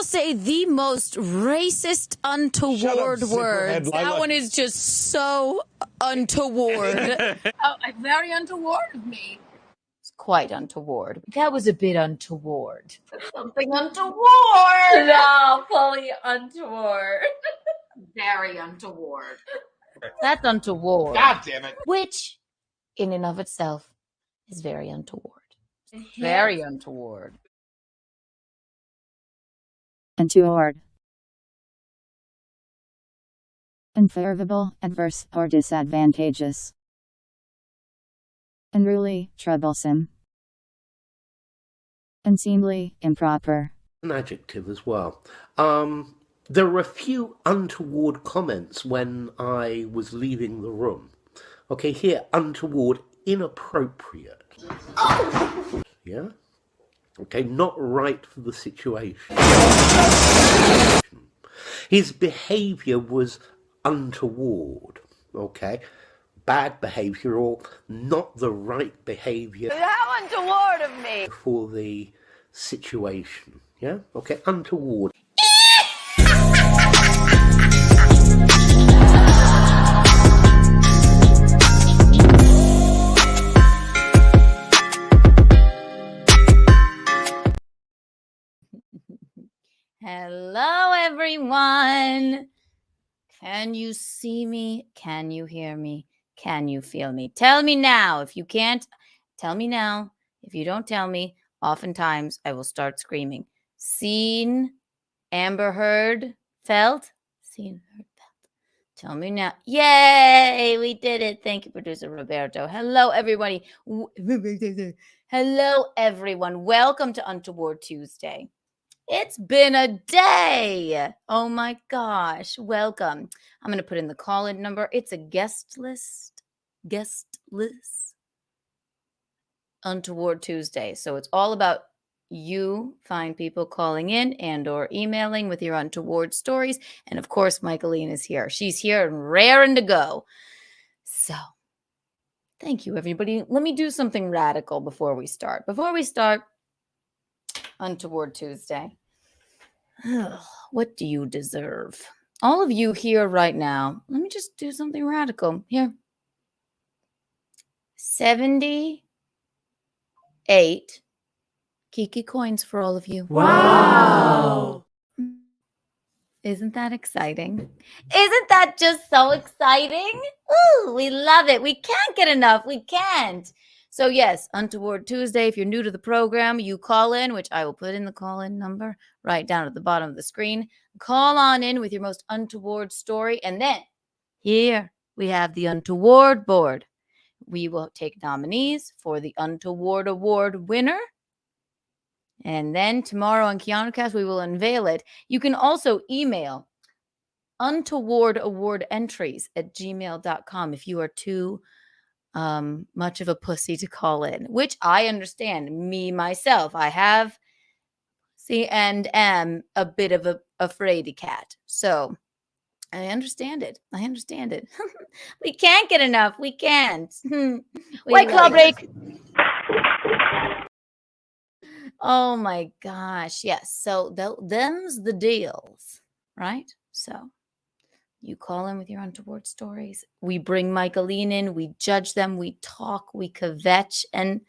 say the most racist, untoward word. That one is just so untoward. Very untoward of me. It's quite untoward. That was a bit untoward. Something untoward. No, fully untoward. Very untoward. That's untoward. God damn it. Which, in and of itself, is very untoward. Very untoward. Untoward. Unfavorable, adverse, or disadvantageous. Unruly, troublesome. Unseemly, improper. An adjective as well. There were a few untoward comments when I was leaving the room. Okay, here, untoward, inappropriate. Oh! Yeah? Okay, not right for the situation. His behaviour was untoward. Okay? Bad behaviour or not the right behaviour. How untoward of me! For the situation. Yeah? Okay, untoward. Hello, everyone. Can you see me? Can you hear me? Can you feel me? Tell me now. If you can't, tell me now. If you don't tell me, oftentimes I will start screaming. Seen, Amber heard, felt? Seen, heard, felt. Tell me now. Yay, we did it. Thank you, producer Roberto. Hello, everybody. Hello, everyone. Welcome to Untoward Tuesday. It's been a day. Oh my gosh. Welcome. I'm going to put in the call-in number. It's a guest list. Untoward Tuesday. So it's all about you find people calling in and or emailing with your untoward stories. And of course, Micheline is here. She's here and raring to go. So thank you, everybody. Let me do something radical before we start. Untoward Tuesday. What do you deserve? All of you here right now, let me just do something radical. Here. 78 Kiki coins for all of you. Wow. Isn't that exciting? Isn't that just so exciting? Ooh, we love it. We can't get enough. We can't. So yes, Untoward Tuesday, if you're new to the program, you call in, which I will put in the call-in number right down at the bottom of the screen. Call on in with your most untoward story. And then here we have the Untoward board. We will take nominees for the Untoward Award winner. And then tomorrow on KeanuCast, we will unveil it. You can also email untowardawardentries@gmail.com if you are too much of a pussy to call in, which I understand. Me, myself, I have, and am a bit of a fraidy cat. So I understand it. We can't get enough. We can't. White Claw break. Oh my gosh. Yes. So them's the deals, right? So you call in with your untoward stories. We bring Micheline in. We judge them. We talk. We kvetch. And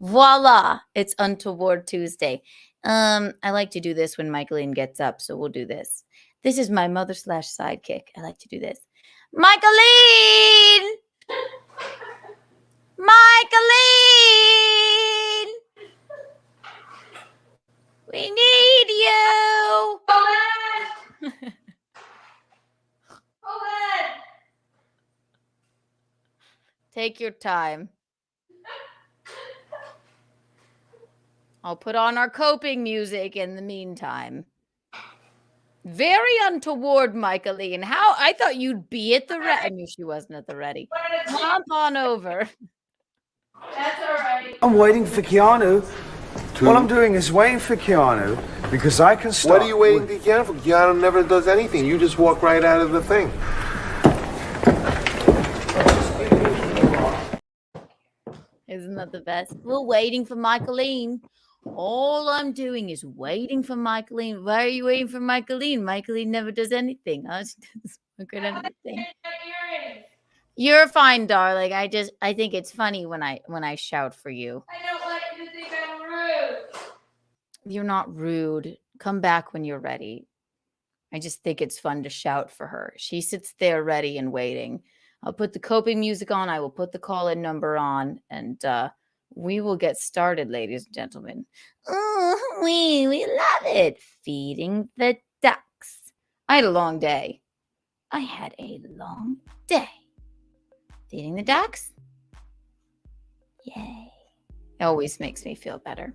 voila, it's Untoward Tuesday. I like to do this when Micheline gets up, so we'll do this. This is my mother/sidekick. I like to do this. Micheline! Micheline! We need you! Take your time. I'll put on our coping music in the meantime. Very untoward, Micheline. How? I thought you'd be at the ready. I knew she wasn't at the ready. Hop on over. That's all right. I'm waiting for Keanu. All I'm doing is waiting for Keanu because I can start. What are you waiting for Keanu for? Keanu never does anything. You just walk right out of the thing. Isn't that the best? We're waiting for Micheline. All I'm doing is waiting for Micheline. Why are you waiting for Micheline? Micheline never does anything. Huh? She doesn't look at anything. You're fine, darling. I think it's funny when I shout for you. I don't want you to think I'm rude. You're not rude. Come back when you're ready. I just think it's fun to shout for her. She sits there ready and waiting. I'll put the coping music on. I will put the call-in number on, and we will get started, ladies and gentlemen. Oh, we love it. Feeding the ducks. I had a long day. Feeding the ducks? Yay. It always makes me feel better.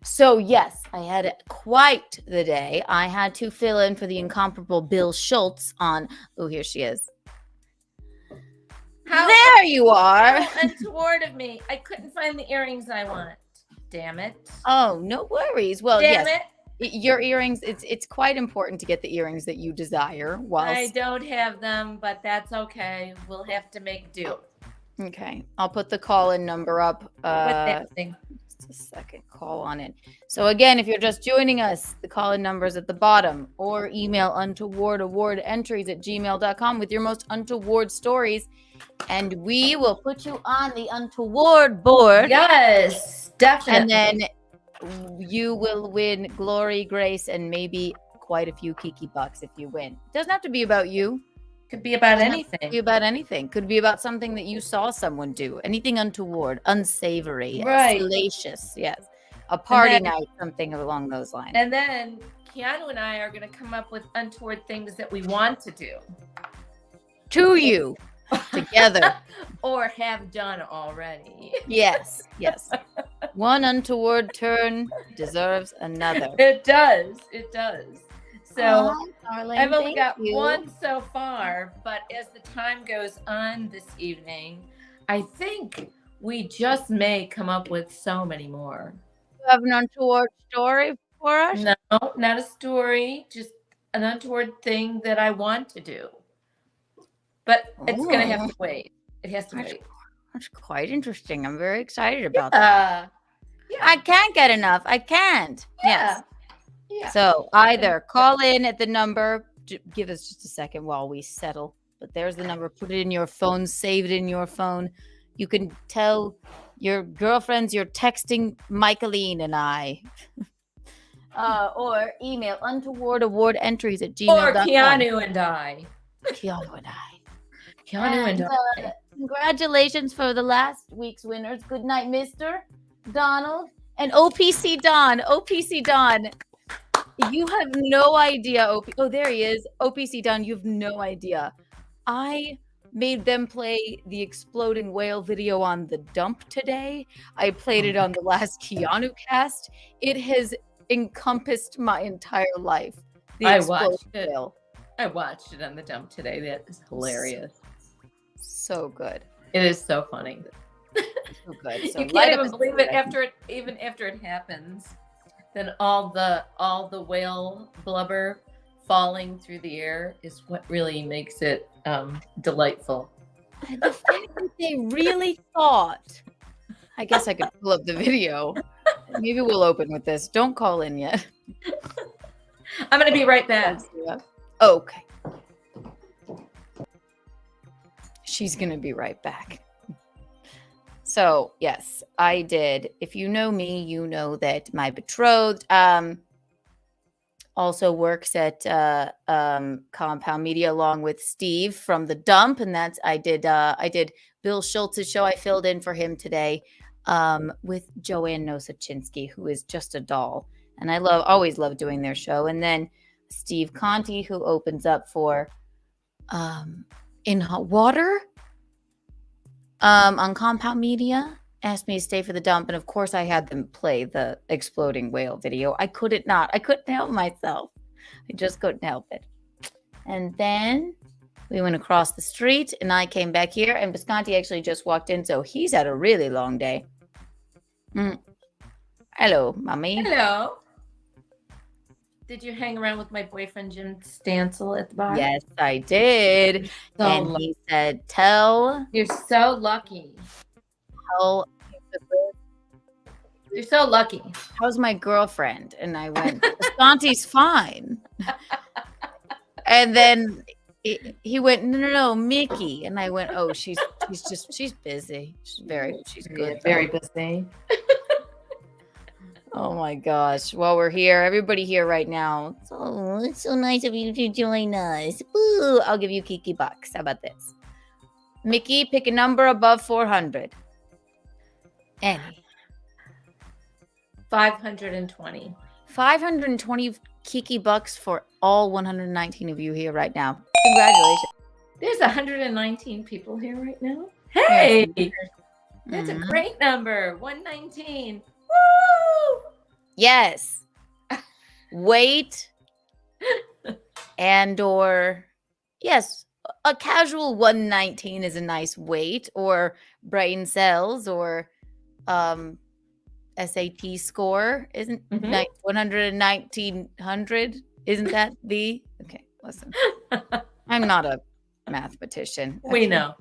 So, yes, I had quite the day. I had to fill in for the incomparable Bill Schultz on... Oh, here she is. There you are. How untoward of me. I couldn't find the earrings I want. Damn it. Oh, no worries. Well, Damn yes. Your earrings, it's quite important to get the earrings that you desire. I don't have them, but that's okay. We'll have to make do. Okay. I'll put the call-in number up. With that thing. Just a second. Call on it. So again, if you're just joining us, the call-in number is at the bottom, or email untowardawardentries@gmail.com with your most untoward stories, and we will put you on the untoward board. Yes, definitely. And then you will win glory, grace, and maybe quite a few Kiki bucks if you win. It doesn't have to be about you. Could be about anything. Could be about anything. Could be about something that you saw someone do. Anything untoward, unsavory, right, salacious. Yes, a party night, something along those lines. And then Keanu and I are going to come up with untoward things that we want to do to you together, or have done already. Yes. One untoward turn deserves another. It does. So darling, I've only got one so far, but as the time goes on this evening, I think we just may come up with so many more. You have an untoward story for us? No, not a story, just an untoward thing that I want to do. But it's going to have to wait. It has to wait. That's quite interesting. I'm very excited about that. Yeah. I can't get enough. I can't. Yes. Yeah. So either call in at the number, give us just a second while we settle. But there's the number. Put it in your phone. Save it in your phone. You can tell your girlfriends you're texting Micheline and I. Or email untowardawardentries@gmail.com. Or Keanu and I. Congratulations for the last week's winners. Good night, Mr. Donald and OPC Don. OPC Don. You have no idea. Oh, there he is. OPC Don, you have no idea. I made them play the exploding whale video on the dump today. I played it on the last Keanu cast. It has encompassed my entire life. I watched it. I watched it on the dump today. That is hilarious. So good. It is so funny. So good. So you can't even believe it after it happens. Then all the whale blubber falling through the air is what really makes it delightful. The fact that they really thought. I guess I could pull up the video. Maybe we'll open with this. Don't call in yet. I'm going to be right back. Okay. She's going to be right back. So, yes, I did. If you know me, you know that my betrothed also works at Compound Media along with Steve from The Dump. And that's I did Bill Schultz's show. I filled in for him today with Joanne Nosachinsky, who is just a doll. And I always love doing their show. And then Steve Conti, who opens up for In Hot Water on Compound Media, asked me to stay for The Dump. And of course, I had them play the exploding whale video. I couldn't help myself. I just couldn't help it. And then we went across the street and I came back here. And Bisconti actually just walked in. So he's had a really long day. Hello, mommy. Hello. Did you hang around with my boyfriend, Jim Stansel, at the bar? Yes, I did. So and lucky. he said, tell. You're so lucky. Tell You're so lucky. how's my girlfriend? And I went, Ashanti's fine. And then he went, no, Mickey. And I went, oh, she's busy. She's good. Very busy. Oh my gosh. Well, we're here. Everybody here right now. Oh, it's so nice of you to join us. Ooh, I'll give you Kiki bucks. How about this? Mickey, pick a number above 400. Any. 520. 520 Kiki bucks for all 119 of you here right now. Congratulations. There's 119 people here right now. Hey, that's a great number. 119. Woo! Yes. Weight and or yes, a casual 119 is a nice weight, or brain cells, or SAT score isn't 11900, isn't that the okay, listen. I'm not a mathematician. We know.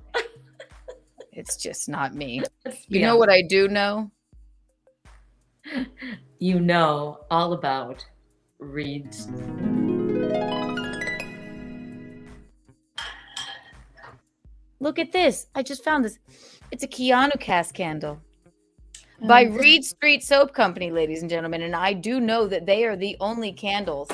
It's just not me. You know what I do know? You know all about reads. Look at this. I just found this. It's a Keanu cast candle by Reed Street Soap Company, ladies and gentlemen. And I do know that they are the only candles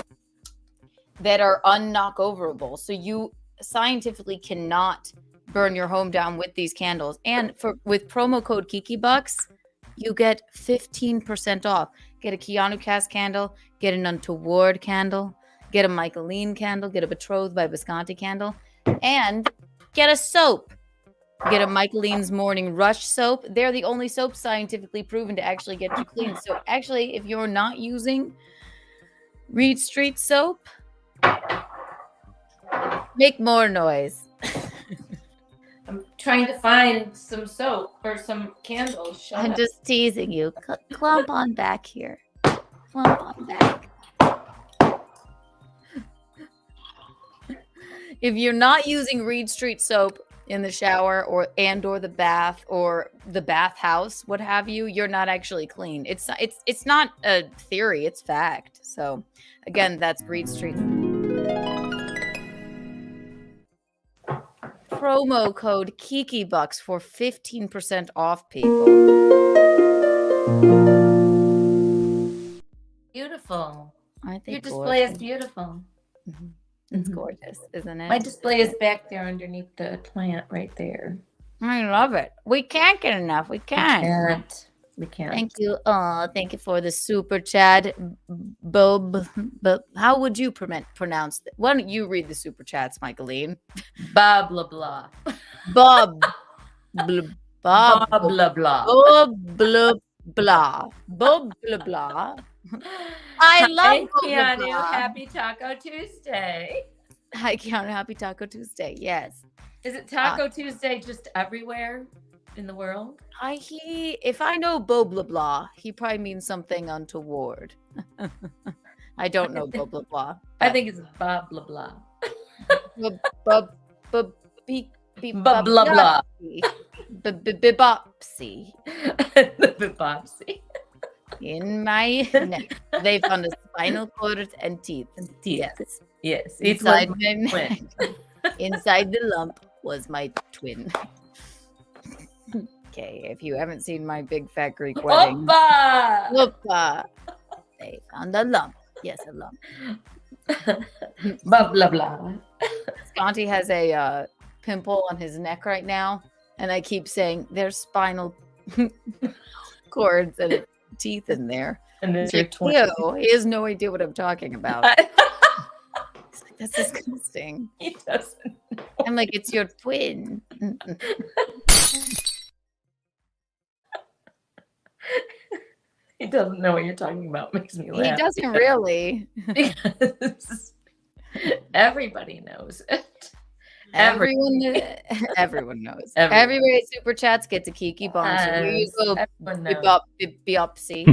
that are unknockoverable. So you scientifically cannot burn your home down with these candles. And with promo code KikiBucks, you get 15% off. Get a Keanu cast candle, get an Untoward candle, get a Micheline candle, get a Betrothed by Visconti candle, and get a soap. Get a Micheline's Morning Rush soap. They're the only soap scientifically proven to actually get you clean. So actually, if you're not using Reed Street soap, make more noise. I'm trying to find some soap or some candles. I'm just teasing you. Clump on back here. Clump on back. If you're not using Reed Street soap in the shower or the bath or the bathhouse, what have you, you're not actually clean. It's not a theory, it's fact. So again, that's Reed Street. Promo code KikiBucks for 15% off, people. Beautiful. Aren't they Your display gorgeous? is beautiful. Mm-hmm. It's gorgeous, isn't it? My display is back there underneath the plant right there. I love it. We can't get enough. We can't. We can't. Thank you. Oh, thank you for the super chat, Bob. But how would you pronounce that? Why don't you read the super chats, Micheline? Blah blah blah. Bob. Bob. Blah blah blah. Bob blah blah. Bob blah blah. I love Keanu. Happy Taco Tuesday. Hi, Keanu. Happy Taco Tuesday. Yes. Is it Taco Tuesday just everywhere in the world? If I know Bo blah blah, he probably means something untoward. I don't know Bo blah blah. I think it's Bob blah blah. Blah blah. Bibopsy. The bibopsy. In my neck, they found a spinal cord and teeth. Yes. Yes. Inside my neck. Inside the lump was my twin. Okay, if you haven't seen my big fat Greek wedding, Opa! They found a lump. Yes, a lump. Blah blah blah. Sconti has a pimple on his neck right now, and I keep saying there's spinal cords and teeth in there. And then Like, ew, he has no idea what I'm talking about. He's like, that's disgusting. He doesn't. I'm like, it's your twin. He doesn't know what you're talking about. Makes me laugh. He doesn't really. Because everybody knows it. Everyone knows. Everybody super chats get to Kiki Bomb. So here you go. Biopsy.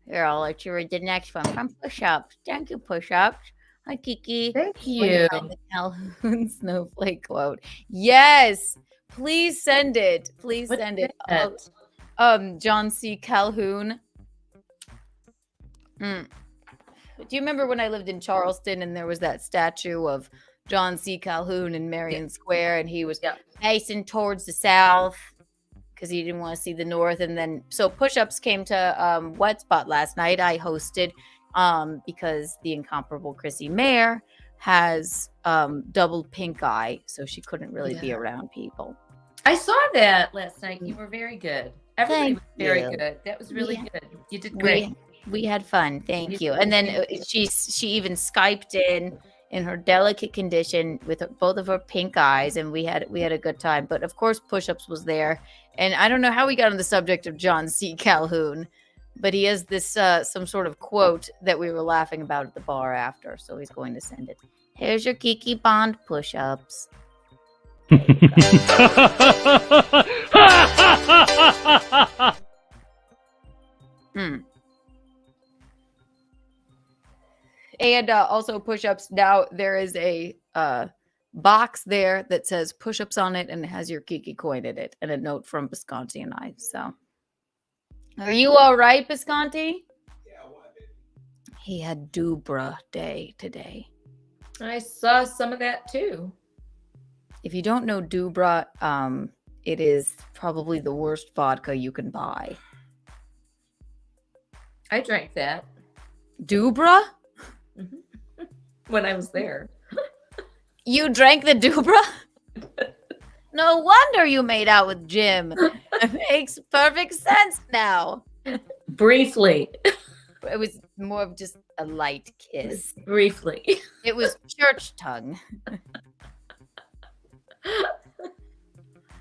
Here, I'll let you read the next one from Push Ups. Thank you, Push Ups. Hi, Kiki. Thank Want you. to find the Calhoun snowflake quote? Yes. Please send it. Please What's send it. that? John C. Calhoun. Do you remember when I lived in Charleston and there was that statue of John C. Calhoun in Marion Square, and he was facing towards the south because he didn't want to see the north? And then so push-ups came to Wet Spot last night. I hosted because the incomparable Chrissy Mayer has double pink eye, so she couldn't really be around people. I saw that last night. You were very good. Everybody Thank was very you. good. That was really good. You did great. We had fun. Thank you. And then she even Skyped in her delicate condition with both of her pink eyes, and we had a good time. But of course, push-ups was there, and I don't know how we got on the subject of John C. Calhoun, but he has this some sort of quote that we were laughing about at the bar after, so he's going to send it. Here's your Kiki Bond push-ups. And also push-ups. Now there is a box there that says push-ups on it, and it has your Kiki coin in it, and a note from Bisconti and I. So, are you all right, Bisconti? Yeah. He had Dubra Day today. I saw some of that too. If you don't know Dubra, it is probably the worst vodka you can buy. I drank that. Dubra? When I was there. You drank the Dubra? No wonder you made out with Jim. It makes perfect sense now. Briefly. It was more of just a light kiss. Briefly. It was church tongue.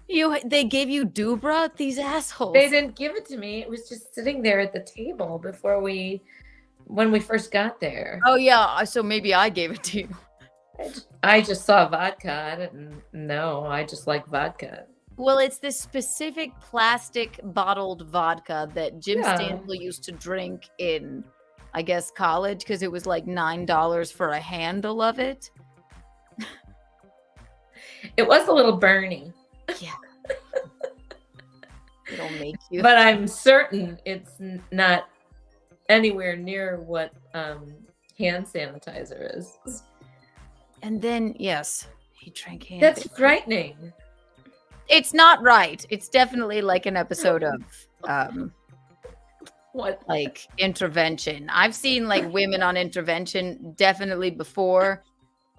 They gave you Dubra? These assholes. They didn't give it to me. It was just sitting there at the table when we first got there. Oh yeah, so maybe I gave it to you. I just saw vodka. I didn't know. I just like vodka. Well, it's this specific plastic bottled vodka that Jim Stanley used to drink in, I guess, college, because it was like $9 for a handle of it. It was a little burny. Yeah. It'll make you. But I'm certain it's not anywhere near what hand sanitizer is. And then, yes, he drank hand. That's frightening. It's not right. It's definitely like an episode of what? Like Intervention. I've seen like women on Intervention definitely before.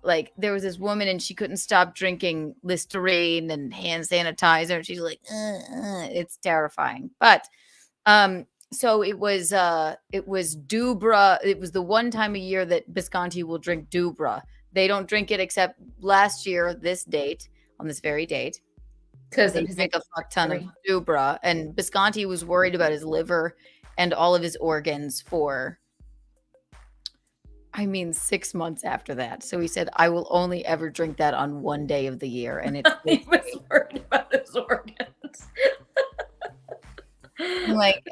Like there was this woman and she couldn't stop drinking Listerine and hand sanitizer. And she's like, it's terrifying. But so it was Dubra. It was the one time a year that Bisconti will drink Dubra. They don't drink it except last year, this date, on this very date. Because they drink a fuck ton of Dubra. And Bisconti was worried about his liver and all of his organs for 6 months after that. So he said, I will only ever drink that on one day of the year. And it he was worried about his organs. Like,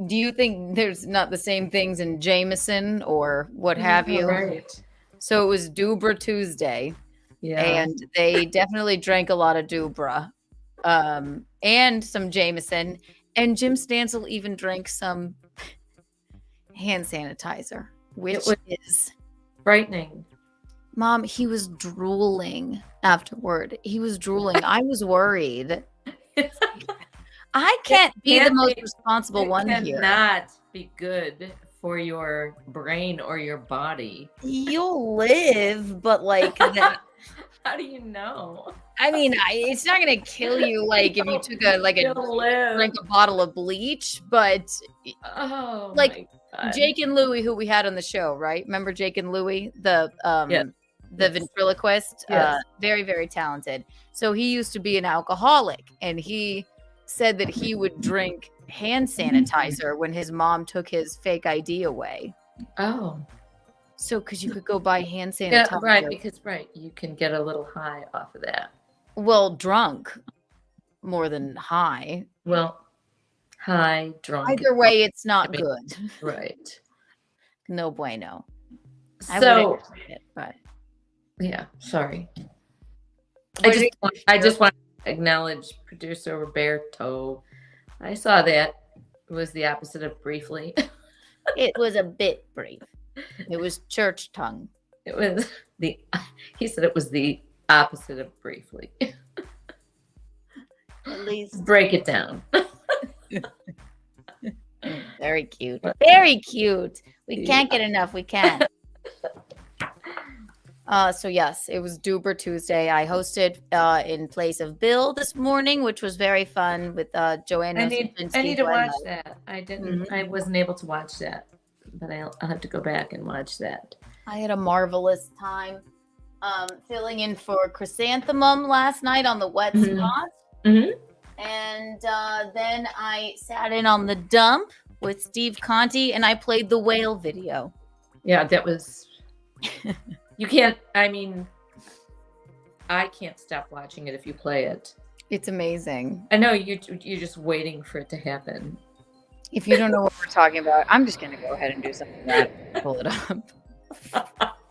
do you think there's not the same things in Jameson or what have you? Right. So it was Dubra Tuesday. Yeah. And they definitely drank a lot of Dubra and some Jameson. And Jim Stansel even drank some hand sanitizer, which is frightening. Mom, he was drooling afterward. He was drooling. I was worried. I can't be the most responsible one here. Cannot be good for your brain or your body. You'll live, but like that. How do you know? I mean, it's not gonna kill you like if you took drink a bottle of bleach, but like Jake and Louie, who we had on the show, right? Remember Jake and Louie, the ventriloquist, very, very talented. So he used to be an alcoholic, and he said that he would drink hand sanitizer when his mom took his fake ID away. Oh. So, because you could go buy hand sanitizer. Yeah, right, because, you can get a little high off of that. Well, drunk more than high. Well, high, drunk. Either way, it's not good. Right. No bueno. So, it, but yeah, sorry. What I just want to acknowledge producer Roberto. I saw that. It was the opposite of briefly. it was a bit brief. It was church tongue. It was he said it was the opposite of briefly. At least Break it down. very cute. Very cute. We can't get enough. We can't. So yes, it was Duber Tuesday. I hosted in place of Bill this morning, which was very fun with Joanna. I need to watch that. I didn't. I wasn't able to watch that, but I'll have to go back and watch that. I had a marvelous time filling in for Chrysanthemum last night on the wet spot. And then I sat in on the dump with Steve Conti and I played the whale video. Yeah, that was... You can't... I mean, I can't stop watching it if you play it. It's amazing. I know you're just waiting for it to happen. If you don't know what we're talking about, I'm just going to go ahead and do something that pull it up.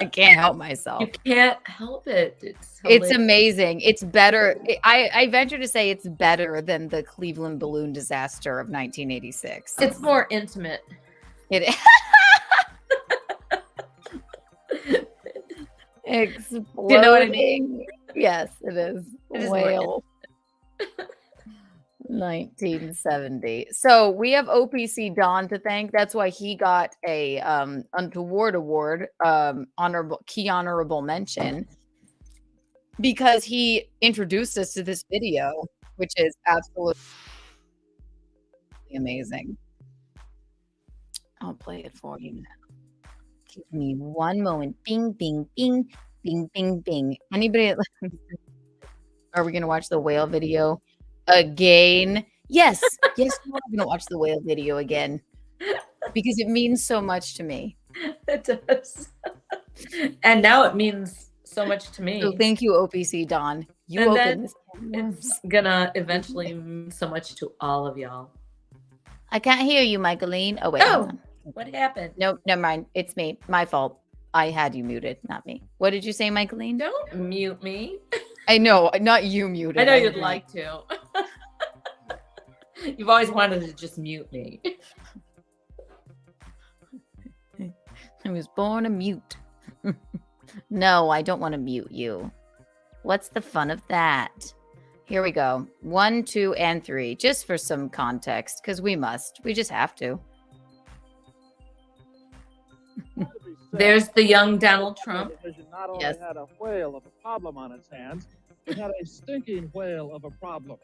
I can't help myself. You can't help it. It's amazing. It's better. I venture to say it's better than the Cleveland balloon disaster of 1986. It's more intimate. It is. Exploding. Do you know what I mean? Yes, it is. It is Whale. 1970. So we have OPC Don to thank. That's why he got a Untoward Award, key honorable mention, because he introduced us to this video, which is absolutely amazing. I'll play it for you now. Give me one moment. Bing, bing, bing, bing, bing, bing. Anybody? Are we gonna watch the whale video again? Yes, yes, we're gonna watch the whale video again because it means so much to me. It does, and now it means so much to me. So thank you, OPC Don. You and opened this. It's gonna eventually mean so much to all of y'all. I can't hear you, Micheline. Oh wait. Oh, what happened? Nope, never mind. It's me. My fault. I had you muted, not me. What did you say, Micheline? Don't mute me. I know, not you muted. I know you'd like to. You've always wanted to just mute me. I was born a mute. No, I don't want to mute you. What's the fun of that? Here we go. 1, 2, and 3. Just for some context, because we must. We just have to. There's the young Donald Trump. Not only had a whale of a problem on its hands, it had a stinking whale of a problem.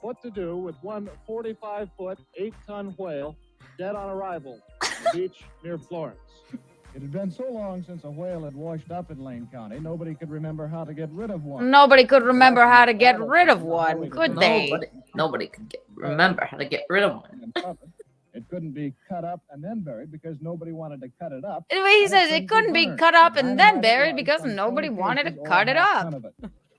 What to do with one 45-foot, 8-ton whale dead on arrival on the beach near Florence? It had been so long since a whale had washed up in Lane County, nobody could remember how to get rid of one. Nobody could remember how to get rid of one, could they? Nobody could remember how to get rid of one. It couldn't be cut up and then buried because nobody wanted to cut it up. He says it couldn't be cut up and then buried because nobody wanted to cut it up.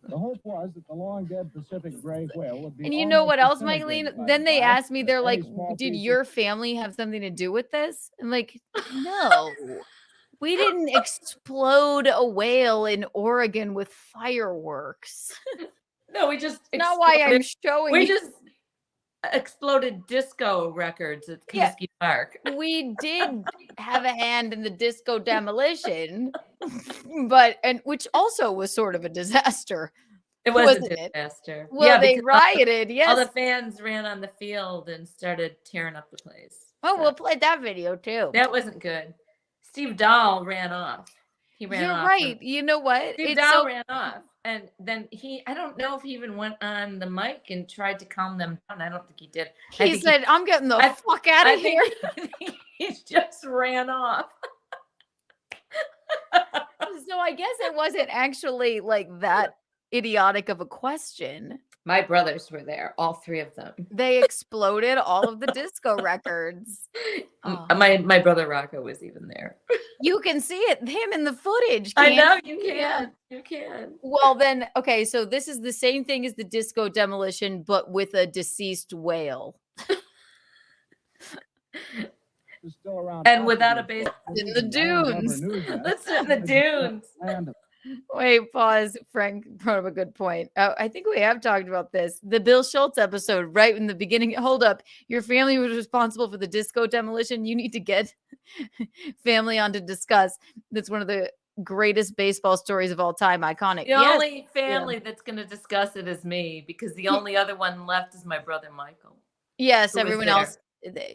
The hope was that the long dead Pacific gray whale would be. And you know what else, Micheline? Then they asked me, they're like, did your family have something to do with this? I'm like, no. We didn't explode a whale in Oregon with fireworks. No, we just not why I'm showing we you. Just exploded disco records at Keski Park. We did have a hand in the disco demolition, but which also was sort of a disaster. It was a disaster. Well, yeah, they rioted. Yes, all the fans ran on the field and started tearing up the place. Oh, we'll play that video too. That wasn't good. Steve Dahl ran off. He ran off. You're right. You know what? Steve Dahl ran off. And then I don't know if he even went on the mic and tried to calm them down. I don't think he did. He said, I'm getting the fuck out of here. I think he just ran off. So I guess it wasn't actually like that idiotic of a question. My brothers were there, all 3 of them. They exploded all of the disco records. Oh. My brother Rocco was even there. You can see it, him in the footage. I know you can. Yeah. You can. Well, then, okay, so this is the same thing as the disco demolition, but with a deceased whale. is still around. And without a base in the dunes. Let's in the dunes. Wait, pause. Frank brought up a good point. I think we have talked about this. The Bill Schultz episode, right in the beginning. Hold up. Your family was responsible for the disco demolition. You need to get family on to discuss. That's one of the greatest baseball stories of all time. Iconic. The only family that's going to discuss it is me, because the only other one left is my brother Michael. Yes, everyone else.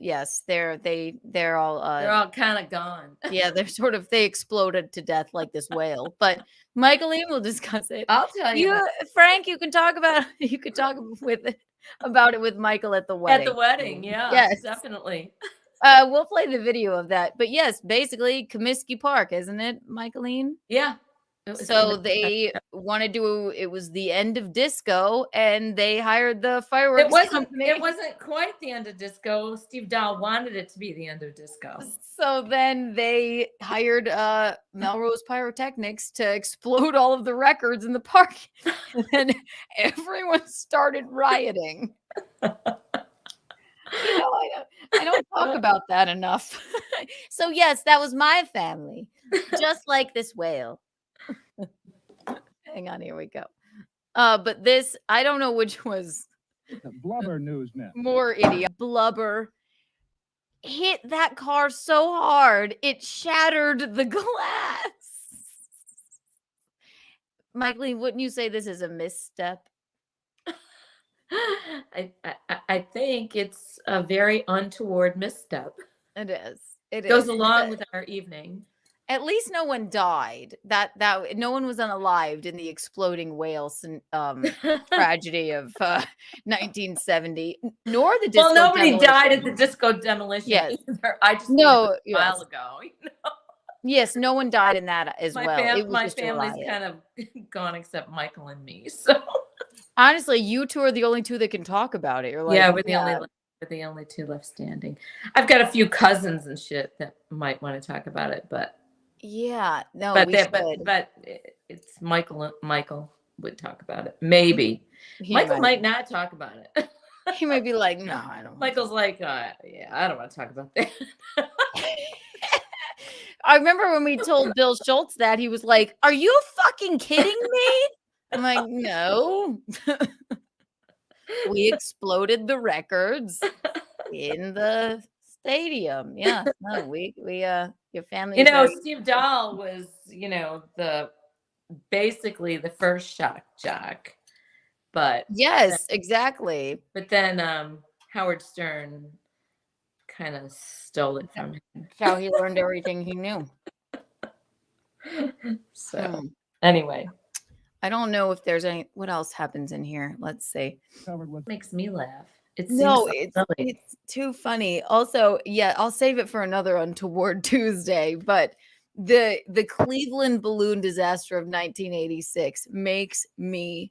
Yes, they're all kind of gone. Yeah, they exploded to death like this whale. But Micheline will discuss it. I'll tell you, Frank. You can talk about about it with Michael at the wedding. At the wedding, yeah, yes, definitely. We'll play the video of that. But yes, basically Comiskey Park, isn't it, Micheline? Yeah. So they wanted to. It was the end of disco, and they hired the fireworks company. It wasn't quite the end of disco. Steve Dahl wanted it to be the end of disco. So then they hired Melrose Pyrotechnics to explode all of the records in the park, and then everyone started rioting. I don't talk about that enough. So yes, that was my family, just like this whale. Hang on, here we go. But this, I don't know which was the blubber newsman. More idiot. Blubber hit that car so hard it shattered the glass. Micheline, wouldn't you say this is a misstep? I think it's a very untoward misstep. It is. It goes along with our evening. At least no one died. That no one was unalived in the exploding whale tragedy of 1970. Nor the disco. Well, nobody demolition. died at the disco demolition. Yes, either. I just no a while ago. You know? Yes, no one died in that as well. My family's kind of gone except Michael and me. So honestly, you two are the only two that can talk about it. You're like, yeah, we're the only two left standing. I've got a few cousins and shit that might want to talk about it, but. Yeah, no, but it's Michael would talk about it. Maybe Michael might not talk about it. He might be like, no, I don't. Michael's like, yeah, I don't want to talk about that. I remember when we told Bill Schultz that, he was like, "Are you fucking kidding me?" I'm like, "No." We exploded the records in the stadium. Yeah, no, your family. Steve Dahl was, basically the first shock jock, but yes, exactly. But then Howard Stern kind of stole it from him. That's how he learned everything he knew. So anyway, I don't know if there's what else happens in here. Let's see. Makes me laugh. It's too funny. Also, yeah, I'll save it for another Untoward Tuesday. But the Cleveland balloon disaster of 1986 makes me.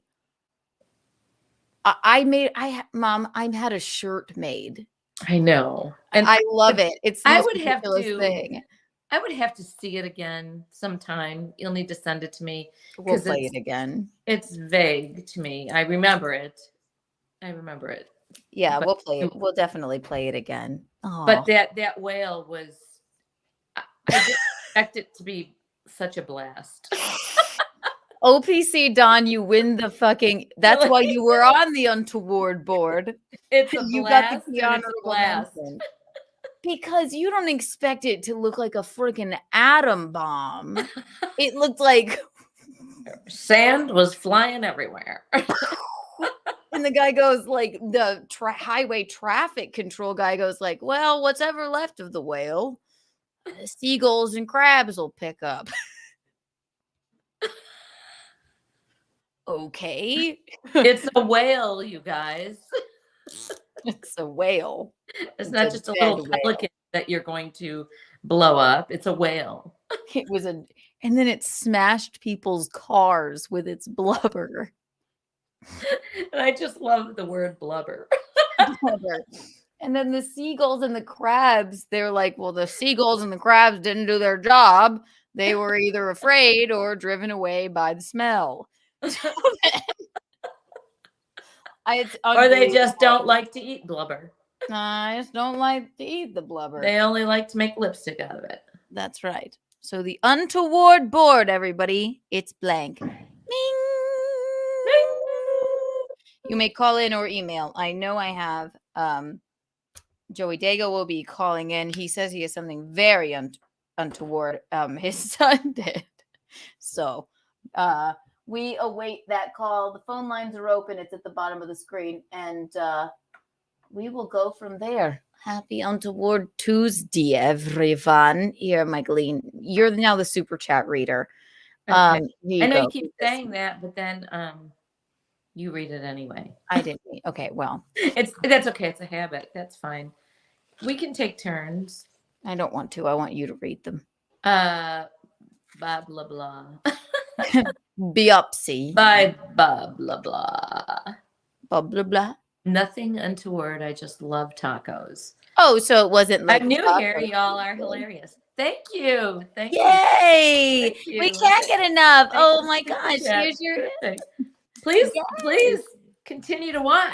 Mom, I had a shirt made. I know, and I love it. It's the I most would have ridiculous to. Thing. I would have to see it again sometime. You'll need to send it to me. We'll play it again. It's vague to me. I remember it. Yeah, we'll play it. We'll definitely play it again. Aww. But that whale was, I didn't expect it to be such a blast. OPC Don, you win the fucking. That's why you were on the Untoward board. It's a you blast. Got the honorable blast. Because you don't expect it to look like a freaking atom bomb. It looked like sand was flying everywhere. And the guy goes like, the highway traffic control guy goes like, well, what's ever left of the whale, seagulls and crabs will pick up. Okay. It's a whale, you guys. It's a whale. It's not just a little pelican that you're going to blow up. It's a whale. It was and then it smashed people's cars with its blubber. And I just love the word blubber. Blubber. And then the seagulls and the crabs, they're like, well, the seagulls and the crabs didn't do their job. They were either afraid or driven away by the smell. Or they just don't like to eat blubber. I just don't like to eat the blubber. They only like to make lipstick out of it. That's right. So the untoward board, everybody, it's blank. Bing! You may call in or email. I know I have Joey Dago will be calling in. He says he has something very untoward his son did. So we await that call. The phone lines are open. It's at the bottom of the screen. And we will go from there. Happy Untoward Tuesday, everyone. Here, Micheline, you're now the super chat reader. Okay. I know go. you keep saying that, but then you read it anyway. I didn't. Okay, well, that's okay. It's a habit. That's fine. We can take turns. I don't want to. I want you to read them. Blah blah blah. Biopsy. By blah blah blah. Blah blah blah. Nothing untoward. I just love tacos. Oh, so it wasn't like I'm new here. Y'all are hilarious. Thank you. Thank you. Yay! Thank you. We can't get enough. Thank Oh you. my gosh! Yeah. Here's your. Please, Yes. please continue to watch.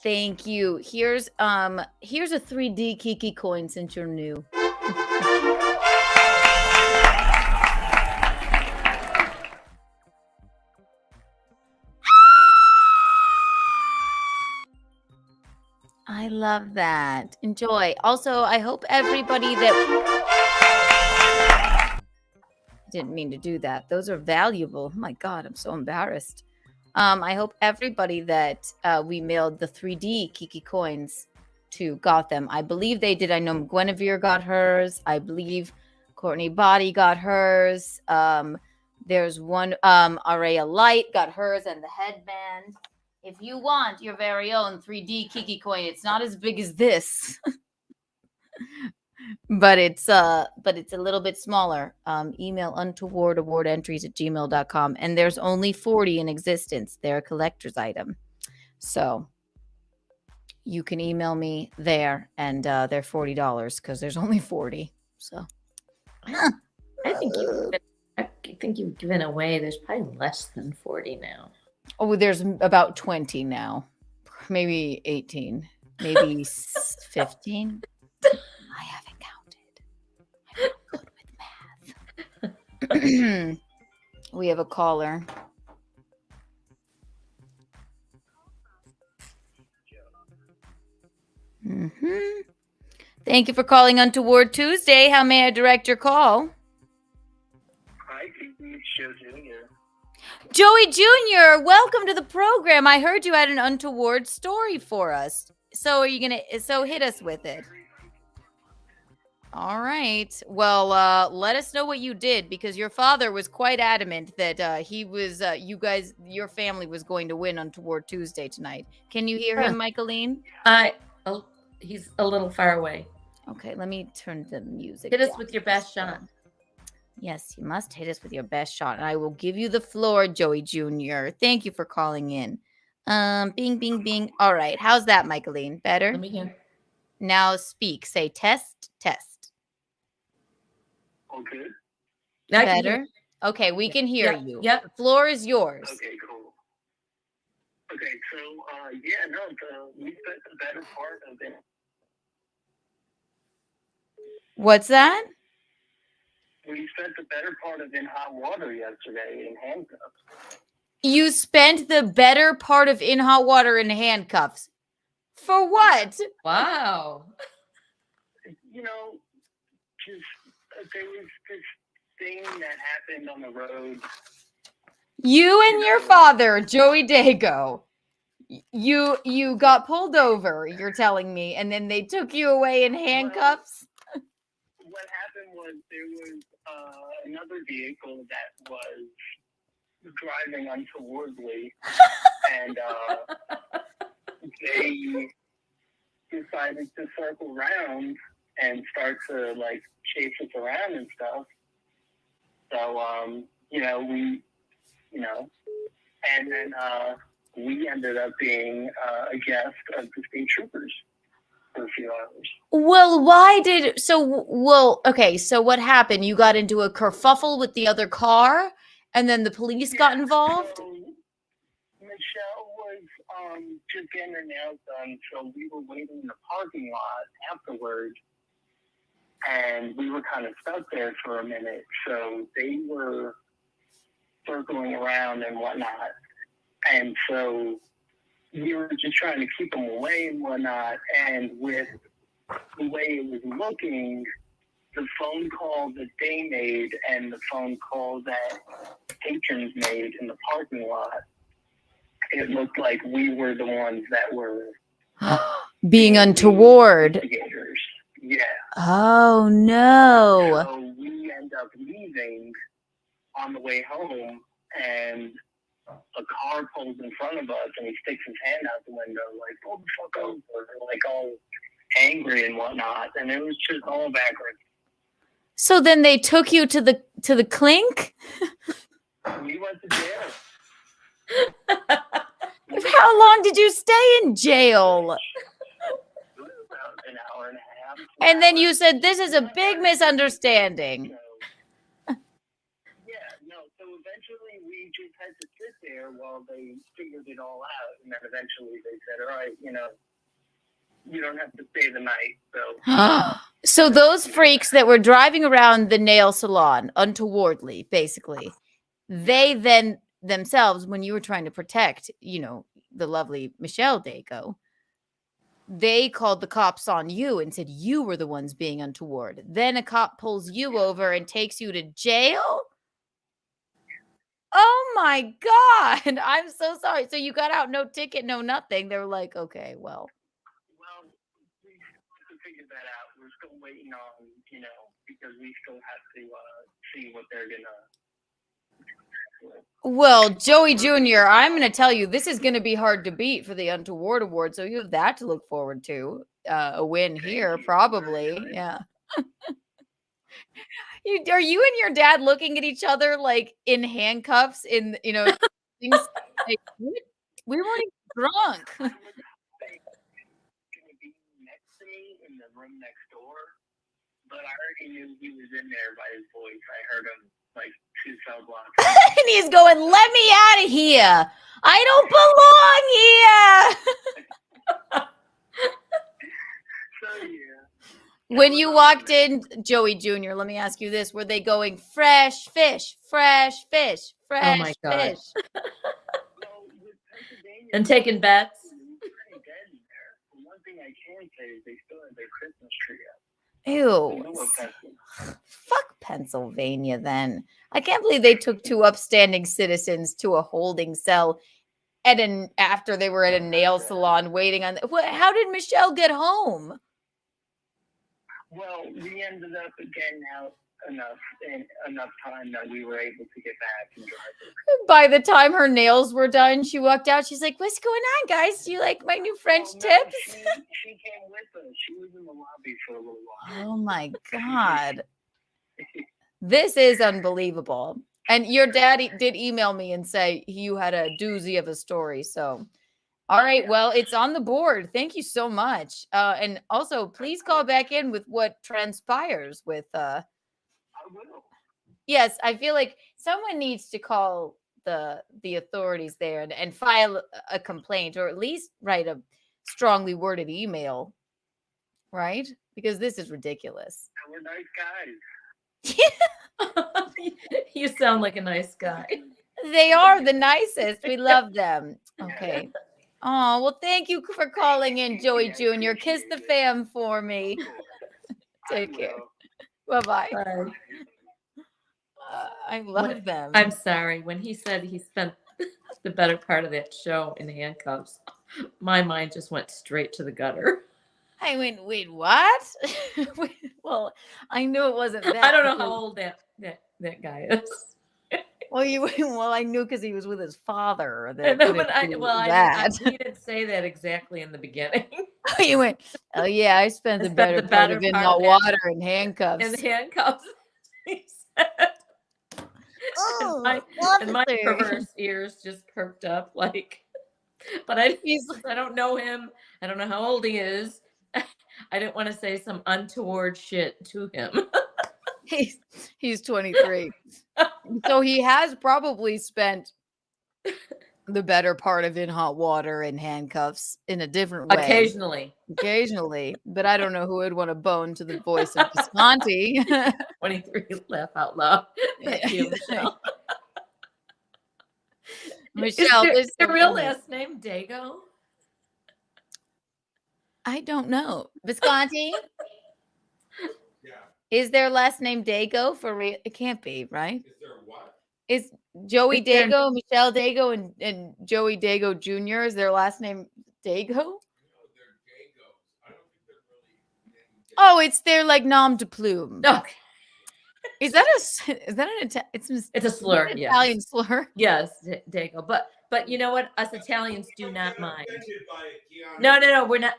Thank you. Here's a 3D Kiki coin since you're new. I love that. Enjoy. Also, I hope everybody that didn't mean to do that. Those are valuable. Oh my God, I'm so embarrassed. I hope everybody that we mailed the 3D Kiki coins to got them. I believe they did. I know Guinevere got hers. I believe Courtney Body got hers. There's one, Araya Light got hers and the headband. If you want your very own 3D Kiki coin, it's not as big as this. But it's a little bit smaller. Email untowardawardentries@gmail.com. And there's only 40 in existence. They're a collector's item. So you can email me there, and they're $40 because there's only 40. So I think you've given away. There's probably less than 40 now. oh, there's about 20 now. Maybe 18. Maybe 15. I haven't counted. I'm not good with math. We have a caller. Thank you for calling Untoward Tuesday. How may I direct your call? Hi, Kiki. It's Joe Jr. Joey Jr., welcome to the program. I heard you had an untoward story for us. So hit us with it. All right. Well, let us know what you did, because your father was quite adamant that your family was going to win Untoward Tuesday tonight. Can you hear him, Micheline? He's a little far away. Okay, let me turn the music Hit us down. with your best shot. Yes, you must hit us with your best shot, and I will give you the floor, Joey Jr. Thank you for calling in. Bing, bing, bing. All right, how's that, Micheline? Better? Let me hear. Now speak. Say test, test. Okay. Better? Okay, we can hear you. Yep. The floor is yours. Okay, cool. Okay, so, we spent the better part of it. What's that? We spent the better part of in hot water yesterday in handcuffs. You spent the better part of in hot water in handcuffs. For what? Wow. You know, just there was this thing that happened on the road. You and your father, Joey Dago, you got pulled over, you're telling me, and then they took you away in handcuffs? What happened was there was another vehicle that was driving untowardly, and they decided to circle around and start to chase us around and stuff. So and then we ended up being a guest of the state troopers for a few hours. Well, okay, so what happened? You got into a kerfuffle with the other car, and then the police got involved? So, no, Michelle was just getting her nails done, so we were waiting in the parking lot afterwards, and we were kind of stuck there for a minute. So they were circling around and whatnot, and so we were just trying to keep them away and whatnot. And with the way it was looking, the phone call that they made and the phone call that patrons made in the parking lot, it looked like we were the ones that were being untoward. Investigators. Yeah. Oh no. So we end up leaving on the way home, and a car pulls in front of us, and he sticks his hand out the window, like, pull the fuck over, like all angry and whatnot. And it was just all backwards. So then they took you to the clink? We went to jail. How long did you stay in jail? It was about an hour and a half. And then you said, this is a big misunderstanding. So eventually we just had to sit there while they figured it all out. And then eventually they said, all right, you don't have to stay the night. So So those freaks that were driving around the nail salon untowardly, basically, they then themselves, when you were trying to protect, the lovely Michelle Dago, they called the cops on you and said you were the ones being untoward. Then a cop pulls you over and takes you to jail? Oh my God. I'm so sorry. So you got out, no ticket, no nothing. They were like, okay, well. Well, we have to figure that out. We're still waiting on, because we still have to see what they're going to. Well, Joey Jr., I'm going to tell you, this is going to be hard to beat for the Untoward Award. So you have that to look forward to. A win here, probably. Yeah. Are you and your dad looking at each other like in handcuffs things like, we weren't even drunk. Going to be next to me in the room next door, but I already knew he was in there by his voice. I heard him like 2 cell blocks. And he's going, let me out of here. I don't belong here. So, yeah. When you walked in, Joey Jr., let me ask you this. Were they going fresh fish, fresh fish, fresh Oh my God. fish? And taking bets? Pretty dead in there. One thing I can say is they still have their Christmas tree up. Ew. Fuck Pennsylvania then. I can't believe they took 2 upstanding citizens to a holding cell after they were at a nail salon waiting on. How did Michelle get home? Well, we ended up getting out enough time that we were able to get back and drive. By the time her nails were done, she walked out. She's like, what's going on, guys? Do you like my new French tips? She came with us. She was in the lobby for a little while. Oh, my God. This is unbelievable. And your daddy did email me and say you had a doozy of a story. So, all right. Well, it's on the board. Thank you so much. And also, please call back in with what transpires with. I will. Yes, I feel like someone needs to call the authorities there and file a complaint, or at least write a strongly worded email, right? Because this is ridiculous. We're nice guys. You sound like a nice guy. They are the nicest. We love them. Okay. Oh, well, thank you for calling in, Joey Jr. Kiss the fam for me. Take care. Bye-bye. Bye. I love them. I'm sorry. When he said he spent the better part of that show in handcuffs, my mind just went straight to the gutter. I went, wait, what? Well, I knew it wasn't that. I don't know how old that guy is. Well, I knew because he was with his father. He didn't say that exactly in the beginning. You went, oh yeah, I spent the better part of in the water in handcuffs. In handcuffs, he said. And my perverse ears just perked up, like. But I don't know him. I don't know how old he is. I didn't want to say some untoward shit to him. He's 23. So he has probably spent the better part of In Hot Water and Handcuffs in a different way. Occasionally. But I don't know who would want to bone to the voice of Visconti. 23 laugh out loud. Thank you, Michelle. Michelle, is their real last name Dago? I don't know. Visconti? Is their last name Dago for real? It can't be, right? Is there what? Is Joey Is there- Dago, Michelle Dago, and Joey Dago Jr. is their last name Dago? No, they're Dagos. I don't think they're really named Dagos. Oh, it's their like nom de plume. Okay. Is that It's a slur, an yes. Italian slur? Yes, Dago. But you know what? Us Italians do not They're mind. offended by it, Keanu. No, we're not.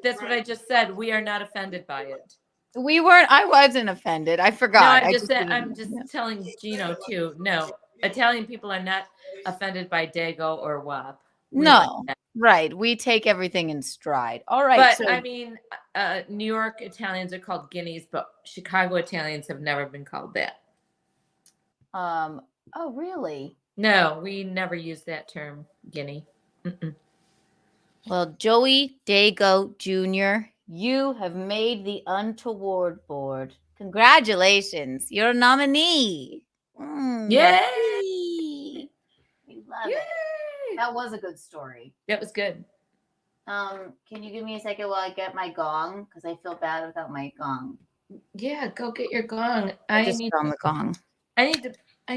That's what I just said. We are not offended by it. We weren't. I wasn't offended. I forgot. No, I I'm just didn't- telling Geno too. No, Italian people are not offended by Dago or WAP. We like No, that. right. We take everything in stride. All right. But so, I mean, New York Italians are called guineas, but Chicago Italians have never been called that. oh, really? No, we never use that term, guinea. Mm-mm. Well, Joey Dago Jr., you have made the untoward board. Congratulations. You're a nominee. Yay! We love Yay! it. That was a good story. That was good. Can you give me a second while I get my gong? Because I feel bad without my gong. Yeah, go get your gong. I I just need found the gong. I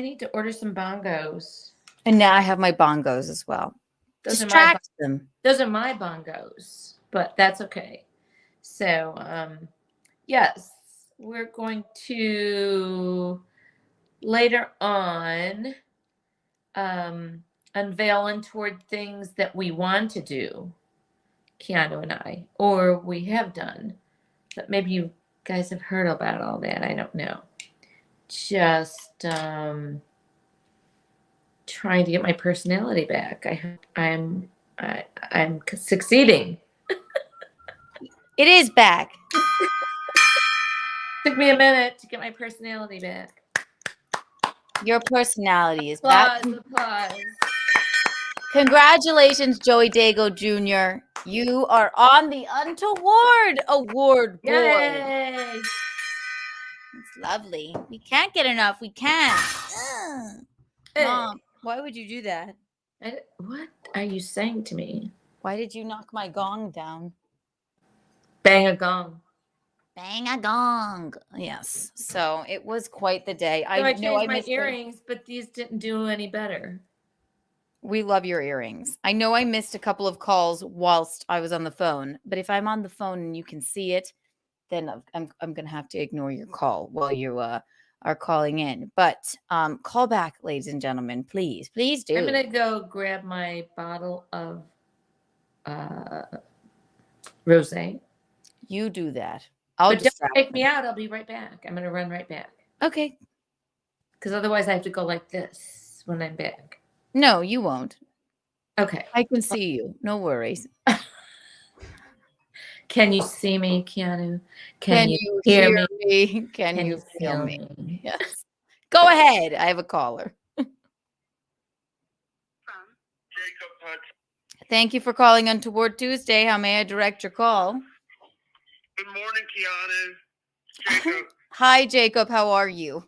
need to order some bongos. And now I have my bongos as well. Those are my Distract them. Those are my bongos, but that's okay. So, yes, we're going to later on unveil untoward things that we want to do, Keanu and I, or we have done, but maybe you guys have heard about all that. I don't know. Just trying to get my personality back. I'm succeeding. It is back. Took me a minute to get my personality back. Your personality is back. Applause. Congratulations, Joey Dago Jr. You are on the Untoward Award board. Yay! It's lovely. We can't get enough. We can't. Hey. Mom, why would you do that? What are you saying to me? Why did you knock my gong down? Bang a gong. Bang a gong. Yes. So it was quite the day. So I know changed my missed it. earrings, but these didn't do any better. We love your earrings. I know I missed a couple of calls whilst I was on the phone, but if I'm on the phone and you can see it, then I'm going to have to ignore your call while you are calling in. But call back, ladies and gentlemen, please. Please do. I'm going to go grab my bottle of rosé. You do that. I'll But don't distract take them. me out. I'll be right back. I'm going to run right back. Okay. Because otherwise I have to go like this when I'm back. No, you won't. Okay. I can see you. No worries. Can you see me, Keanu? Can you hear me? Can you feel me? Yes. Go ahead. I have a caller. Thank you for calling Untoward Tuesday. How may I direct your call? Good morning, Keanu. Jacob. Hi, Jacob. How are you?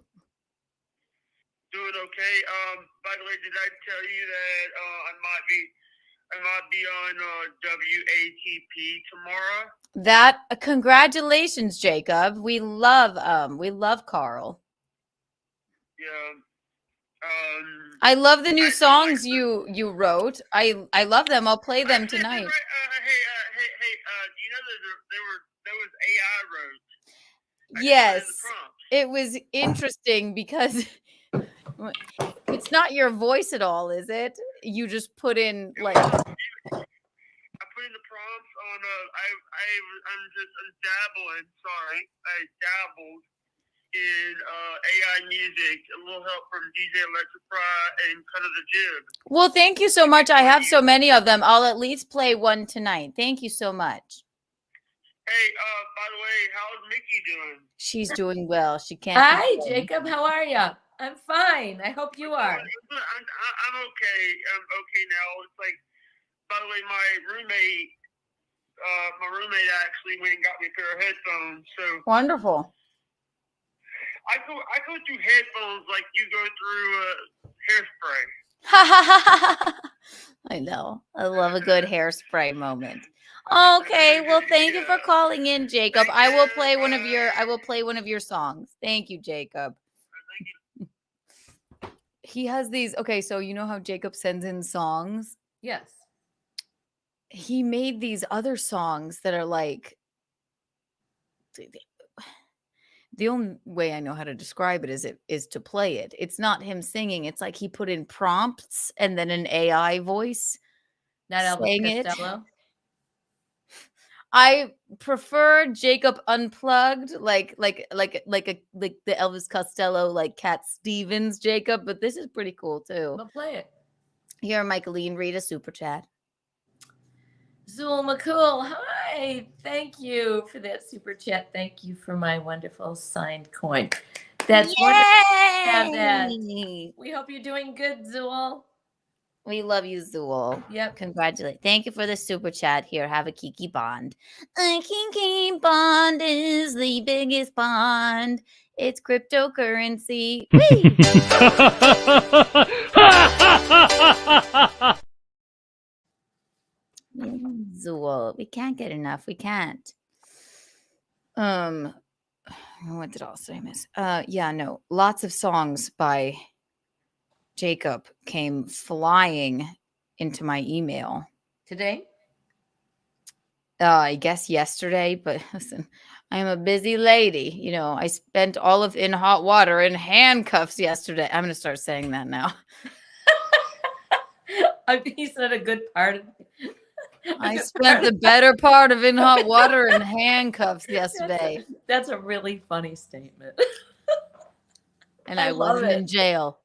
Doing okay. By the way, did I tell you that I might be on WATP tomorrow? That congratulations, Jacob. We love Carl. Yeah. I love the new songs you wrote. I love them. I'll play them tonight. You know there was AI wrote. Yes. It was interesting because it's not your voice at all, is it? You just put in like I put in the prompts on I'm dabbling, sorry. I dabbled in AI music, a little help from DJ Electrify and Cut of the Jib. Well, thank you so much. I have so many of them. I'll at least play one tonight. Thank you so much. Hey, by the way, how's Mickey doing? She's doing well. She can't. Hi, complain. Jacob. How are you? I'm fine. I hope you are. I'm okay. I'm okay now. It's like, by the way, my roommate actually went and got me a pair of headphones. So Wonderful. I go through headphones like you go through hairspray. I know. I love a good hairspray moment. Okay, well, thank you for calling in, Jacob. I will play one of your songs. Thank you, Jacob. He has these. Okay, so you know how Jacob sends in songs? Yes. He made these other songs that are like, the only way I know how to describe it is to play it. It's not him singing. It's like he put in prompts and then an AI voice. Not Elvis Costello. I prefer Jacob unplugged, like the Elvis Costello, like Cat Stevens Jacob, but this is pretty cool too. We'll play it. Here, Micheline, read a super chat. Zool McCool, hi. Thank you for that super chat. Thank you for my wonderful signed coin. That's wonderful to have that. We hope you're doing good, Zool. We love you, Zool. Yep. Congratulate. Thank you for the super chat. Here, have a Kiki bond. A Kiki bond is the biggest bond. It's cryptocurrency. Zool. We can't get enough. We can't. What did else did I miss? Yeah, no. Lots of songs by Jacob came flying into my email today. I guess yesterday, but listen, I'm a busy lady. You know, I spent all of in hot water in handcuffs yesterday. I'm gonna start saying that now. He's not a good part of it. I spent the better part of in hot water in handcuffs yesterday. That's a really funny statement. And I wasn't in jail.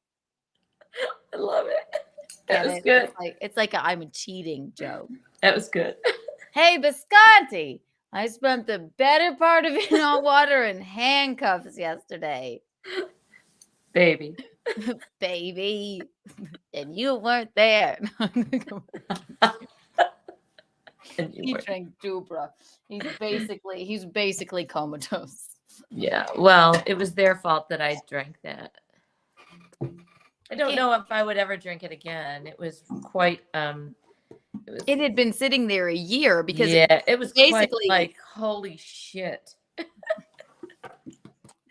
I love it. That was good. It's like I'm a cheating joke. That was good. Hey, Bisconti, I spent the better part of in hot water in handcuffs yesterday. Baby. Baby. And you weren't there. He drank Dubra. He's basically comatose. Yeah. Well, it was their fault that I drank that. I don't know if I would ever drink it again. It was quite it had been sitting there a year because it was basically like holy shit.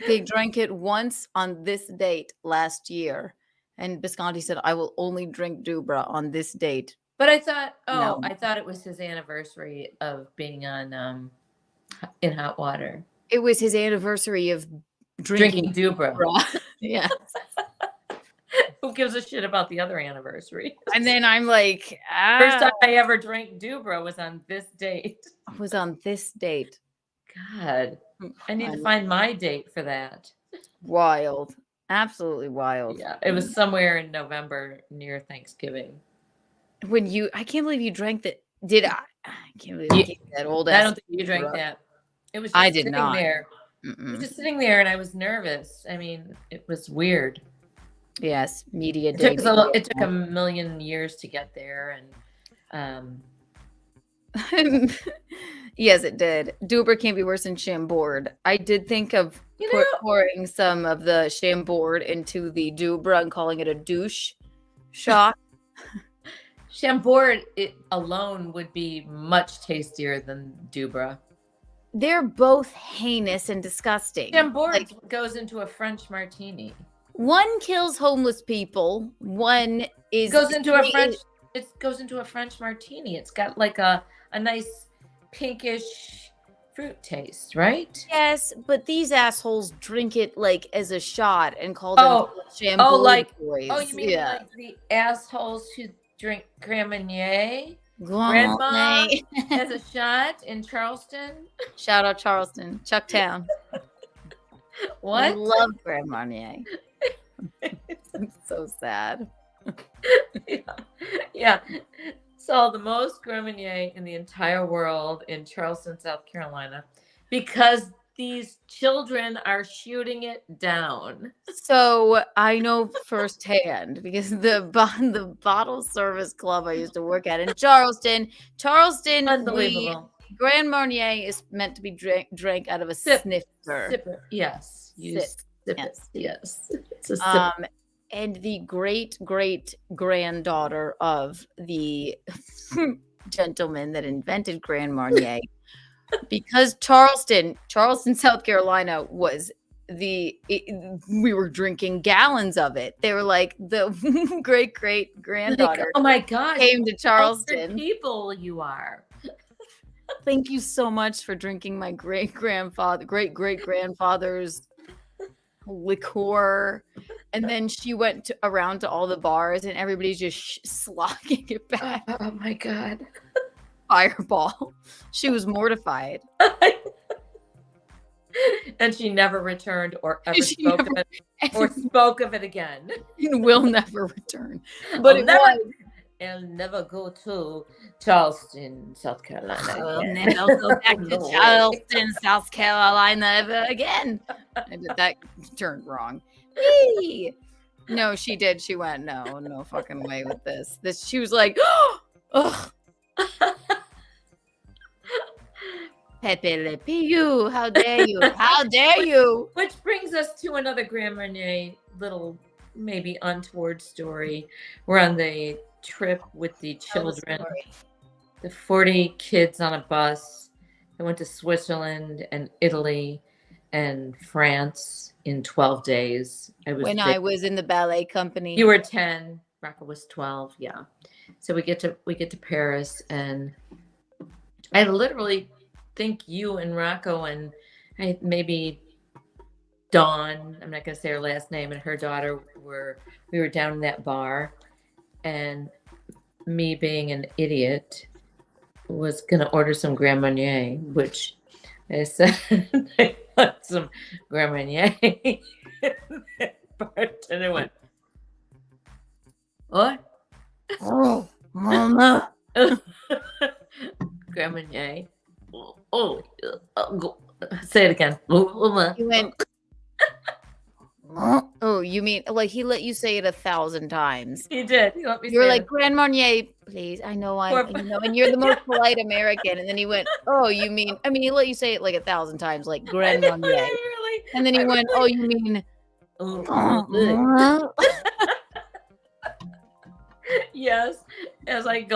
They drank it once on this date last year, and Bisconti said, "I will only drink Dubra on this date." But I thought, I thought it was his anniversary of being on in hot water. It was his anniversary of drinking Dubra. Yeah. Who gives a shit about the other anniversary? And then I'm like, first time I ever drank Dubra was on this date. Was on this date. God, I need to find my date for that. Wild. Absolutely wild. Yeah, it was somewhere in November near Thanksgiving. I can't believe you drank that. Did I? I can't believe you gave that old. I don't think you drank that. It was. Just I did sitting not. There. It was just sitting there, and I was nervous. I mean, it was weird. Yes, media. It took a million years to get there, and yes, it did. Dubra can't be worse than Chambord. I did think of pouring some of the Chambord into the Dubra and calling it a douche shot. Chambord alone would be much tastier than Dubra. They're both heinous and disgusting. Chambord goes into a French martini. One kills homeless people. One goes into a French martini. It's got like a nice pinkish fruit taste, right? Yes, but these assholes drink it like as a shot and call them Chambord boys. Oh, you mean like the assholes who drink Grand Marnier? Grandma as a shot in Charleston. Shout out Charleston, Chucktown. What? I love Grand Marnier. I'm so sad. Yeah. So the most Grand Marnier in the entire world in Charleston, South Carolina, because these children are shooting it down. So I know firsthand because the bottle service club I used to work at in Charleston, Unbelievable. Grand Marnier is meant to be drank out of a snifter. Sipper. Yes. You Sip. sip Yes. it. Yes. It's a sip. And the great granddaughter of the gentleman that invented Grand Marnier, because Charleston, South Carolina was we were drinking gallons of it. They were like the great granddaughter. Like, oh my God. Came to Charleston. People you are. Thank you so much for drinking my great grandfather's liqueur. And then she went around to all the bars and everybody's just slogging it back. Oh my God. Fireball. She was mortified. And she never returned or ever spoke of it again. And will never return. But I'll never go to Charleston, South Carolina. I'll never go back to Charleston, South Carolina ever again. That turned wrong. Yee! No, she did. She went, no fucking way with this. She was like, ugh. Pepe Le Pew, how dare you? How dare you? Which brings us to another Grand Marnier little maybe untoward story. We're on the trip with the children. The 40 kids on a bus. I went to Switzerland and Italy and France in 12 days. I was in the ballet company. You were 10. Rocco was 12. Yeah. So we get to Paris, and I literally think you and Rocco and maybe Dawn, I'm not going to say her last name, and her daughter we were down in that bar, and me being an idiot was going to order some Grand Marnier, which I said I want some Grand Marnier. Bartender went, what? Oh, Mama. Grand Marnier. Say it again. He went, oh, you mean like he let you say it 1,000 times? He did. He let me. You were like, Grand Marnier, please. I know, and you're the most polite American. And then he went, oh, you mean? I mean, he let you say it like 1,000 times, like Grand Marnier. And then he went, oh, you mean? Yes. As I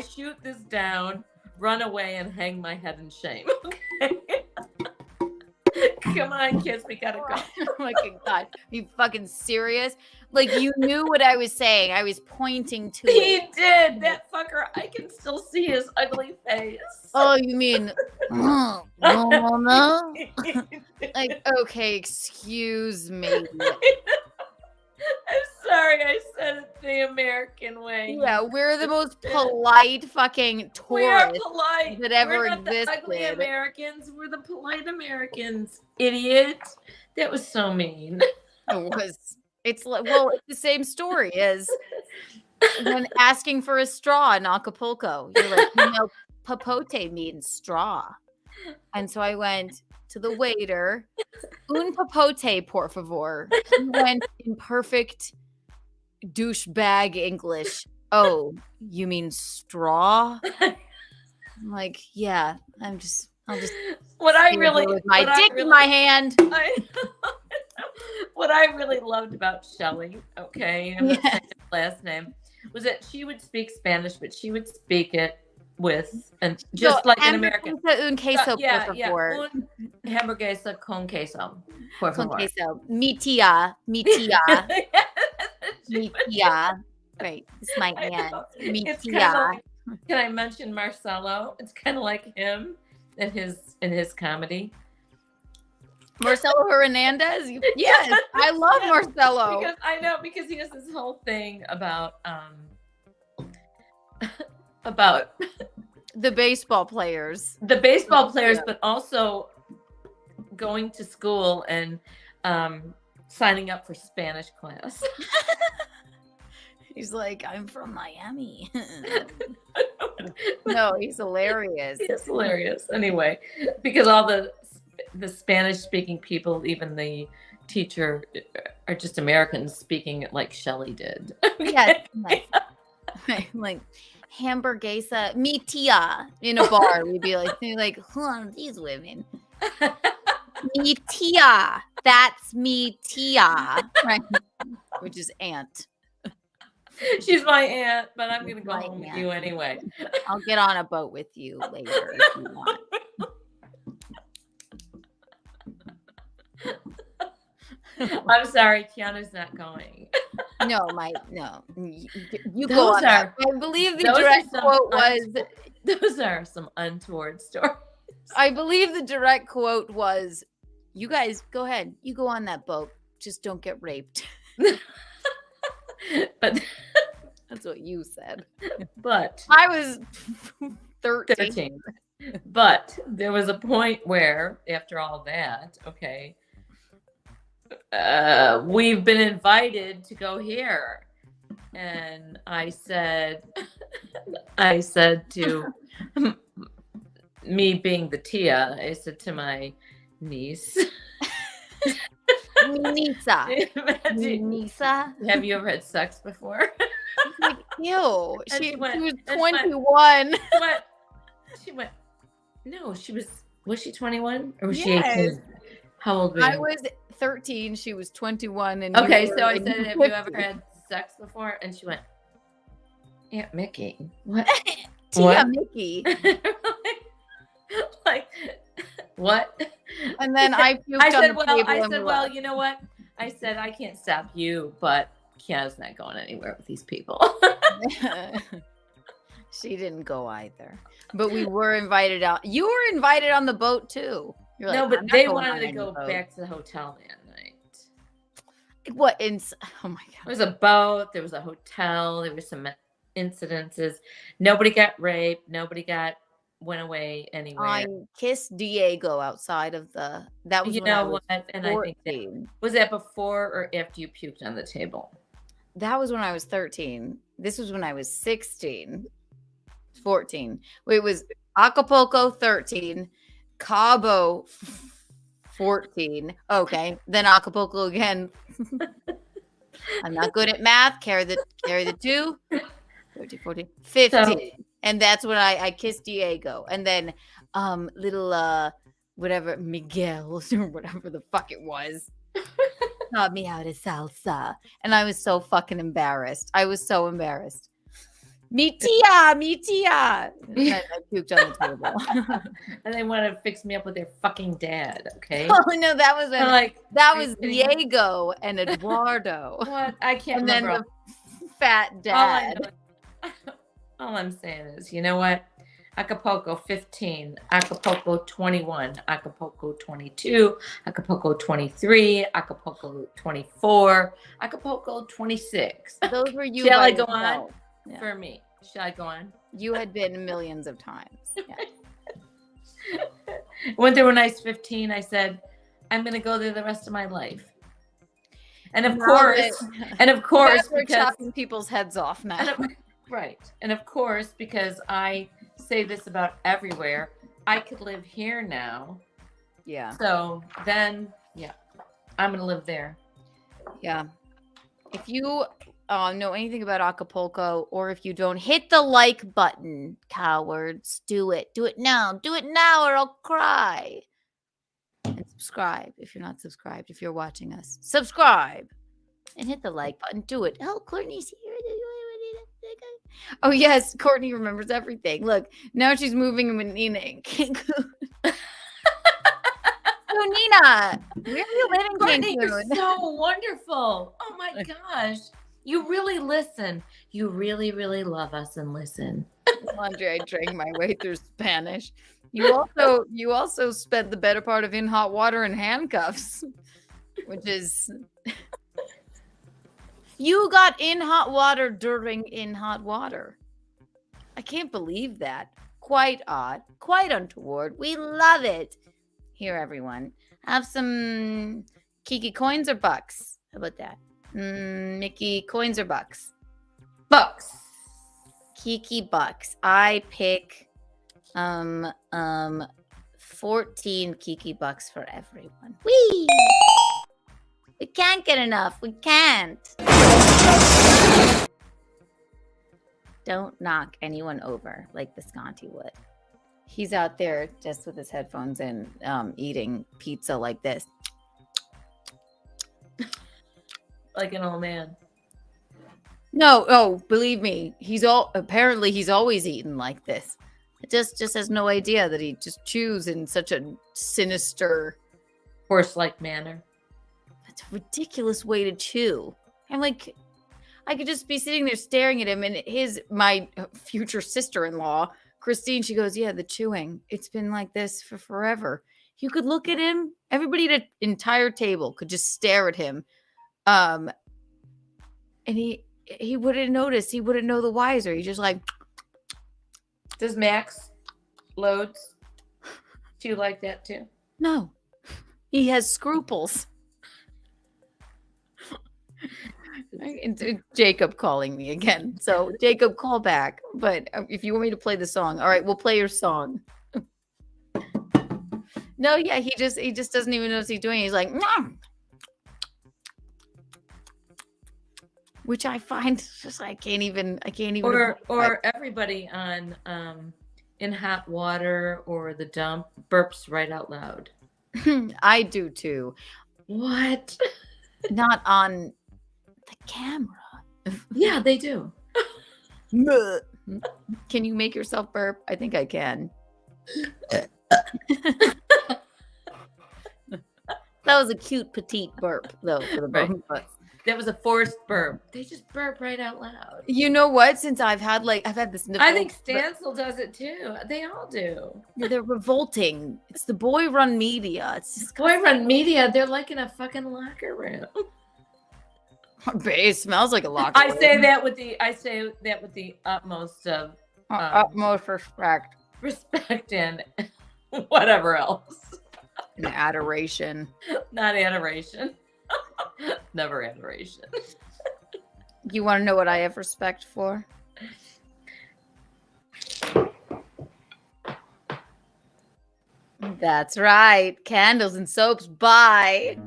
shoot this down, run away and hang my head in shame. Okay. Come on, kids, we gotta go. Oh my God. Are you fucking serious? Like, you knew what I was saying. I was pointing to it. He did. That fucker. I can still see his ugly face. Oh, you mean no. Like, okay, excuse me. I'm sorry I said it the American way. Yeah, we're the most polite fucking tourists we are polite. that ever we're not existed. The ugly Americans. We're the polite Americans. Idiot. That was so mean. It's like, well, it's the same story as when asking for a straw in Acapulco. You're like, papote means straw. And so I went to the waiter, un papote, por favor. He went in perfect douchebag English. Oh, you mean straw? I'm like, yeah, I'll just what I really with my dick in my hand. What I really loved about Shelley, okay, I'm not saying her last name, was that she would speak Spanish, but she would speak it with, and just like an American. Un queso, por favor. Un hamburguesa con queso, por favor. Con queso. Mi tía. Mi tía. Right, it's my aunt. Mi tía. Can I mention Marcelo? It's kind of like him in his comedy. Marcelo Hernandez? Yes, I love Marcelo. Because he has this whole thing about the baseball players. But also going to school and signing up for Spanish class. He's like, I'm from Miami. No, he's hilarious. He's hilarious. Anyway, because all the the Spanish speaking people, even the teacher, are just Americans speaking it like Shelley did. Yes, like hamburguesa, mi tia in a bar. We'd be like, who are these women? Mi tia, that's mi tia, right? Which is aunt. She's my aunt, but I'm gonna go My home with aunt. you anyway. I'll get on a boat with you later if you want. I'm sorry, Keanu's not going. No. You go Those on that. are- I believe the those are direct some quote was. Those are some untoward stories. I believe the direct quote was, "You guys go ahead. You go on that boat. Just don't get raped." But That's what you said. but I was 13. 13. But there was a point where, after all that, okay, we've been invited to go here. And I said to me being the Tia, I said to my niece, Nisa. Nisa. have you ever had sex before? Like, ew. And She she went- was and she went- 21. She went, no, was she 21 or was she Yes. 18? How old were you? I was 13. She was 21. And Okay, you were so I in said, have you ever 50. had sex before? And she went, Aunt Mickey. What? Tia What? Mickey. like, what? And then I puked I on said, the well, table I and said, we well, left. you know what? I said, I can't stop you, but Keanu's not going anywhere with these people. She didn't go either. But we were invited out. You were invited on the boat too. You're No, like, but "I'm not they going wanted on to any go boat." back to the hotel that night. What? Oh my There God. was a boat, there was a hotel, there were some incidences. Nobody got raped, went away anywhere. I kissed Diego outside of that was You when I know was what? And I think that 14. was that before or after you puked on the table? That was when I was 13. This was when I was 16. 14. It was Acapulco 13, Cabo 14. Okay. Then Acapulco again. I'm not good at math. Carry the 2. 13, 14, 15. So- And that's when I kissed Diego. And then little whatever Miguel or whatever the fuck it was taught me how to salsa. And I was so fucking embarrassed. I was so embarrassed. Mi tia. And then I puked on the table. And they wanted to fix me up with their fucking dad, okay? Oh no, that was I'm like, that are you was kidding me? Diego and Eduardo. What? I can't And then remember. the fat dad. All I'm saying is, you know what? Acapulco 15, Acapulco 21, Acapulco 22, Acapulco 23, Acapulco 24, Acapulco 26. Those were you. Shall by I go on? yourself. Yeah. For me. Shall I go on? You had been millions of times. Yeah. Went there when I was 15. I said, I'm going to go there the rest of my life. And of Now course, Yes, we're because chopping people's heads off now. right. And of course, because I say this about everywhere, I could live here now. Yeah. So then, yeah, I'm going to live there. Yeah. If you know anything about Acapulco, or if you don't, hit the like button, cowards. Do it. Do it now. Do it now, or I'll cry. And subscribe if you're not subscribed. If you're watching us, subscribe and hit the like button. Do it. Oh, Courtney's here. Oh yes, Courtney remembers everything. Look, now she's moving with Nina and Cancun. So Nina, where are you living, Courtney, you're Cancun? so wonderful. Oh my gosh. You really listen. You really, really love us and listen. Andre, I drank my way through Spanish. You also spent the better part of in hot water and handcuffs, which is you got in hot water during in hot water. I can't believe that. Quite odd, quite untoward. We love it. Here, everyone, have some Kiki coins or bucks. How about that? Mickey coins or bucks? Bucks. Kiki bucks. I pick 14 Kiki bucks for everyone. Whee! We can't get enough. We can't. Don't knock anyone over like Visconti would. He's out there just with his headphones in, eating pizza like this. Like an old man. No, oh, believe me, he's always eaten like this. It just has no idea that he just chews in such a sinister, horse-like manner. That's a ridiculous way to chew. I'm like, I could just be sitting there staring at him, and my future sister-in-law, Christine, she goes, yeah, the chewing. It's been like this for forever. You could look at him. Everybody at an entire table could just stare at him. And he wouldn't notice. He wouldn't know the wiser. He's just like. Does Max loads chew like that too? No. He has scruples. Jacob calling me again. So Jacob, call back. But if you want me to play the song, all right, we'll play your song. No, yeah, he just doesn't even know what he's doing. He's like, nah. Which I find just I can't even. Or everybody on in hot water or the dump burps right out loud. I do too. What? Not on the camera. Yeah, they do. Can you make yourself burp? I think I can. That was a cute petite burp, though, for the both of us. That was a forced burp. They just burp right out loud. You know what? Since I've had this. I think Stansel does it too. They all do. They're revolting. It's the boy run media. It's just boy run media. They're like in a fucking locker room. It smells like a locker room. I say that with the utmost of utmost respect. Respect and whatever else. And adoration. Not adoration. Never adoration. You want to know what I have respect for? That's right. Candles and soaps. Bye.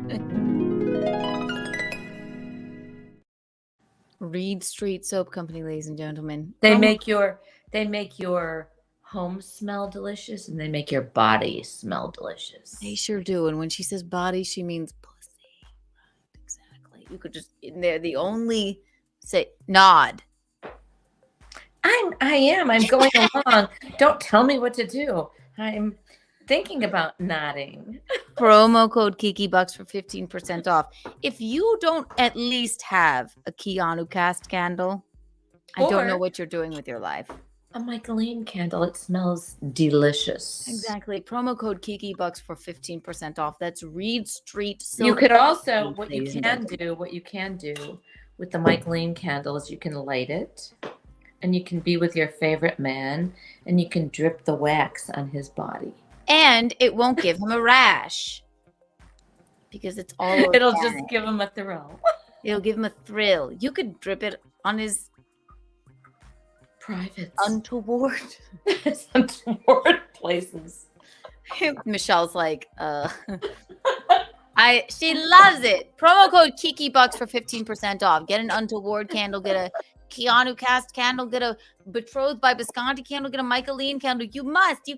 Reed Street Soap Company, ladies and gentlemen. They make your home smell delicious, and they make your body smell delicious. They sure do. And when she says body, she means pussy. Right, exactly. You could just, they're the only nod. I am. I'm going along. Don't tell me what to do. I'm thinking about nodding. Promo code Kiki Bucks for 15% off. If you don't at least have a Keanu cast candle, I don't know what you're doing with your life. A Micheline candle. It smells delicious. Exactly. Promo code Kiki Bucks for 15% off. That's Reed Street. You could also, what you can do with the Micheline candle is you can light it, and you can be with your favorite man, and you can drip the wax on his body. And it won't give him a rash. Because it's all organic. It'll just give him a thrill. It'll give him a thrill. You could drip it on his private untoward places. Michelle's like, she loves it. Promo code Kiki Bucks for 15% off. Get an untoward candle, get a Keanu cast candle, get a betrothed by Visconti candle, get a Micheline candle. You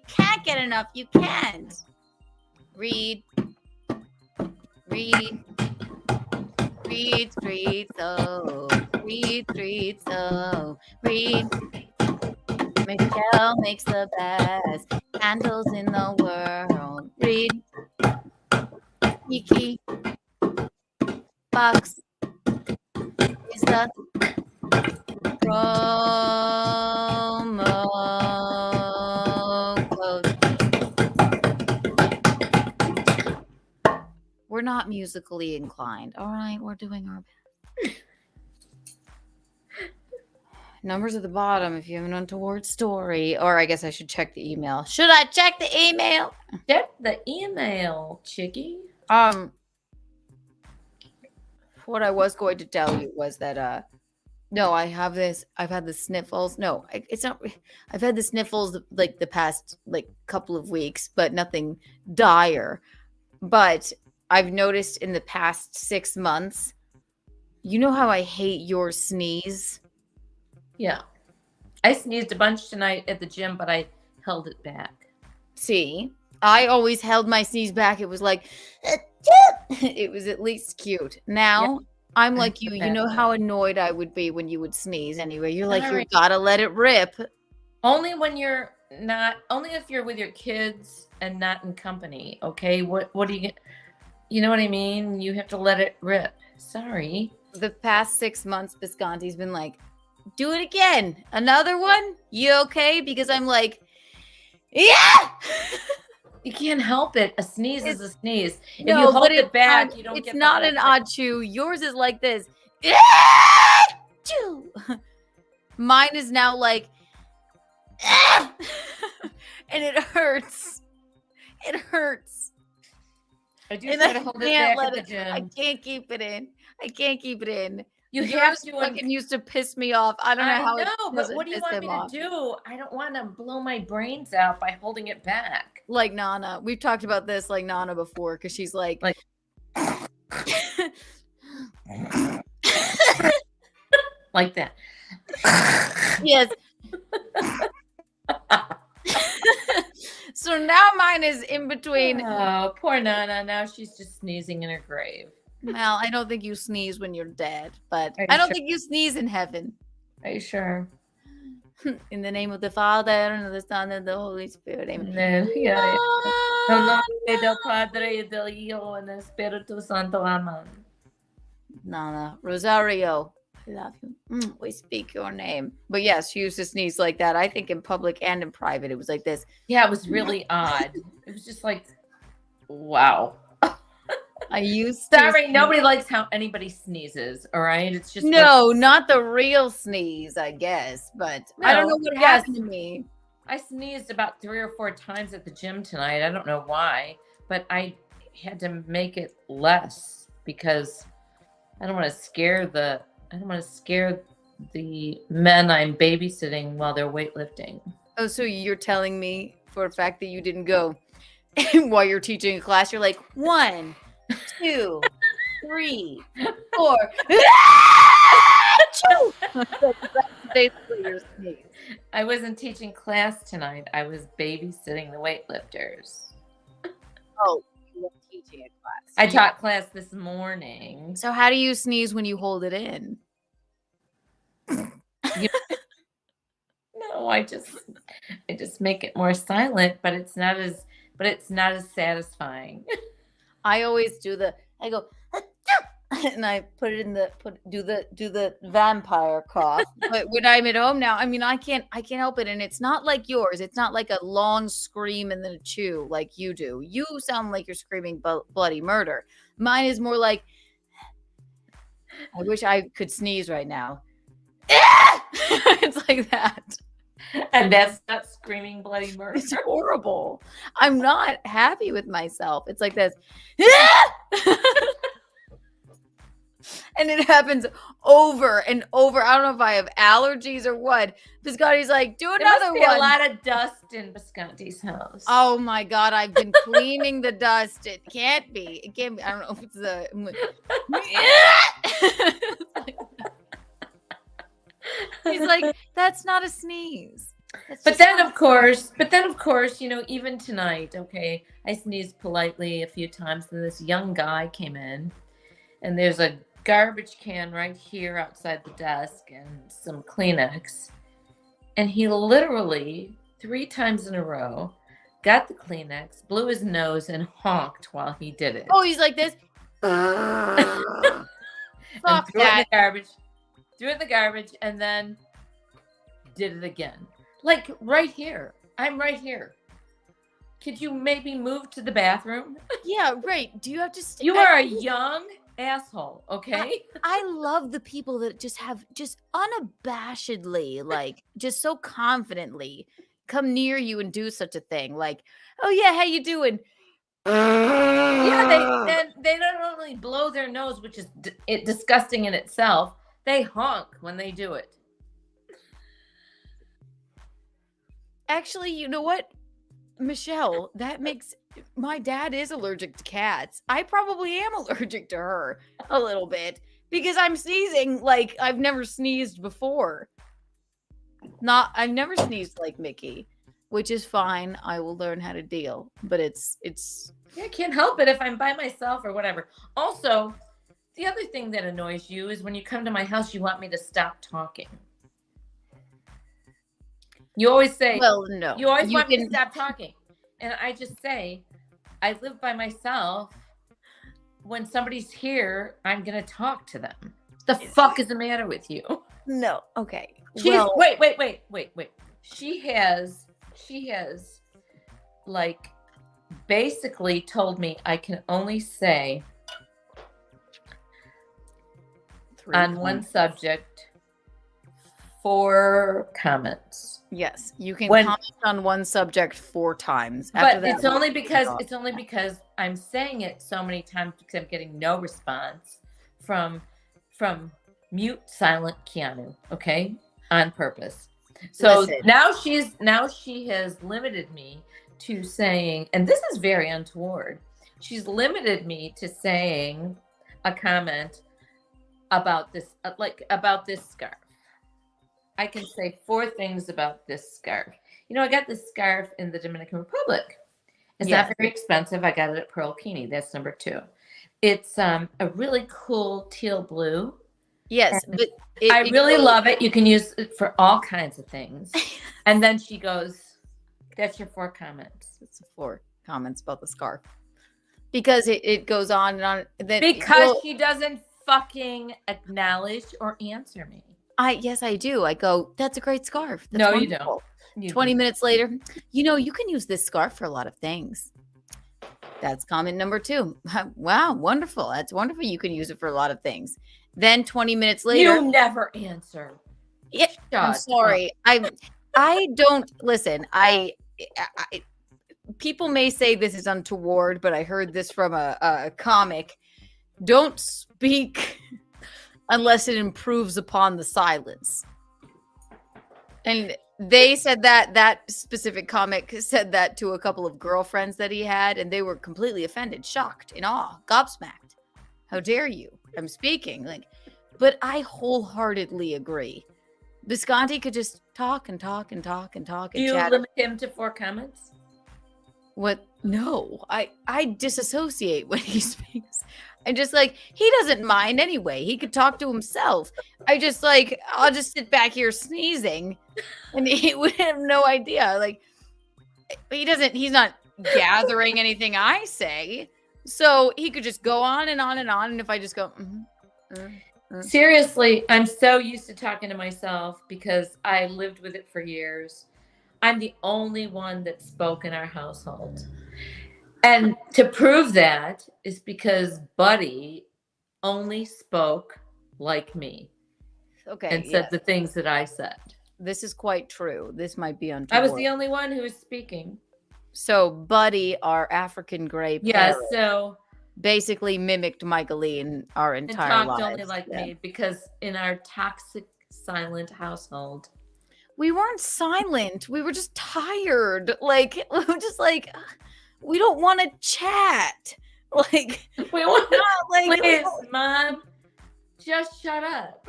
can't get enough. You can't. Read street soap. Read street soap. Read. Michelle makes the best candles in the world. Read. Kiki Bucks is the promo code. We're not musically inclined. All right, we're doing our best. Numbers at the bottom if you have an untoward story. Or I guess I should check the email. Should I check the email? Check the email, chickie. What I was going to tell you was that No, I have this. I've had the sniffles. No, it's not. I've had the sniffles like the past like couple of weeks, but nothing dire. But I've noticed in the past 6 months, you know how I hate your sneeze? Yeah. I sneezed a bunch tonight at the gym, but I held it back. See, I always held my sneeze back. It was like, it was at least cute. Now I'm like you. You know how annoyed I would be when you would sneeze anyway. You're like, you gotta let it rip. Only when you're not, only if you're with your kids and not in company. Okay. What do you get? You know what I mean? You have to let it rip. Sorry. The past 6 months, Bisconti's been like, do it again. Another one? You okay? Because I'm like, yeah. You can't help it. A sneeze is a sneeze. If No, you hold but it back, not, you don't it's get the not whole an thing. odd chew. Yours is like this. Mine is now like, and it hurts. It hurts. I do And try I to hold it can't back at let the it. I gym. can't keep it in. I can't keep it in. You Yours have to. fucking used to piss me off. I don't know how it but doesn't what do you piss want him me off. to do? I don't want to blow my brains out by holding it back. Like Nana. We've talked about this like Nana before because she's like like that. Yes. So now mine is in between. Oh, poor Nana. Now she's just sneezing in her grave. Well, I don't think you sneeze when you're dead, but Are you I don't sure? think you sneeze in heaven. Are you sure? In the name of the Father and of the Son and the Holy Spirit. Amen. Yeah. Nel nome del Padre, del Hijo, and del Espíritu Santo. Amen. Nana. Rosario. I love you. We speak your name. But yes, she used to sneeze like that. I think in public and in private, it was like this. Yeah, it was really odd. It was just like, wow. I used to. Sorry, nobody likes how anybody sneezes. All right, it's just No, not the real sneeze, I guess. But I don't know what happened to me. I sneezed about 3 or 4 times at the gym tonight. I don't know why, but I had to make it less because I don't want to scare the men I'm babysitting while they're weightlifting. Oh, so you're telling me for a fact that you didn't go while you're teaching a class? You're like 1, 2, 3, 4. That's basically your sneeze. I wasn't teaching class tonight. I was babysitting the weightlifters. Oh, you were teaching a class. I taught class this morning. So how do you sneeze when you hold it in? No, I just make it more silent, but it's not as satisfying. I always I go and I put it in do the vampire cough. But when I'm at home now, I mean I can't help it. And it's not like yours. It's not like a long scream and then a chew like you do. You sound like you're screaming bloody murder. Mine is more like, I wish I could sneeze right now. It's like that. And that's not screaming bloody murder. It's horrible. I'm not happy with myself. It's like this. And it happens over and over. I don't know if I have allergies or what. Biscotti's like, do There another must be one. a lot of dust in Bisconti's house. Oh my God, I've been cleaning the dust. It can't be. It can't be. I don't know if it's the. He's like, that's not a sneeze. But then of course, even tonight, okay, I sneezed politely a few times, and this young guy came in, and there's a garbage can right here outside the desk and some Kleenex. And he literally 3 times in a row got the Kleenex, blew his nose, and honked while he did it. Oh, he's like this. And threw it in the garbage. Threw it in the garbage, and then did it again. Like right here. I'm right here. Could you maybe move to the bathroom? Yeah, right. Do you have to stay? You are a young asshole, okay? I love the people that just have just unabashedly, like just so confidently come near you and do such a thing. Like, oh yeah, how you doing? Yeah, they don't only blow their nose, which is disgusting in itself. They honk when they do it. Actually, you know what, Michelle? That makes my dad is allergic to cats. I probably am allergic to her a little bit because I'm sneezing like I've never sneezed before. I've never sneezed like Mickey, which is fine. I will learn how to deal, but it's Yeah, I can't help it if I'm by myself or whatever. Also, the other thing that annoys you is when you come to my house, you want me to stop talking. You always say, well, no. you always want me to stop talking. And I just say, I live by myself. When somebody's here, I'm going to talk to them. The fuck is the matter with you? No. Okay. Wait. She has like basically told me I can only say on one subject 4 comments. Yes, you can comment on one subject 4 times. After But it's only because I'm saying it so many times because I'm getting no response from mute silent Keanu, okay? On purpose. So now she has limited me to saying, and this is very untoward. She's limited me to saying a comment about this about this scarf. I can say 4 things about this scarf. You know, I got this scarf in the Dominican Republic. It's not very expensive. I got it at Pearl Keeney. That's number 2. It's a really cool teal blue. Yes, but I really love it. You can use it for all kinds of things. And then she goes, that's your 4 comments. It's 4 comments about the scarf. Because it goes on and on. Because she doesn't fucking acknowledge or answer me. Yes, I do. I go, that's a great scarf. That's no, wonderful. You don't. 20 minutes later, you can use this scarf for a lot of things. That's comment number 2. Wow, wonderful. That's wonderful. You can use it for a lot of things. Then 20 minutes later. You never answer. Yeah, I'm sorry. I don't listen. I people may say this is untoward, but I heard this from a comic. Don't speak unless it improves upon the silence. And they said that specific comic said that to a couple of girlfriends that he had, and they were completely offended, shocked, in awe, gobsmacked. How dare you? I'm speaking. But I wholeheartedly agree. Visconti could just talk and talk and talk and talk and Do you chat. limit him to 4 comments? What? No, I disassociate when he speaks. I'm just he doesn't mind anyway. He could talk to himself. I'll just sit back here sneezing and he would have no idea. He's not gathering anything I say. So he could just go on and on and on. And if I just go, Seriously, I'm so used to talking to myself because I lived with it for years. I'm the only one that spoke in our household. And to prove that is because Buddy only spoke like me. Okay. And said the things that I said. This is quite true. This might be untoward. I was the only one who was speaking. So Buddy, our African gray parrot, so basically mimicked Micheline our entire and lives. talked only like me because in our toxic, silent household, we weren't silent. We were just tired. We were just we don't want to chat. We want not please, Mom, just shut up.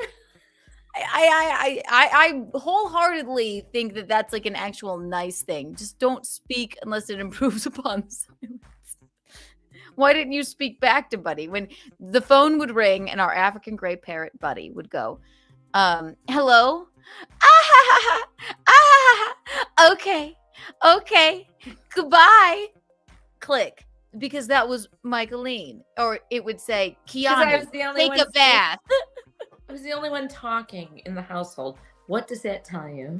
I wholeheartedly think that that's an actual nice thing. Just don't speak unless it improves upon the silence. Why didn't you speak back to Buddy? When the phone would ring and our African gray parrot Buddy would go, hello? Okay. Goodbye. Click. Because that was Micheline. Or it would say, Keanu, take a bath. I was the only one talking in the household. What does that tell you?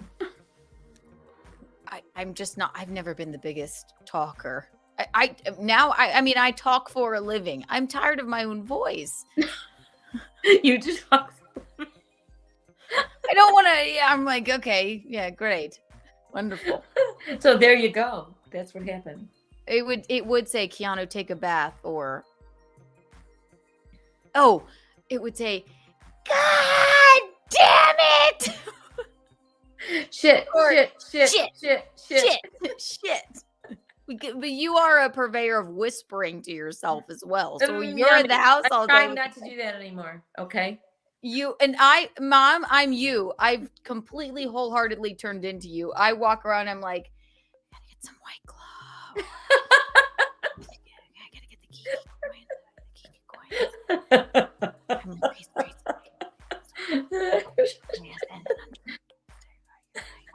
I'm just not, I've never been the biggest talker. I talk for a living. I'm tired of my own voice. You just talk. I don't want to, I'm okay, yeah, great. Wonderful. So there you go. That's what happened. It would say, Keanu, take a bath, or, it would say, it! Shit, Or shit. shit. But you are a purveyor of whispering to yourself as well. So you're Yeah, in the house all I'm day. trying not to do that anymore. Okay. You and I, Mom, I'm you. I've completely wholeheartedly turned into you. I walk around, I'm like, I gotta get some White Claw. I gotta get the Kiki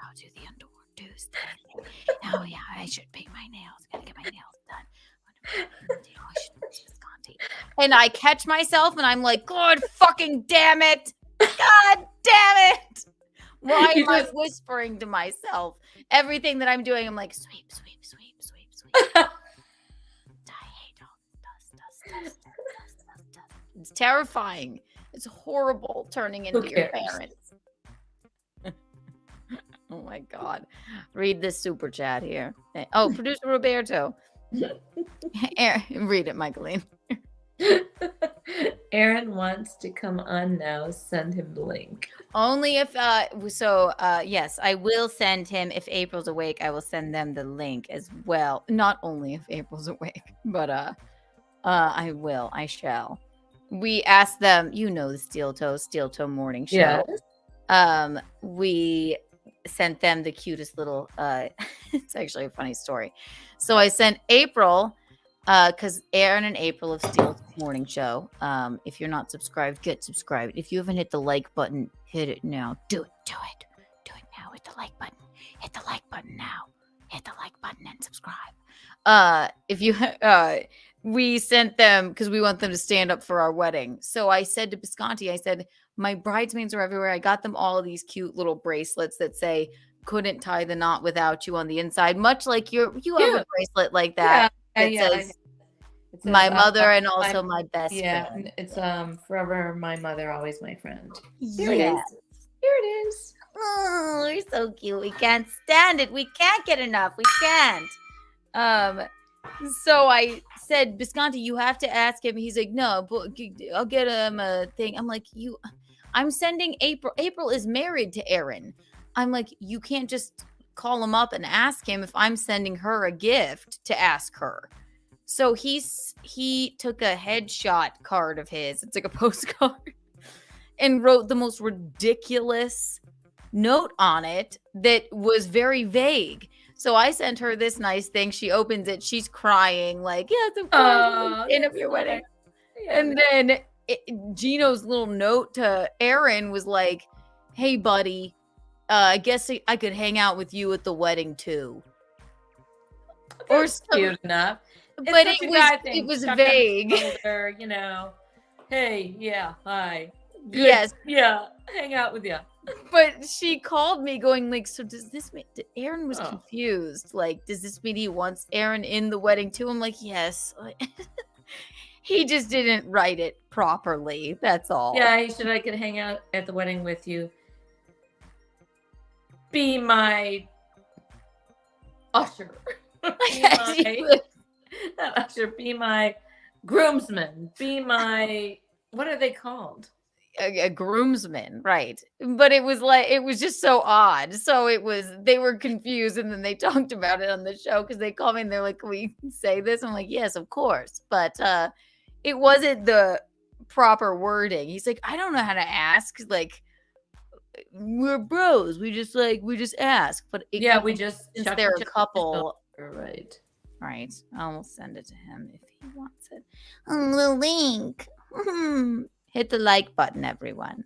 I'll do the Untoward Tuesday. Oh yeah, I should paint my nails. Gotta get my nails done. And I catch myself and I'm like, God fucking damn it. God damn it. Why am I whispering to myself? Everything that I'm doing, I'm like, sweep. I hate all dust. It's terrifying. It's horrible turning into your parents. Oh my God. Read this super chat here. Oh, producer Roberto. Read it, Micheline. Aaron wants to come on now. Send him the link. Only if yes, I will send him. If April's awake, I will send them the link as well. Not only if April's awake, but I shall. We asked them, the Steel Toe morning show. Yes. We sent them the cutest little it's actually a funny story. So I sent April because Aaron and April of Steel Morning Show. If you're not subscribed, get subscribed. If you haven't hit the like button, hit it now. Do it now. Hit the like button. Hit the like button now. Hit the like button and subscribe. If you we sent them because we want them to stand up for our wedding. So I said to Bisconti, I said, my bridesmaids are everywhere. I got them all these cute little bracelets that say couldn't tie the knot without you on the inside, much like you have a bracelet like that. It says my mother and also my best friend. It's forever my mother, always my friend. Here it is. Oh, you're so cute. We can't stand it. We can't get enough. We can't. So I said, Bisconti, you have to ask him. He's like, no, but I'll get him a thing. I'm like, I'm sending April. April is married to Aaron. I'm like, you can't just call him up and ask him if I'm sending her a gift to ask her. So he took a headshot card of his. It's like a postcard and wrote the most ridiculous note on it that was very vague. So I sent her this nice thing. She opens it. She's crying like, yes, of course. End of your wedding. Yeah. And then Geno's little note to Aaron was like, hey, buddy, I guess I could hang out with you at the wedding too. That's cute enough. But it was vague. Older, hey, yeah, hi. Good. Yes. Yeah, hang out with you. But she called me going like, so does this mean Aaron was confused? Like, does this mean he wants Aaron in the wedding too? I'm like, yes. He just didn't write it properly. That's all. Yeah, he said I could hang out at the wedding with you. Be my usher. Be my groomsman. Be my, what are they called? A groomsman, right? But it was just so odd. So they were confused, and then they talked about it on the show because they called me and they're like, "Can we say this?" I'm like, "Yes, of course," but it wasn't the proper wording. He's like, "I don't know how to ask. Like, we're bros. We just ask." But we just since they're a couple, right? I'll send it to him if he wants it. The link. Hit the like button, everyone.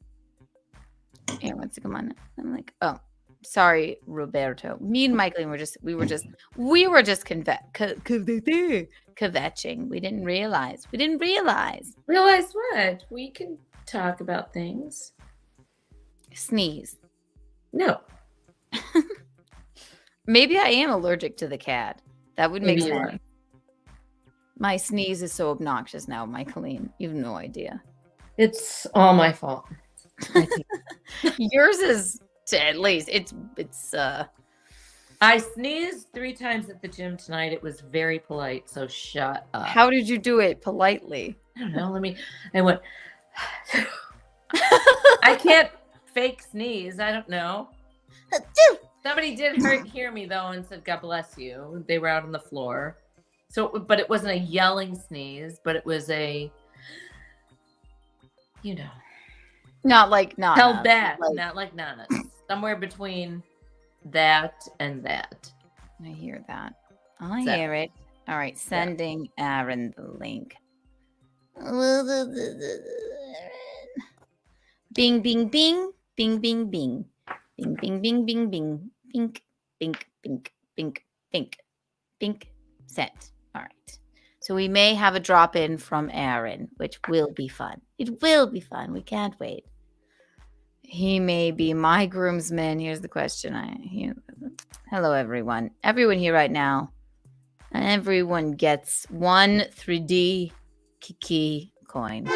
Aaron wants to come on. I'm like, oh, sorry, Roberto. Me and Micheline we were just kvetching. We didn't realize. Realize what? We can talk about things. Sneeze. No. Maybe I am allergic to the cat. That would make sense. My sneeze is so obnoxious now, Micheline. You have no idea. It's all my fault. Yours is at least it's I sneezed 3 times at the gym tonight. It was very polite, so shut up. How did you do it politely? I don't know. I went I can't fake sneeze. I don't know. Somebody did hear me though and said, "God bless you." They were out on the floor. So, but it wasn't a yelling sneeze, but it was a, Not like Nana. held back, not like Nana. Somewhere between that and that. I hear that. I So- hear it. All right, sending Aaron the link. Bing, bing, bing, bing, bing, bing, bing, bing, bing, bing, bing, bink, bink, bink, bink, bink, bink, sent. All right. So we may have a drop in from Aaron, which will be fun. It will be fun. We can't wait. He may be my groomsman. Here's the question. Hello, everyone. Everyone here right now. Everyone gets one 3D Kiki coin.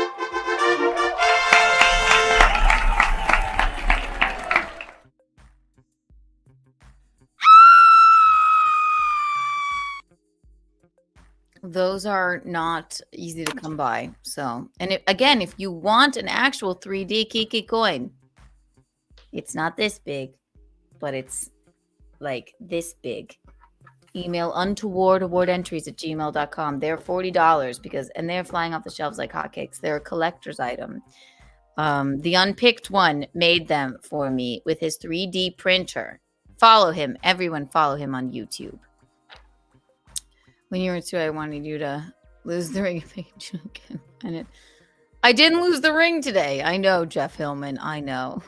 Those are not easy to come by. So, and again, if you want an actual 3D Kiki coin, it's not this big, but it's like this big. Email untowardawardentries@gmail.com. They're $40 and they're flying off the shelves like hotcakes. They're a collector's item. The Unpicked One made them for me with his 3D printer. Follow him. Everyone follow him on YouTube. When you were 2, I wanted you to lose the ring page again. And I didn't lose the ring today. I know, Jeff Hillman. I know.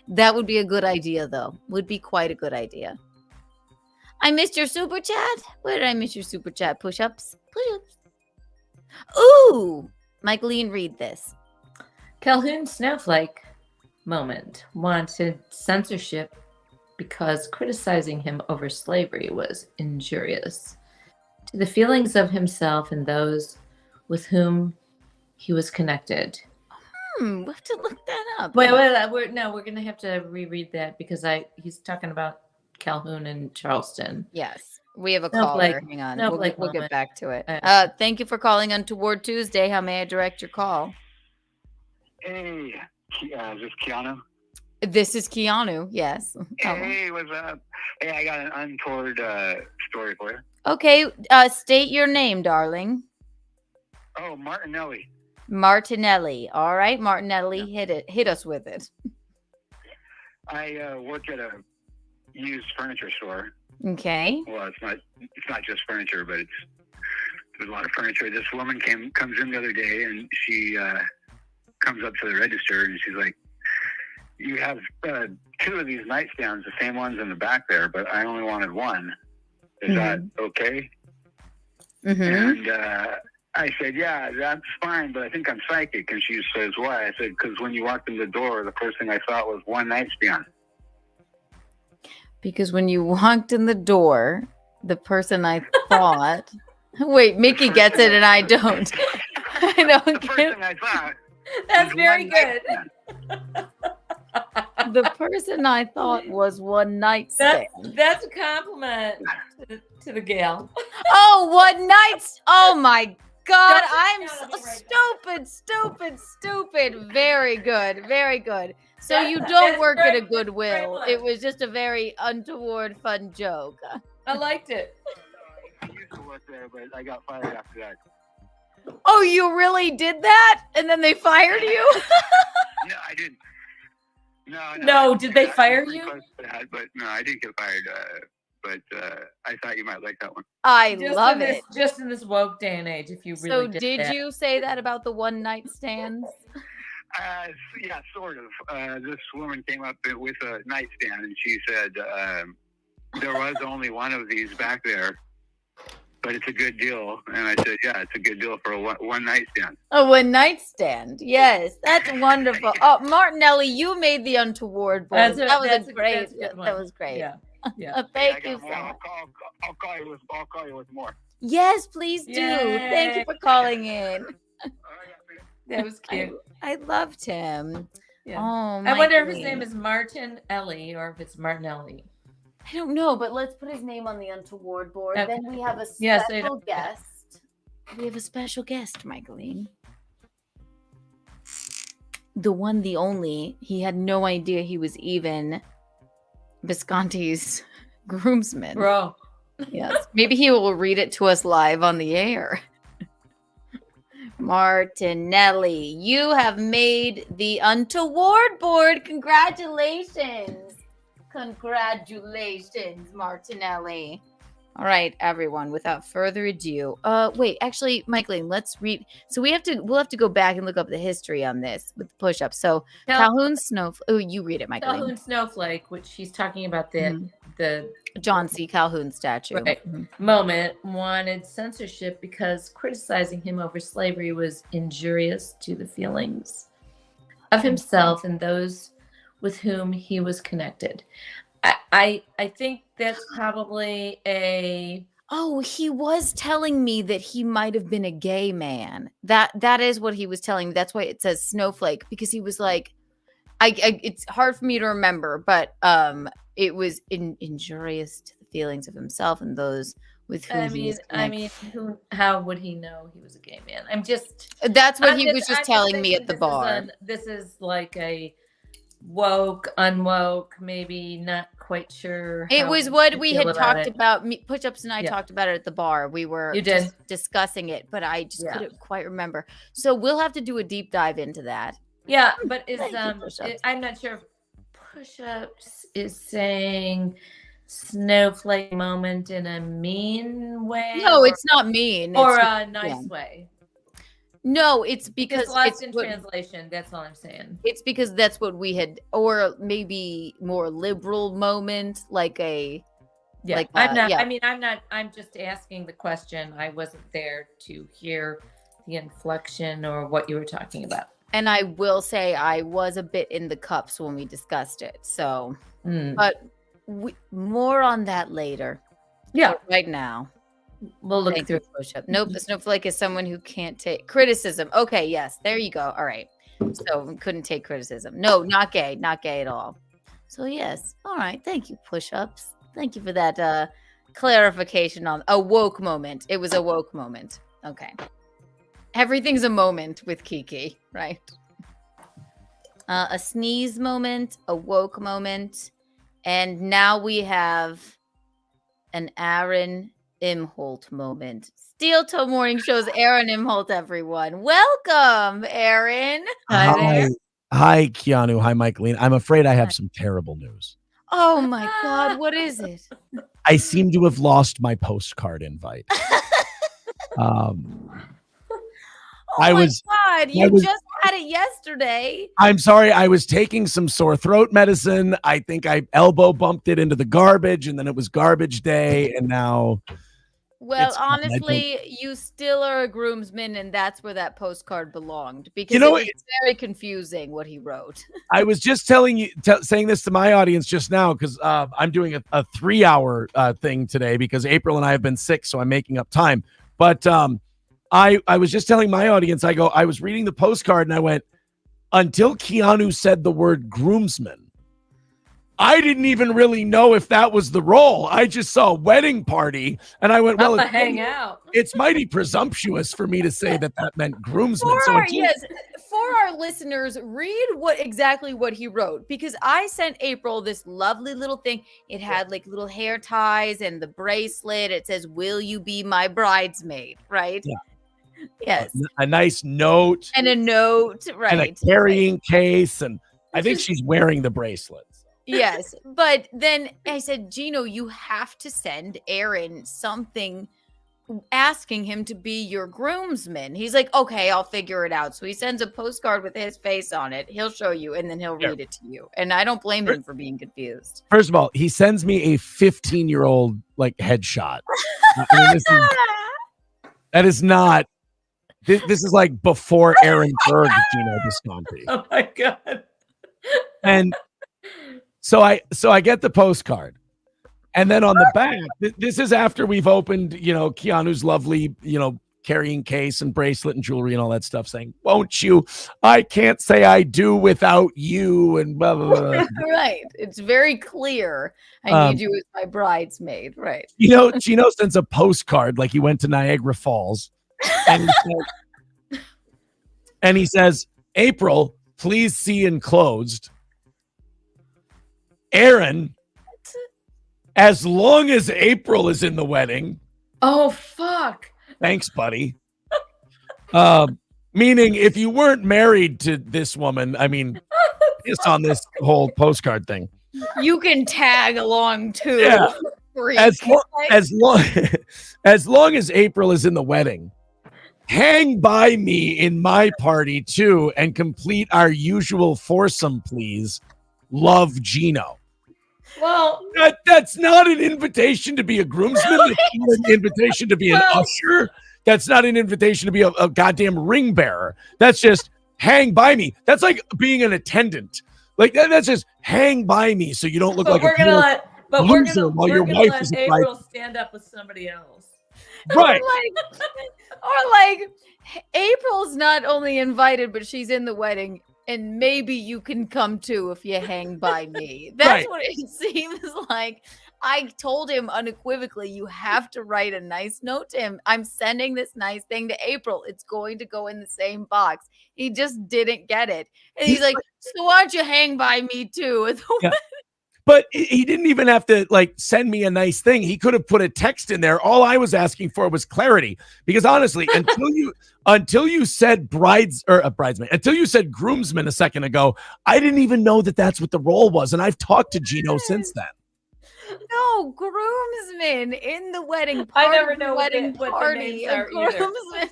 That would be a good idea, though. Would be quite a good idea. I missed your super chat. Where did I miss your super chat? Push-ups? Push-ups. Ooh! Micheline, read this. Calhoun Snowflake moment wanted censorship because criticizing him over slavery was injurious to the feelings of himself and those with whom he was connected. We'll have to look that up. Wait, we're going to have to reread that because he's talking about Calhoun and Charleston. Yes. We have a Snowflake. caller. Hang on. Snowflake We'll get moment. back to it. Thank you for calling Untoward Tuesday. How may I direct your call? Hey, is this Keanu? This is Keanu. Yes. Hey, what's up? Hey, I got an untoward story for you. Okay. State your name, darling. Oh, Martinelli. Martinelli. All right, Martinelli. Hit us with it. I work at a used furniture store. Okay. Well, it's not just furniture, but there's a lot of furniture. This woman comes in the other day, and she comes up to the register, and she's like, "You have 2 of these nightstands, the same ones in the back there, but I only wanted one. Is that okay?" And I said, "Yeah, that's fine, but I think I'm psychic." And she says, "Why?" I said, "Because when you walked in the door, the first thing I thought was one nightstand." Because when you walked in the door, the person I thought... Wait, Mickey gets it and I don't. I don't The first thing I thought That's was very one good. nightstand. The person I thought was one night stand. That's a compliment to the gal. Oh, one nights. Oh my God. Don't I'm sit down so and be stupid. Very good. Very good. So That's- you don't that's work at very a good, Goodwill. very It was just a very untoward, fun joke. I liked it. I used to work there, but I got fired after that. Oh, you really did that? And then they fired you? No, I didn't. No, did they I fire was you? close to that, but no, I didn't get fired. But I thought you might like that one. I love it. Just in this woke day and age, if you really So did did that. you say that about the one night stands? Yeah, sort of. This woman came up with a nightstand, and she said there was only one of these back there, but it's a good deal. And I said, yeah, it's a good deal for a one nightstand. A one night stand. Yes, that's wonderful. Oh, Martinelli, you made the untoward board. That was great. That was great. Yeah. Yeah. Thank you so much. I'll call you with more. Yes, please do. Thank you for calling in. That was cute. I loved him. Yeah. Oh, I wonder if his Micheline. name is Martin Ellie or if it's Martinelli. I don't know, but let's put his name on the untoward board. Okay. Then we have a Yes, I special don't- guest. We have a special guest, Micheline. the one, the only. He had no idea he was even Visconti's groomsman. Bro. Yes. Maybe he will read it to us live on the air. Martinelli, you have made the untoward board. Congratulations. Congratulations, Martinelli. All right, everyone, without further ado. Wait, actually, Micheline, let's read. So we'll have to go back and look up the history on this with the push-ups. So Calhoun Snowflake. Oh, you read it, Micheline. Calhoun Snowflake, which she's talking about the John C. Calhoun statue. Right. Moment, wanted censorship because criticizing him over slavery was injurious to the feelings of himself and those with whom he was connected. I think that's probably a... Oh, he was telling me that he might have been a gay man. That is what he was telling me. That's why it says snowflake, because he was like, it's hard for me to remember, but it was injurious to the feelings of himself and those with whom he was connected. How would he know he was a gay man? That's what he was just telling me at the bar. This is like a woke, unwoke, maybe not quite sure. It was what we had talked about. Push-ups and I talked about it at the bar. We were just discussing it, but I just couldn't quite remember. So we'll have to do a deep dive into that. Yeah, but I'm not sure if push-ups is saying snowflake moment in a mean way. No, it's not mean. Or a nice way. No, it's because it's lost in translation. That's all I'm saying. It's because that's what we had, or maybe more liberal moment, like a. Yeah, like I'm not. Yeah. I mean, I'm not. I'm just asking the question. I wasn't there to hear the inflection or what you were talking about. And I will say I was a bit in the cups when we discussed it. So, but more on that later. Yeah, but right now. We'll look through push-up. Nope, the snowflake is someone who can't take criticism. Okay, yes, there you go. All right. So couldn't take criticism. No, not gay at all. So yes, all right. Thank you, push-ups. Thank you for that clarification on a woke moment. It was a woke moment. Okay. Everything's a moment with Kiki, right? A sneeze moment, a woke moment, and now we have an Aaron Imholt moment. Steel Toe Morning Show's Aaron Imholt, everyone. Welcome, Aaron. Hi, Keanu. Hi, Micheline. I'm afraid I have some terrible news. Oh my God, what is it? I seem to have lost my postcard invite. God, you just had it yesterday. I'm sorry. I was taking some sore throat medicine. I think I elbow bumped it into the garbage, and then it was garbage day, and now. Well, honestly, you still are a groomsman, and that's where that postcard belonged, because it's very confusing what he wrote. I was just saying this to my audience just now, because I'm doing a 3-hour thing today because April and I have been sick, so I'm making up time. But I was just telling my audience, I was reading the postcard and I went, until Keanu said the word groomsman, I didn't even really know if that was the role. I just saw a wedding party and I went, well, it's mighty presumptuous for me to say that meant groomsman. For our listeners, read exactly what he wrote, because I sent April this lovely little thing. It had like little hair ties and the bracelet. It says, "Will you be my bridesmaid?" Right? Yeah. Yes. A nice note. And a note, right. And a carrying case. And I think she's wearing the bracelet. Yes. But then I said, Geno, you have to send Aaron something asking him to be your groomsman. He's like, okay, I'll figure it out. So he sends a postcard with his face on it. He'll show you, and then he'll read it to you. And I don't blame him for being confused. First of all, he sends me a 15-year-old like headshot. That is not. This is like before Aaron Berg, Geno Visconti. Oh my God. And so I get the postcard. And then on the back, this is after we've opened, Keanu's lovely, carrying case and bracelet and jewelry and all that stuff, saying, won't you? I can't say I do without you, and blah, blah, blah. Right. It's very clear. I need you as my bridesmaid. Right. Geno sends a postcard like he went to Niagara Falls. And he says, April, please see enclosed. Aaron, as long as April is in the wedding. Oh, fuck. Thanks, buddy. Meaning, if you weren't married to this woman, I mean, just on this whole postcard thing, You can tag along too. Yeah. Freak. as long as April is in the wedding, hang by me in my party too and complete our usual foursome, please. Love, Geno. Well, that's not an invitation to be a groomsman. That's not an invitation to be an usher. That's not an invitation to be a goddamn ring bearer. That's just hang by me. That's like being an attendant. Like that's just hang by me so you don't look like we're a gonna let loser while your wife is April stand up with somebody else. Right. Or like April's not only invited, but she's in the wedding. And maybe you can come too if you hang by me. That's Right. what it seems like. I told him unequivocally, you have to write a nice note to him. I'm sending this nice thing to April. It's going to go in the same box. He just didn't get it. And he's like, so why don't you hang by me too? Yeah. But he didn't even have to like send me a nice thing. He could have put a text in there. All I was asking for was clarity. Because honestly, until you said bridesmaid, until you said groomsman a second ago, I didn't even know that that's what the role was. And I've talked to Geno since then. No, groomsman in the wedding party. I never know what the names are either. Groomsman.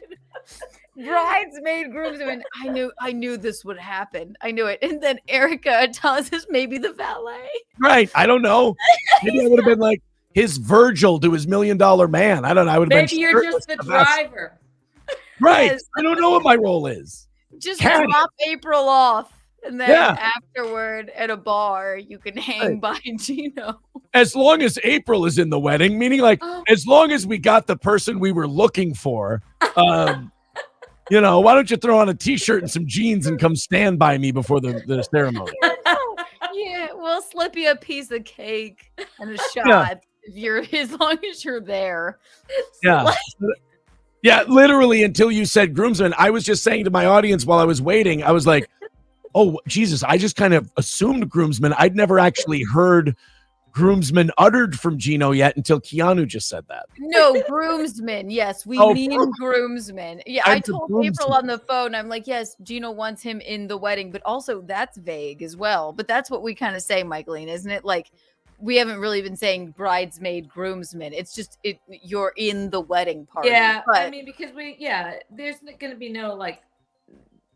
Bridesmaid, groomsman. I knew this would happen. I knew it. And then Erica tells us maybe the valet. Right. I don't know. Maybe I would have been like his Virgil to his $1 Million Man. I don't know. I would have Maybe you're just the driver. Right. Yes. I don't know what my role is. Just Can drop April off. And then Yeah. afterward at a bar, you can hang by Geno. As long as April is in the wedding, meaning like as long as we got the person we were looking for, you know, why don't you throw on a t-shirt and some jeans and come stand by me before the ceremony? Yeah, we'll slip you a piece of cake and a shot Yeah. if you're as long as you're there. Yeah. Yeah, literally until you said groomsman. I was just saying to my audience while I was waiting, I was like, oh, Jesus, I just kind of assumed groomsman. I'd never actually heard groomsman uttered from Geno yet until Keanu just said that. No, groomsman. Yes, we mean groomsman. Yeah, I told April on the phone, I'm like, yes, Geno wants him in the wedding, but also that's vague as well. But that's what we kind of say, Micheline, isn't it? Like, we haven't really been saying bridesmaid, groomsman. It's just you're in the wedding party. Yeah, but I mean, because there's going to be no like,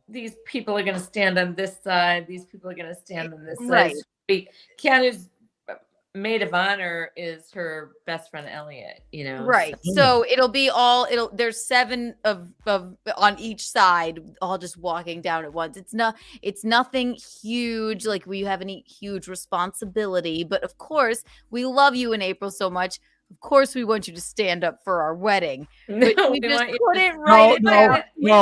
these people are going to stand on this side. These people are going to stand on this side. Right. Keanu's maid of honor is her best friend Elliot, you know. Right. So it'll be there's 7 of on each side, all just walking down at once. It's nothing huge, like we have any huge responsibility, but of course we love you in April so much. Of course we want you to stand up for our wedding. But we just put it right in there. You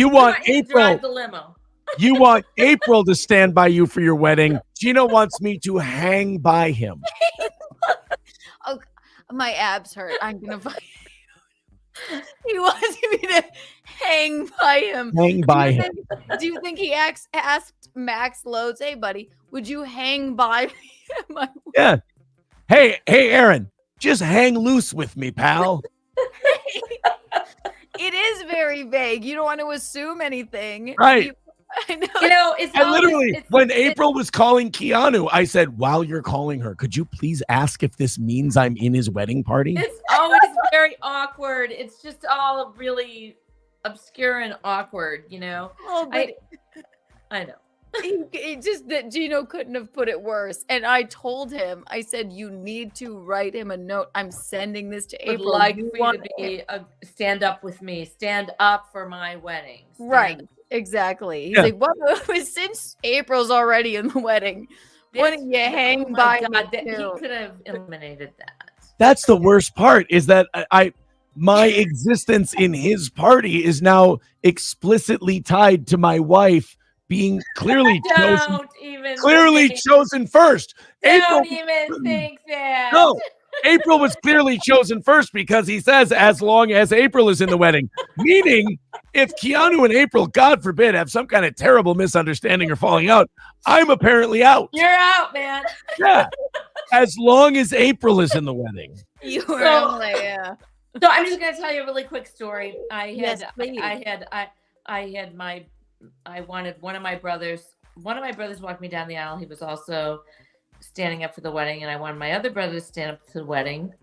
want April drive the limo. You want April to stand by you for your wedding. Geno wants me to hang by him. Oh, my abs hurt. I'm gonna fight. He wants me to hang by him. Hang by him. Do you think he asked Max Loads, hey buddy, would you hang by me? Yeah. Hey, Aaron, just hang loose with me, pal. It is very vague. You don't want to assume anything. Right. I know. You know, it's literally when April was calling Keanu, I said, while you're calling her, could you please ask if this means I'm in his wedding party? It's always very awkward. It's just all really obscure and awkward, you know. Oh, but I know. It just that Geno couldn't have put it worse. And I told him, I said, you need to write him a note. I'm sending this to Would April. like for you to be stand up with me. Stand up for my wedding. Right. Exactly. He's Yeah. like, what? Since April's already in the wedding, why don't you hang by me He too? could have eliminated that. That's the worst part is that my existence in his party is now explicitly tied to my wife being clearly chosen Don't even chosen first. Don't even think that. No, April was clearly chosen first because he says as long as April is in the wedding, meaning if Keanu and April, God forbid, have some kind of terrible misunderstanding or falling out, I'm apparently out. You're out, man. Yeah. As long as April is in the wedding. You were So- yeah. So I'm just gonna tell you a really quick story. Yes, please. I wanted one of my brothers walked me down the aisle. He was also standing up for the wedding, and I wanted my other brother to stand up to the wedding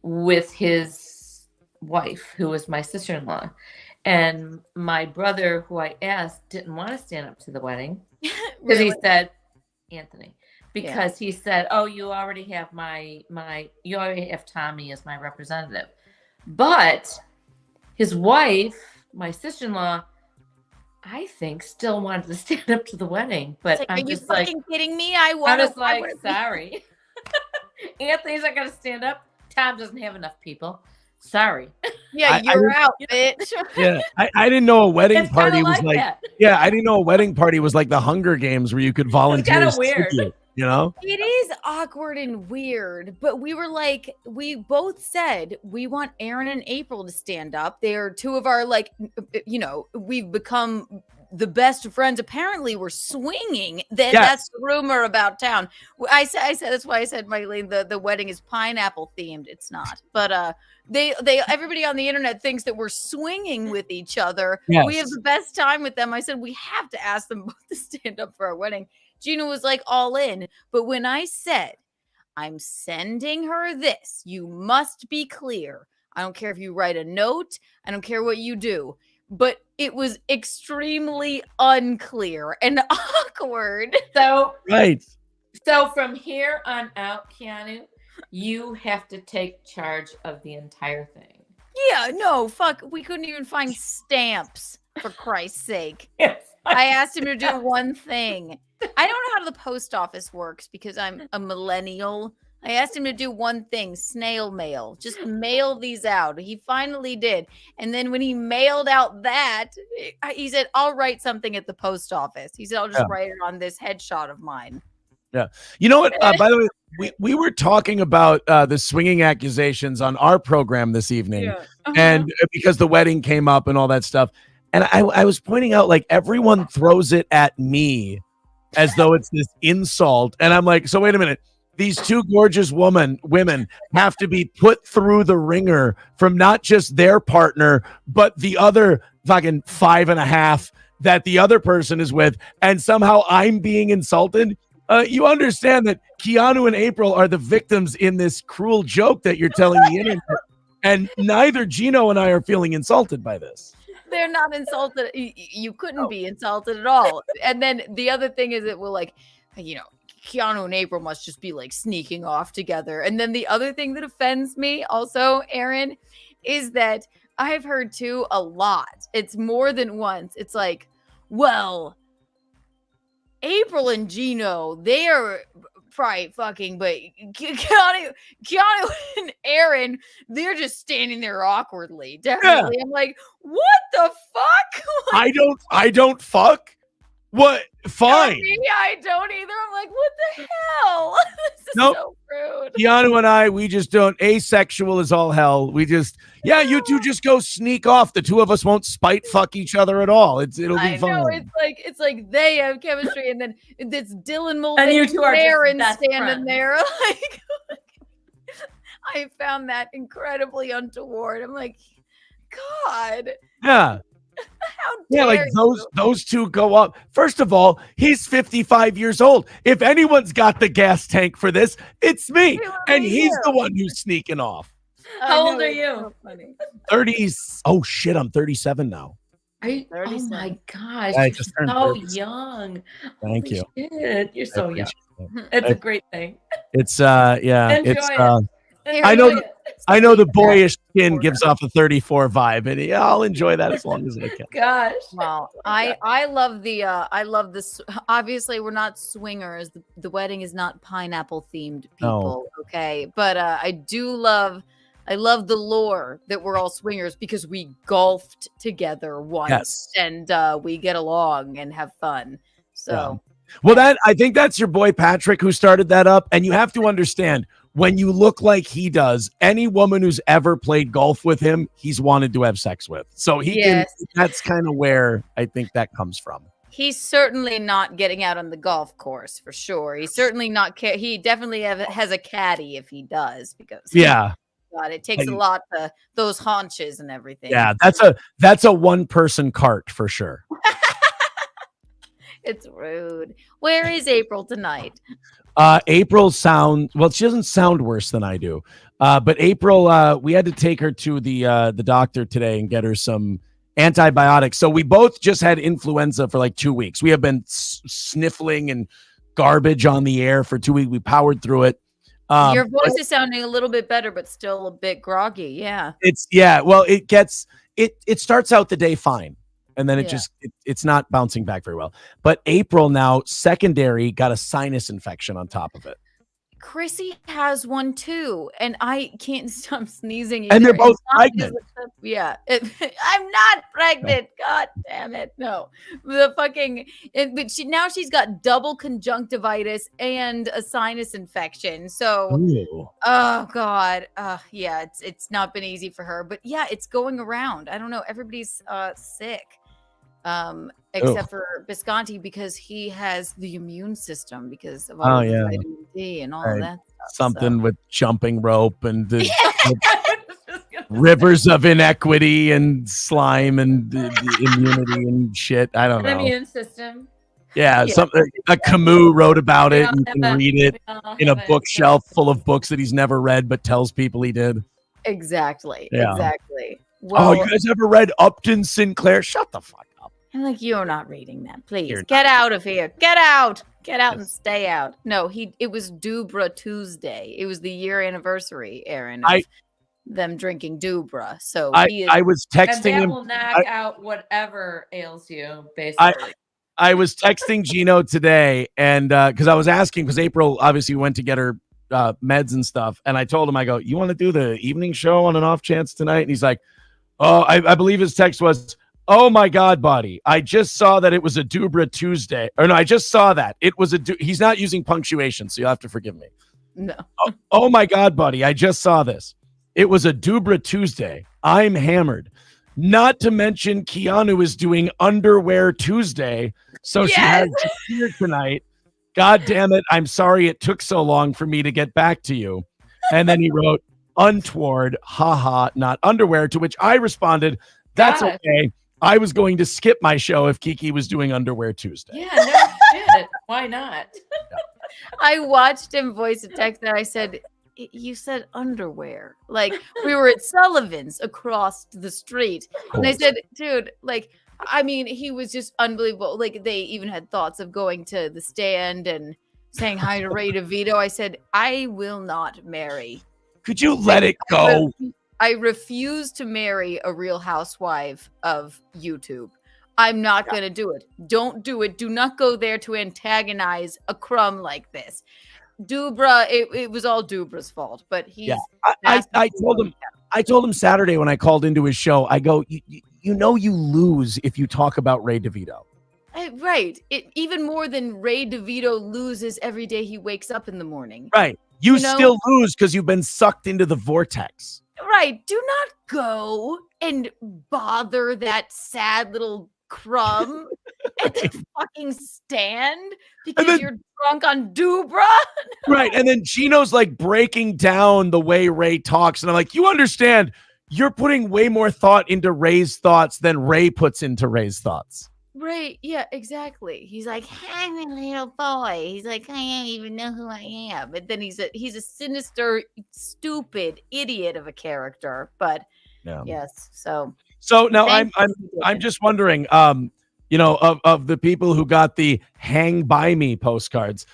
with his wife, who was my sister-in-law. And my brother, who I asked, didn't want to stand up to the wedding because he said, Anthony, because he said, "Oh, you already have you already have Tommy as my representative." But his wife, my sister-in-law, I think still wanted to stand up to the wedding. But Like, I'm are you just like, fucking kidding me? I I'm just wanna like, sorry. Anthony's not going to stand up. Tom doesn't have enough people. Sorry. Yeah, I you're would- out, bitch. Yeah, I didn't know a wedding It's kinda party was like like. that. Yeah, I didn't know a wedding party was like the Hunger Games where you could volunteer. kinda as weird. tribute, you know? It is awkward and weird, but we were like, we both said we want Aaron and April to stand up. They're two of our, like, we've become the best of friends. Apparently, we're swinging. That's the rumor about town. I said that's why I said, Micheline, the wedding is pineapple themed. It's not, but they everybody on the internet thinks that we're swinging with each other. Yes. We have the best time with them. I said we have to ask them both to stand up for our wedding. Gina was like all in, but when I said I'm sending her this, you must be clear. I don't care if you write a note. I don't care what you do. But it was extremely unclear and awkward. So Right. So from here on out, Keanu, you have to take charge of the entire thing. Yeah, no, fuck. We couldn't even find stamps, for Christ's sake. Yes. I asked him to do one thing. I don't know how the post office works because I'm a millennial. I asked him to do one thing, snail mail. Just mail these out. He finally did. And then when he mailed out that, he said, I'll write something at the post office. He said, I'll just write it on this headshot of mine. Yeah. You know what? By the way, we were talking about the swinging accusations on our program this evening. Yeah. And because the wedding came up and all that stuff. And I was pointing out, like, everyone throws it at me as though it's this insult. And I'm like, so wait a minute. These two gorgeous women have to be put through the ringer from not just their partner, but the other fucking 5.5 that the other person is with. And somehow I'm being insulted. You understand that Keanu and April are the victims in this cruel joke that you're telling the internet. And neither Geno and I are feeling insulted by this. They're not insulted. You couldn't be insulted at all. And then the other thing is that we're like, Keanu and April must just be like sneaking off together. And then the other thing that offends me also, Aaron, is that I've heard too a lot. It's more than once. It's like, well, April and Geno, they are probably fucking, but Keanu and Aaron, they're just standing there awkwardly. Definitely. Yeah. I'm like, what the fuck? I don't fuck. What? Fine. I don't either. I'm like, what the hell? This is so rude. Keanu and I, we just don't. Asexual as all hell. We just, you two just go sneak off. The two of us won't spite fuck each other at all. It'll be fun. No, it's like they have chemistry, and then it's Dylan Mulvaney and you two are there and best standing friends. there. Like, I found that incredibly untoward. I'm like, God. Yeah. How dare like those two go up. First of all, he's 55 years old. If anyone's got the gas tank for this, it's me. And he's the one who's sneaking off. How old are you? So 30. Oh shit, I'm 37 now. Are you? Oh my gosh, I you're just turned so 30. young. Thank you. Shit, you're so young. It's a great thing. It's Enjoy it. I know the boyish skin gives off a 34 vibe, and I'll enjoy that as long as I can. Gosh. Well, I love this. Obviously, we're not swingers. The wedding is not pineapple themed, people. No. Okay, but I love the lore that we're all swingers because we golfed together once and we get along and have fun. So. Well, I think that's your boy Patrick who started that up, and you have to understand when you look like he does, any woman who's ever played golf with him, he's wanted to have sex with. So that's kind of where I think that comes from. He's certainly not getting out on the golf course for sure. He's certainly not. He definitely has a caddy if he does, because God, it takes a lot to those haunches and everything. Yeah, that's a one-person cart for sure. It's rude. Where is April tonight? April she doesn't sound worse than I do. But April, we had to take her to the doctor today and get her some antibiotics. So we both just had influenza for like 2 weeks. We have been sniffling and garbage on the air for 2 weeks. We powered through it. Your voice is sounding a little bit better, but still a bit groggy. Yeah. Well, it starts out the day fine. And then it's not bouncing back very well. But April now, secondary, got a sinus infection on top of it. Chrissy has one too, and I can't stop sneezing either. And they're both pregnant. I'm not pregnant. God damn it. No. But now she's got double conjunctivitis and a sinus infection. So, oh God. It's not been easy for her. But yeah, it's going around. I don't know. Everybody's sick. Except for Bisconti, because he has the immune system because of all the vitamin D and all of that stuff. Something with jumping rope and the rivers of inequity and slime and the immunity and shit. I don't know. Immune system. Yeah, something. Camus wrote about it. You can read it in a bookshelf full of books that he's never read, but tells people he did. Exactly. Yeah. Exactly. Well, you guys ever read Upton Sinclair? Shut the fuck up. I'm like, you're not reading that. Please get out of here. Get out. Get out and stay out. No, it was Dubra Tuesday. It was the year anniversary, Aaron, of them drinking Dubra. So I was texting him. And that will knock out whatever ails you, basically. I was texting Geno today, and because I was asking, because April obviously went to get her meds and stuff, and I told him, I go, you want to do the evening show on an off chance tonight? And he's like, oh, I believe his text was, oh my God, buddy, I just saw that it was a Dubra Tuesday. Or no, I just saw that. It was he's not using punctuation, so you'll have to forgive me. No. Oh my God, buddy, I just saw this. It was a Dubra Tuesday. I'm hammered. Not to mention Keanu is doing Underwear Tuesday. So she has to here tonight. God damn it. I'm sorry it took so long for me to get back to you. And then he wrote, untoward, haha, not underwear, to which I responded, that's okay. I was going to skip my show if Kiki was doing Underwear Tuesday. Yeah, no shit. Why not? I watched him voice a text and I said, you said underwear. Like, we were at Sullivan's across the street. And I said, dude, like, I mean, he was just unbelievable. Like, they even had thoughts of going to the stand and saying hi to Ray DeVito. I said, I will not marry. Could you let it go? I refuse to marry a Real Housewife of YouTube. I'm not going to do it. Don't do it. Do not go there to antagonize a crumb like this. Dubra, it was all Dubra's fault, but he's. Yeah. I told him Saturday when I called into his show, I go, you know, you lose if you talk about Ray DeVito. Right. Even more than Ray DeVito loses every day he wakes up in the morning. Right. You still lose because you've been sucked into the vortex. Right. Do not go and bother that sad little crumb at the fucking stand because you're drunk on Dubra. Right. And then Geno's like breaking down the way Ray talks. And I'm like, you understand, you're putting way more thought into Ray's thoughts than Ray puts into Ray's thoughts. Right. Yeah, exactly. He's like, I'm a little boy. He's like, I don't even know who I am. But then he's a sinister, stupid idiot of a character. But yes. So now I'm just wondering, you know, of the people who got the hang by me postcards.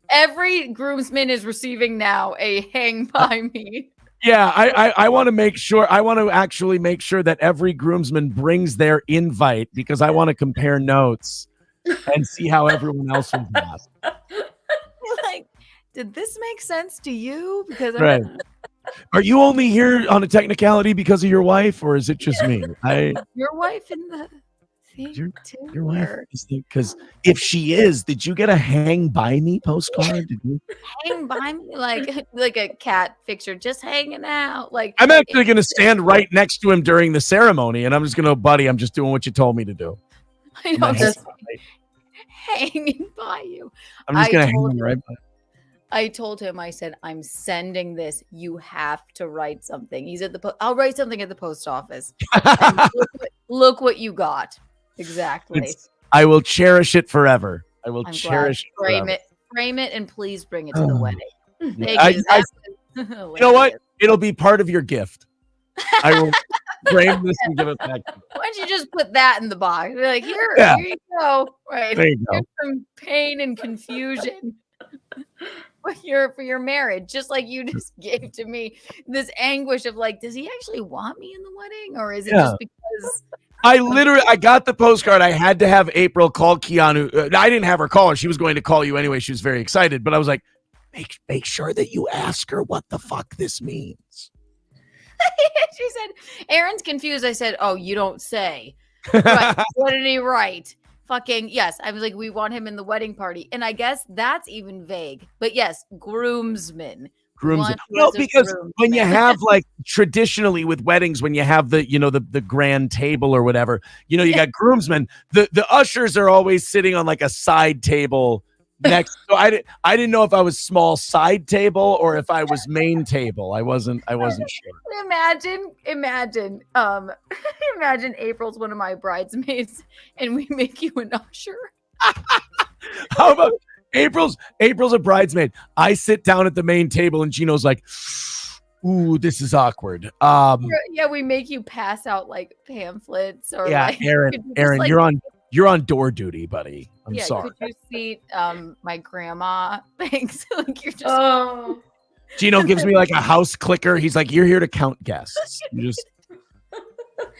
Every groomsman is receiving now a hang by me. Yeah, I want to make sure. I want to actually make sure that every groomsman brings their invite because I want to compare notes and see how everyone else was asked. Like, did this make sense to you? Because are you only here on a technicality because of your wife, or is it just me? Your wife in the think Your wife is because if she is, did you get a hang by me postcard? Did you? hang by me like a cat picture, just hanging out. Like I'm actually going to stand right next to him during the ceremony, and I'm just going to, buddy, I'm just doing what you told me to do. I know, just hanging by you. I'm just going to hang him right by. I told him, I said, I'm sending this. You have to write something. He's at the I'll write something at the post office. look what you got. Exactly. I will cherish it forever. I will I'm cherish it. Forever. Frame it, and please bring it to the wedding. You know what? It'll be part of your gift. I will frame this and give it back to you. Why don't you just put that in the box? Be like, here you go. Right. There you go. Here's some pain and confusion for your marriage, just like you just gave to me this anguish of like, does he actually want me in the wedding, or is it just because I got the postcard. I had to have April call Keanu. I didn't have her call her. She was going to call you anyway. She was very excited, but I was like, make sure that you ask her what the fuck this means. She said, Aaron's confused. I said, oh, you don't say. Right. What did he write? Fucking yes. I was like, we want him in the wedding party. And I guess that's even vague. But yes, groomsman. Groomsman. No, because when you have like traditionally with weddings, when you have the, the grand table or whatever, you got groomsmen, the ushers are always sitting on like a side table next. So I didn't know if I was small side table or if I was main table. I wasn't sure. Imagine April's one of my bridesmaids and we make you an usher. How about April's a bridesmaid? I sit down at the main table and Geno's like, ooh, this is awkward. Yeah, we make you pass out like pamphlets or Aaron, like, you're on door duty, buddy. I'm sorry. Could you see my grandma? Thanks. Like you're just Geno gives me like a house clicker. He's like, you're here to count guests. You just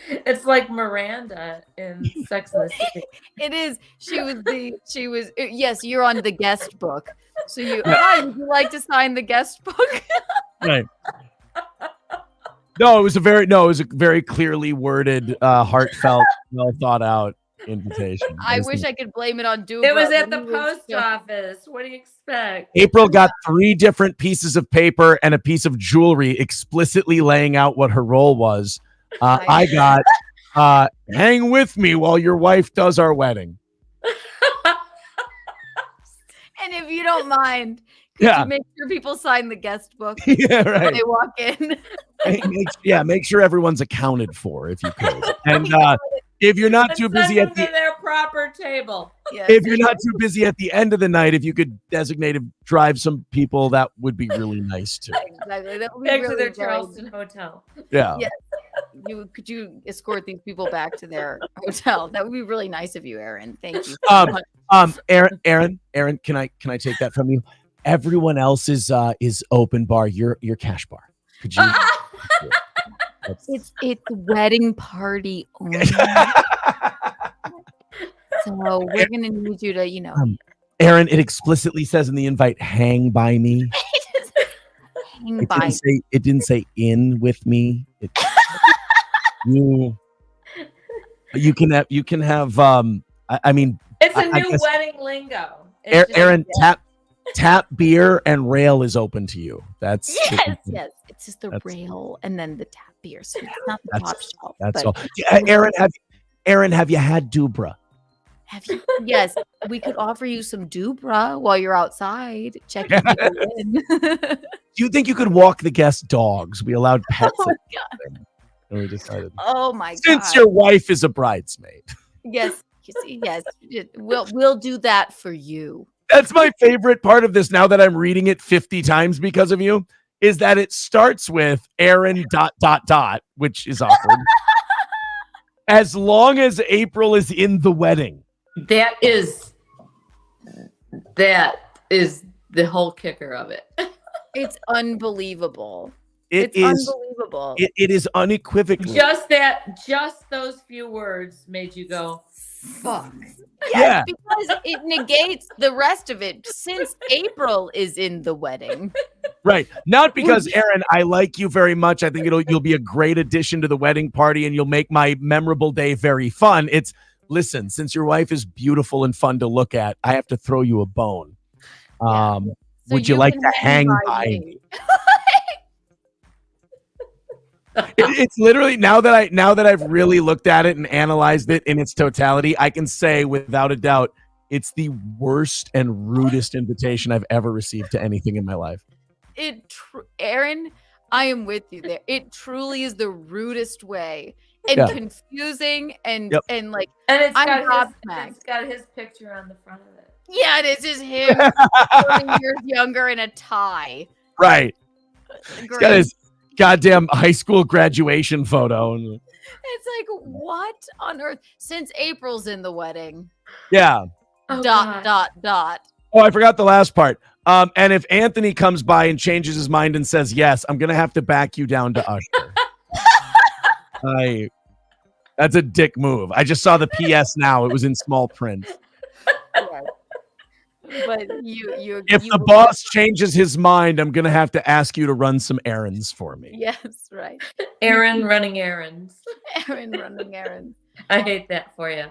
It's like Miranda in Sex and the City. It is. Yes, you're on the guest book. So would you like to sign the guest book? Right. No, it was a very clearly worded, heartfelt, well thought out invitation. I wish I could blame it on Dubra. It was at the post office. What do you expect? April got 3 different pieces of paper and a piece of jewelry explicitly laying out what her role was. I got hang with me while your wife does our wedding. And if you don't mind, could you make sure people sign the guest book yeah, right. when they walk in? Make sure everyone's accounted for if you could. And if you're not too busy at their proper table. Yes. If you're not too busy at the end of the night, if you could drive some people, that would be really nice too. Exactly. That would be Back really to their nice. Charleston hotel. Yeah. Yes. Could you escort these people back to their hotel? That would be really nice of you, Aaron. Thank you. Aaron, can I take that from you? Everyone else is open bar. Your cash bar. Could you? It's wedding party only. So we're gonna need you to, Aaron, it explicitly says in the invite, hang by me. It didn't say in with me. You can have I mean it's a new wedding lingo. Aaron, tap beer and rail is open to you. That's yes. It's just the rail and then the tap beer. So it's not the top shelf. That's all. Aaron, have you had Dubra? Have you? Yes, we could offer you some Dubra while you're outside checking people in. Do you think you could walk the guest dogs? We allowed pets. Oh my God. And we decided. Oh my God. Since your wife is a bridesmaid. Yes, yes, we'll do that for you. That's my favorite part of this. Now that I'm reading it 50 times because of you, is that it starts with Aaron ... which is awkward. As long as April is in the wedding. That is the whole kicker of it. It's unbelievable. It's unbelievable. It is unequivocal. Just those few words made you go, fuck. Yes, because it negates the rest of it since April is in the wedding. Right. Not because, Aaron, I like you very much. I think you'll be a great addition to the wedding party and you'll make my memorable day very fun. It's listen, since your wife is beautiful and fun to look at, I have to throw you a bone. So Would you like can to hang by me? It's literally now that I've really looked at it and analyzed it in its totality, I can say without a doubt it's the worst and rudest invitation I've ever received to anything in my life. Aaron, I am with you there. It truly is the rudest way and confusing and like And I'm it's got his picture on the front of it. Yeah, this is him 40 years younger in a tie. Right. He's got his goddamn high school graduation photo. It's like, what on earth? Since April's in the wedding. Yeah. Oh, dot. Oh, I forgot the last part. And if Anthony comes by and changes his mind and says yes, I'm gonna have to back you down to Usher. That's a dick move. I just saw the PS now. It was in small print. But if the boss changes his mind, I'm gonna have to ask you to run some errands for me. Yes, right. Aaron running errands. Aaron running errands. I hate that for you.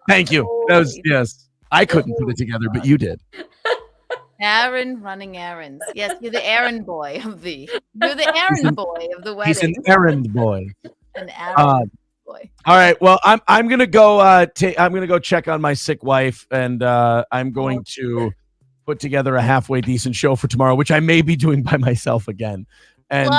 Thank you. That was I couldn't put it together, but you did. Aaron running errands. Yes, you're the errand boy of the wedding. He's an errand boy. An errand boy. All right. Well, I'm gonna go. I'm gonna go check on my sick wife, and I'm going to put together a halfway decent show for tomorrow, which I may be doing by myself again. And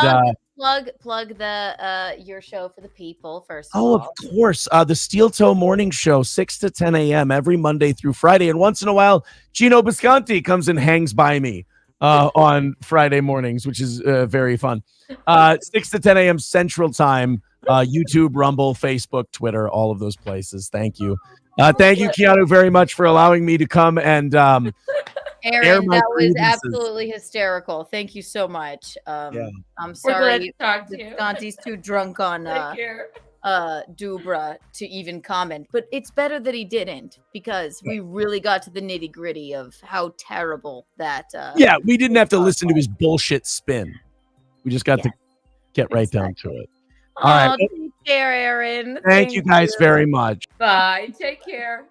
plug the your show for the people first. Of course, the Steel Toe Morning Show, 6 to 10 a.m. every Monday through Friday, and once in a while, Geno Bisconti comes and hangs by me on Friday mornings, which is very fun. 6 to 10 a.m. Central Time. YouTube, Rumble, Facebook, Twitter, all of those places. Thank you. Thank you, Keanu, very much for allowing me to come and Aaron, that was absolutely hysterical. Thank you so much. I'm sorry Conti's too drunk on Dubra to even comment, but it's better that he didn't, because we really got to the nitty-gritty of how terrible that we didn't have to listen to his bullshit spin. We just got to get right down to it. All right. Take care, Aaron. Thank you guys very much. Bye. Take care.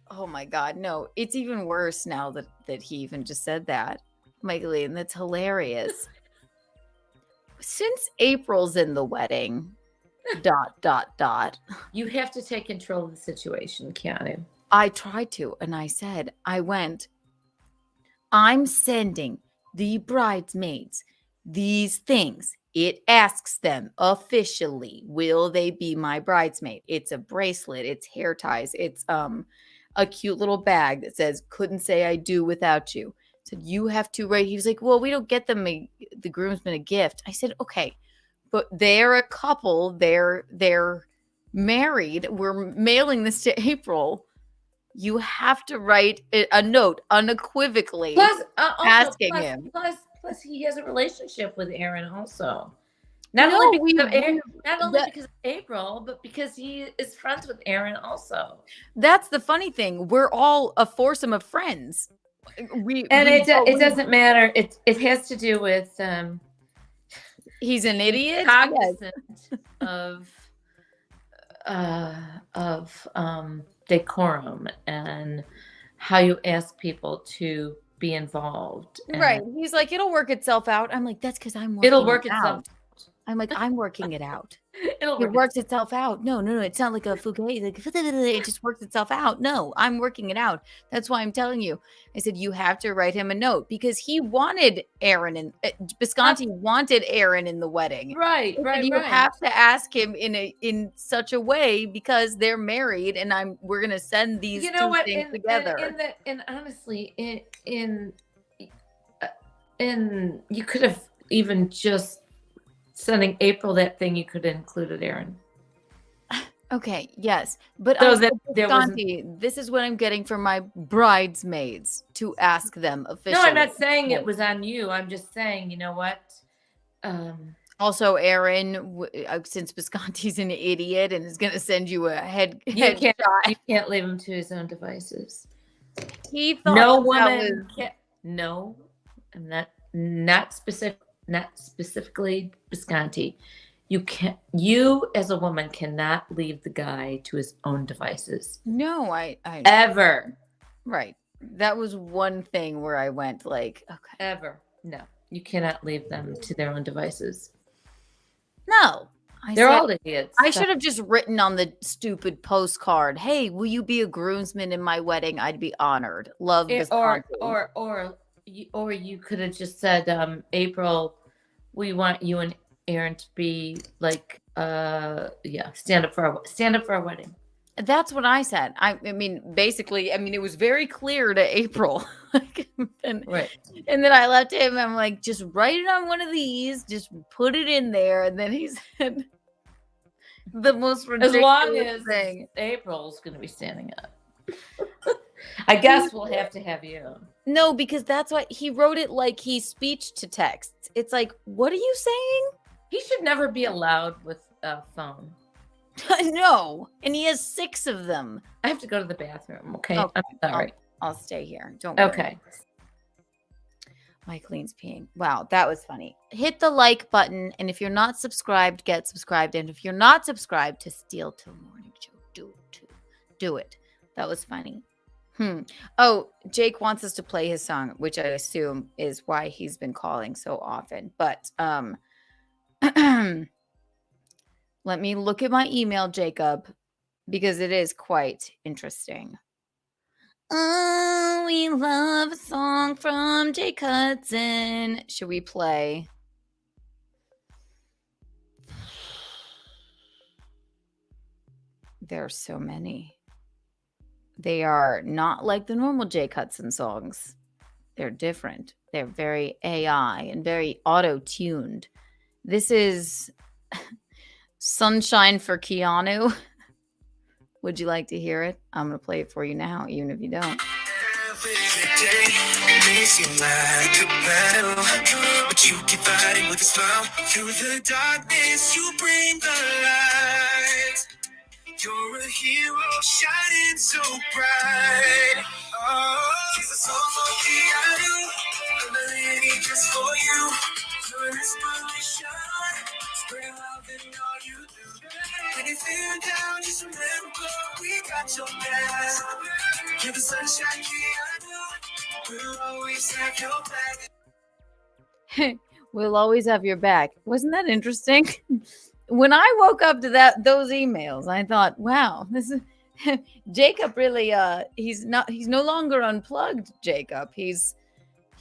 Oh my God, no! It's even worse now that he even just said that, Micheline. That's hilarious. Since April's in the wedding, ... You have to take control of the situation, Keanu. I tried to, and I said, I'm sending the bridesmaids these things. It asks them officially, will they be my bridesmaid? It's a bracelet, it's hair ties, it's a cute little bag that says, couldn't say I do without you. So you have to write. He was like, well, we don't get them the groomsmen a gift. I said, okay, but they're a couple. They're married. We're mailing this to April. You have to write a note unequivocally asking him. Plus, he has a relationship with Aaron also. Not only because of April, but because he is friends with Aaron also. That's the funny thing. We're all a foursome of friends. It doesn't matter. It has to do with he's an idiot. Cognizant of decorum and how you ask people to be involved. Right. He's like, it'll work itself out. I'm like, that's because I'm working. It'll work itself. I'm like, I'm working it out. It works itself out. No. It's not like a fugazi. Like, it just works itself out. No, I'm working it out. That's why I'm telling you. I said, you have to write him a note, because he wanted Aaron and Bisconti wanted Aaron in the wedding. Right. You have to ask him in such a way, because they're married, and we're gonna send these things together. And honestly, in you could have even just sending April that thing, you could have included Aaron. Okay, yes. But So this is what I'm getting from my bridesmaids, to ask them officially. No, I'm not saying it was on you. I'm just saying, you know what? Also, Aaron, since Bisconti's an idiot and is going to send you a head You can't leave him to his own devices. He thought no woman can. No, I'm not specifically Bisconti. You can't. You as a woman cannot leave the guy to his own devices. No, I Ever. right. That was one thing where I went like, okay. Ever. No. You cannot leave them to their own devices. No. They're all idiots. I should have just written on the stupid postcard, "Hey, will you be a groomsman in my wedding? I'd be honored. Love this or you could have just said, April, we want you and Aaron to be like, stand up for our wedding. That's what I said. I mean, basically, it was very clear to April. Right. And then I left him. I'm like, just write it on one of these, just put it in there. And then he said the most ridiculous As long as thing. April's going to be standing up. I guess we'll have to have you. No, because that's why he wrote it like he's speech to text. It's like, what are you saying? He should never be allowed with a phone. No, and he has 6 of them. I have to go to the bathroom. Okay, Okay. I'm sorry. I'll stay here. Don't worry. Okay. Michelene's peeing. Wow, that was funny. Hit the like button, and if you're not subscribed, get subscribed. And if you're not subscribed to Steal Till Morning Show, do it too. Do it. That was funny. Oh, Jake wants us to play his song, which I assume is why he's been calling so often. But let me look at my email, Jacob, because it is quite interesting. Oh, we love a song from Jake Hudson. Should we play? There are so many. They are not like the normal Jake Hudson songs. They're different. They're very AI and very auto-tuned. This is Sunshine for Keanu. Would you like to hear it? I'm going to play it for you now, even if you don't. But you keep fighting with a smile. Through the darkness, you bring the light. You're a hero shining so bright. Oh, she's a soul for Keanu, a melody just for you. You're an inspiration, spread love in all you do. When you feel down, just remember we got your back. You're the sunshine, Keanu. We'll always have your back. We'll always have your back. Wasn't that interesting? When I woke up to those emails, I thought, wow, this is Jacob really he's no longer unplugged, Jacob. He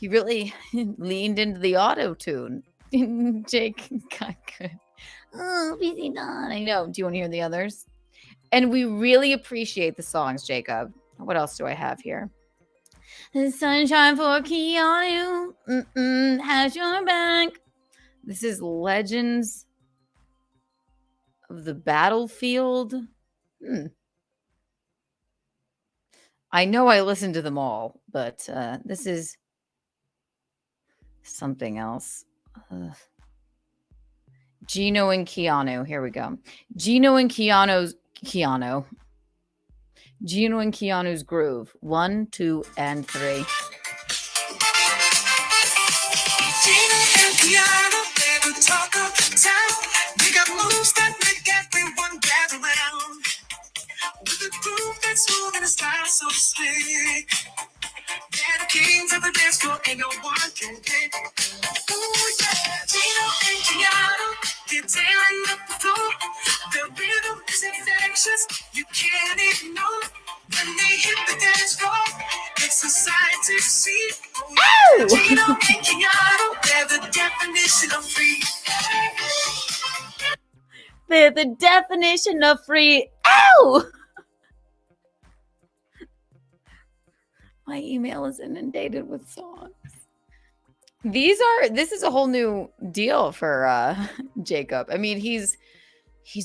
really leaned into the auto-tune. Jake got good. Oh, busy Dawn. I know. Do you want to hear the others? And we really appreciate the songs, Jacob. What else do I have here? The sunshine for Keanu has your back. This is Legends of the Battlefield. I know I listened to them all, but this is something else. Geno and Keanu. Here we go. Geno and Keanu's groove. 1, 2, and 3. Geno and Keanu, they're the talk of the town. They got moves that make everyone gather round. With a groove that's moving a style so slick. They're the kings of the dance floor, and no one can pick. Ooh, yeah. Geno and Keanu, they're tearing up the floor. The rhythm is infectious, you can't ignore. When they hit the dance floor, it's a sight to see. Oh, yeah. Geno and Keanu, they're the definition of free. They're the definition of free. Ow! My email is inundated with songs. This is a whole new deal for Jacob. I mean, he's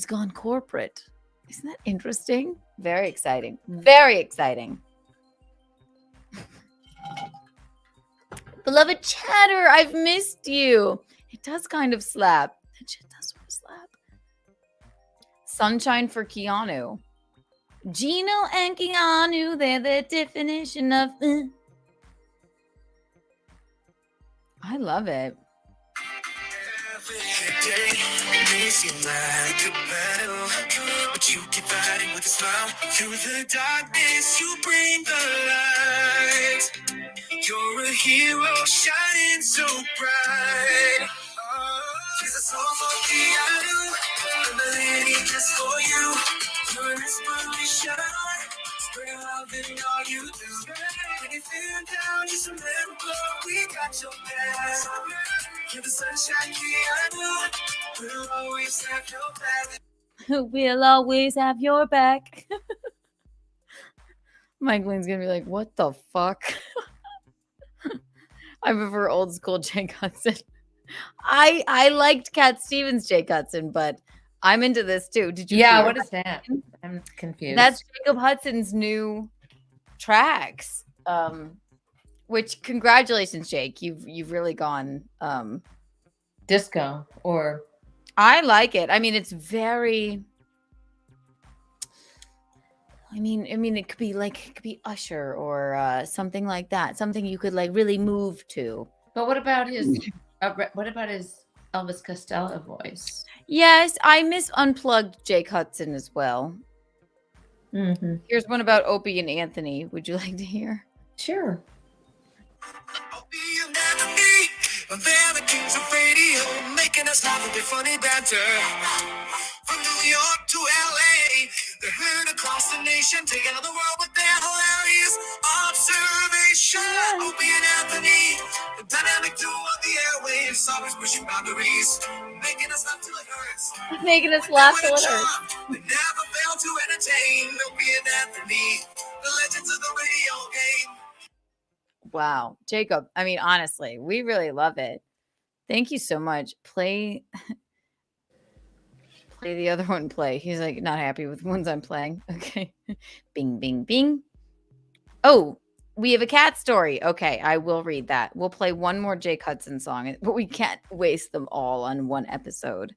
gone corporate. Isn't that interesting? Very exciting. Very exciting. Beloved chatter, I've missed you. It does kind of slap. That shit does sort of slap. Sunshine for Keanu. Geno and Keanu, they're the definition of... I love it. May seem like a battle, but you keep fighting with a smile. Through the darkness, you bring the light. You're a hero shining so bright. She's a soul for Keanu, a melody just for you. You're an inspiration, spread love in all you do. When you feel down, just remember we got your back. You're the sunshine, Keanu. We'll always have your back. We'll always have your back. Micheline's gonna be like, what the fuck? I prefer old school Jake Hudson. I liked Cat Stevens' Jake Hudson, but I'm into this too. Did you? Yeah, what is that? I'm confused. That's Jacob Hudson's new tracks. Which congratulations, Jake. You've really gone disco or I like it. I mean, it's very I mean, it could be Usher or something like that. Something you could like really move to. But what about his Elvis Costello voice? Yes, I miss unplugged Jake Hudson as well. Mm-hmm. Here's one about Opie and Anthony. Would you like to hear? Sure. They're the kings of radio, making us laugh and be funny banter. From New York to LA, they're heard across the nation, taking on the world with their hilarious observation. Opie and Anthony, the dynamic duo on the airwaves, always pushing boundaries, making us laugh till it hurts. Making us laugh till it hurts. They never fail to entertain. Opie and Anthony, the legends of the radio game. Wow, Jacob. I mean, honestly, we really love it. Thank you so much. Play the other one. Play. He's like not happy with the ones I'm playing. Okay. Bing, bing, bing. Oh, we have a cat story. Okay, I will read that. We'll play one more Jake Hudson song, but we can't waste them all on one episode.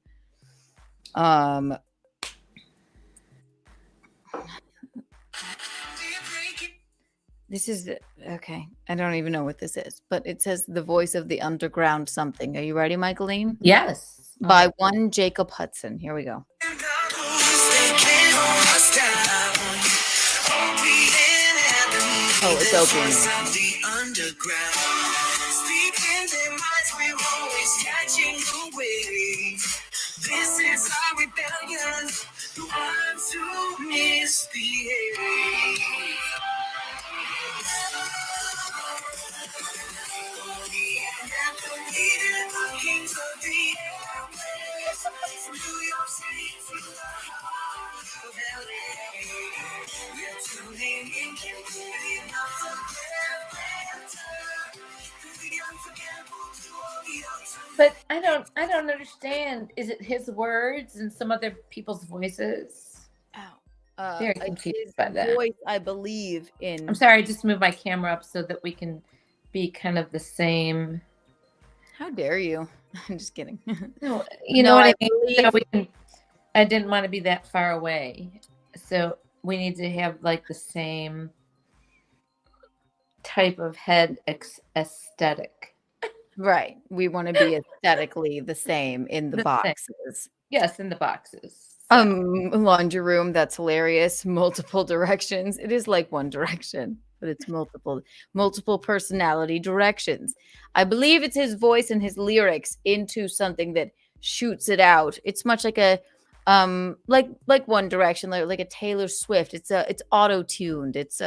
This is okay. I don't even know what this is, but it says the voice of the underground something. Are you ready, Micheline? Yes. By one Jacob Hudson. Here we go. Oh, it's open. This is our rebellion. The ones who misbehave. But I don't understand. Is it his words and some other people's voices? Very confused by that. Voice, I believe in. I'm sorry, I just moved my camera up so that we can be kind of the same. How dare you? I'm just kidding. No, you know what I mean? So I didn't want to be that far away. So we need to have like the same type of head aesthetic. Right. We want to be aesthetically the same in the boxes. Yes, in the boxes. Laundry room, that's hilarious. Multiple directions. It is like one direction, but it's multiple personality directions. I believe it's his voice and his lyrics into something that shoots it out. It's much like a like One Direction, like a Taylor Swift. It's auto-tuned. It's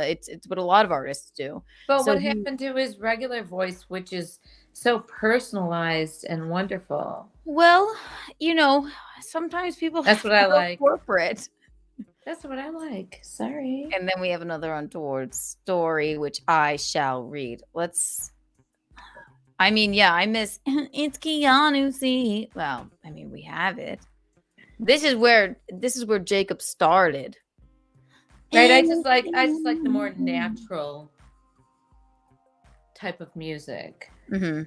what a lot of artists do. But so what happened to his regular voice, which is so personalized and wonderful? Well, you know, sometimes people that's what I like. Corporate. That's what I like. Sorry. And then we have another untoward story, which I shall read. I miss it's Keanu. See, well, I mean, we have it. This is where Jacob started. Right. I just like the more natural type of music. Mm-hmm.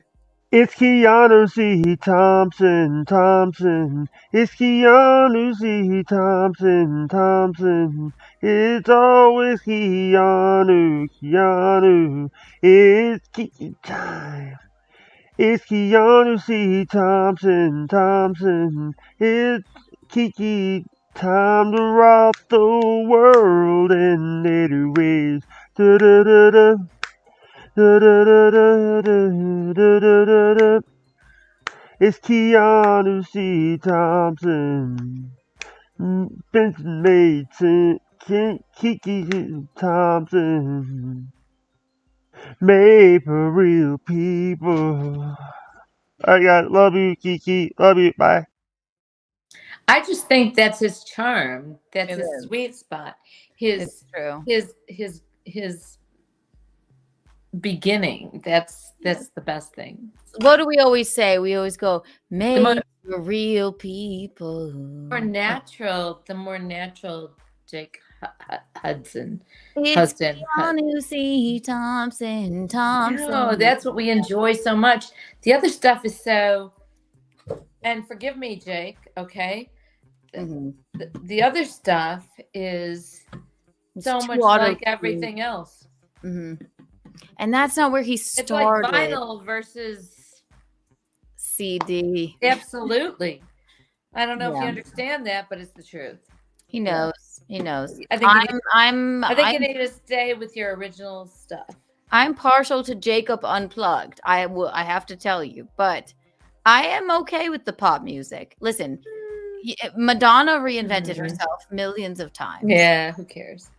It's Keanu C. Thompson. It's Keanu C. Thompson. It's always Keanu. It's Kiki time. It's Keanu C. Thompson. It's Kiki. Time to rock the world in 80 ways. Da-da-da-da. Da-da-da-da-da-da-da-da. It's Keanu C. Thompson. Benson Mason. Kiki Thompson. Made for real people. Love you, Kiki. Love you. Bye. I just think that's his charm. That's It his is. sweet spot. It's true. His beginning. That's the best thing. What do we always say? We always go, made more- for real people. The more natural Jake Hudson. It's Keanu C. Thompson. No, that's what we enjoy so much. The other stuff is so, and forgive me, Jake, okay? The other stuff is so too much like auto-tuned. everything else. And that's not where he It's started. like vinyl versus CD. Absolutely. I don't know if Yeah. you understand that, but it's the truth. He knows. He knows. I think I'm you need to stay with your original stuff. I'm partial to Jacob Unplugged. I have to tell you, but I am okay with the pop music. Listen, Madonna reinvented herself millions of times. Yeah, who cares?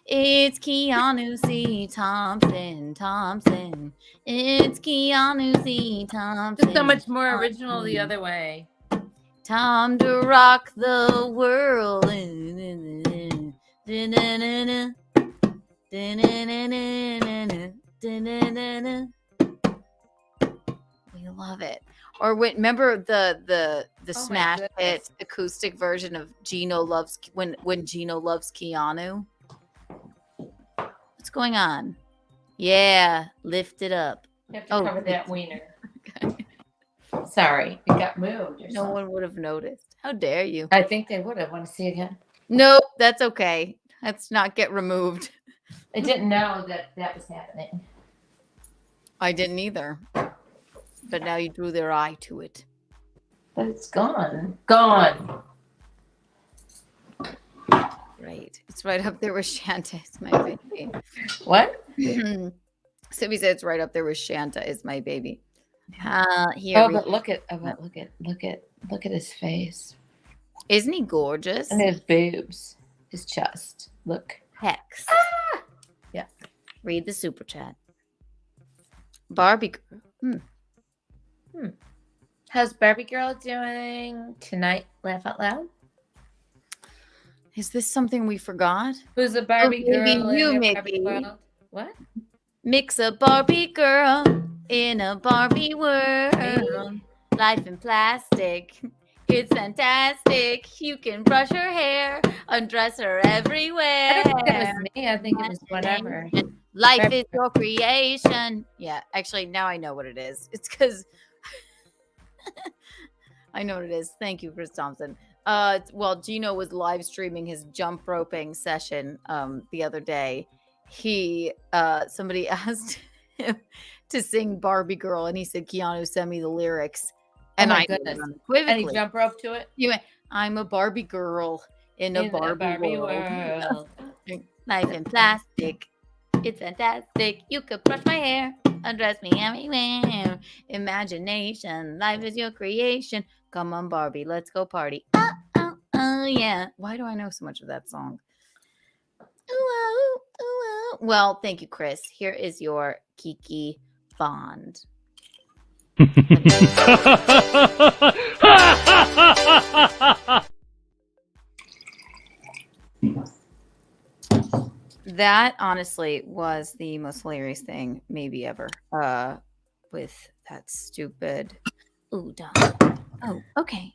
It's Keanu C. Thompson. It's Keanu C. Thompson. It's so much more original the other way. Time to rock the world. We love it. Or remember the smash hit acoustic version of Geno loves when Geno loves Keanu. What's going on? Yeah, lift it up. You have to cover that wiener. Sorry, it got moved. Or No one would have noticed. How dare you? I think they would have. Want to see again? Nope, that's okay. Let's not get removed. I didn't know that was happening. I didn't either. But now you drew their eye to it. But it's gone. Gone. Right. It's right up there with Shanta is my baby. What? Sibby said it's right up there with Shanta is my baby. Here. But look at his face. Isn't he gorgeous? And his boobs. His chest. Look. Hex. Yeah. Read the super chat. Barbie girl. How's Barbie girl doing tonight? Laugh out loud. Is this something we forgot? Who's a Barbie girl? Maybe you, in a Mickey. Barbie world? What? Mix a Barbie girl in a Barbie world. Life in plastic. It's fantastic. You can brush her hair, undress her everywhere. I don't think that was me. I think it was whatever. Life is your creation. Yeah, actually, now I know what it is. It's because I know what it is. Thank you, Chris Thompson. Well, Geno was live streaming his jump roping session the other day. Somebody asked him to sing Barbie Girl, and he said, "Keanu, send me the lyrics." And my goodness. And he jump rope to it? He went, "I'm a Barbie girl in a Barbie world. Life in plastic. It's fantastic. You could brush my hair, undress me everywhere. Imagination. Life is your creation. Come on, Barbie. Let's go party. Oh, yeah." Why do I know so much of that song? Well, thank you, Chris. Here is your Kiki Bond. That honestly was the most hilarious thing maybe ever. With that stupid dog. Oh, okay.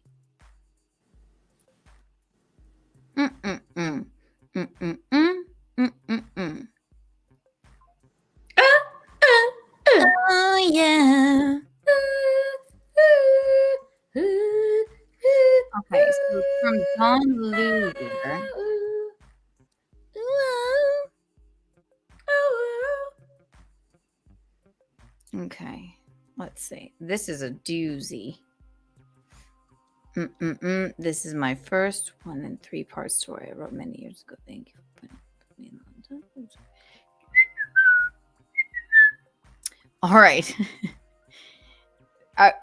Oh yeah. Okay, so from Don Luger. Okay, Let's see. This is a doozy. This is my first 1 in 3 part story I wrote many years ago. Thank you for putting me on. All right.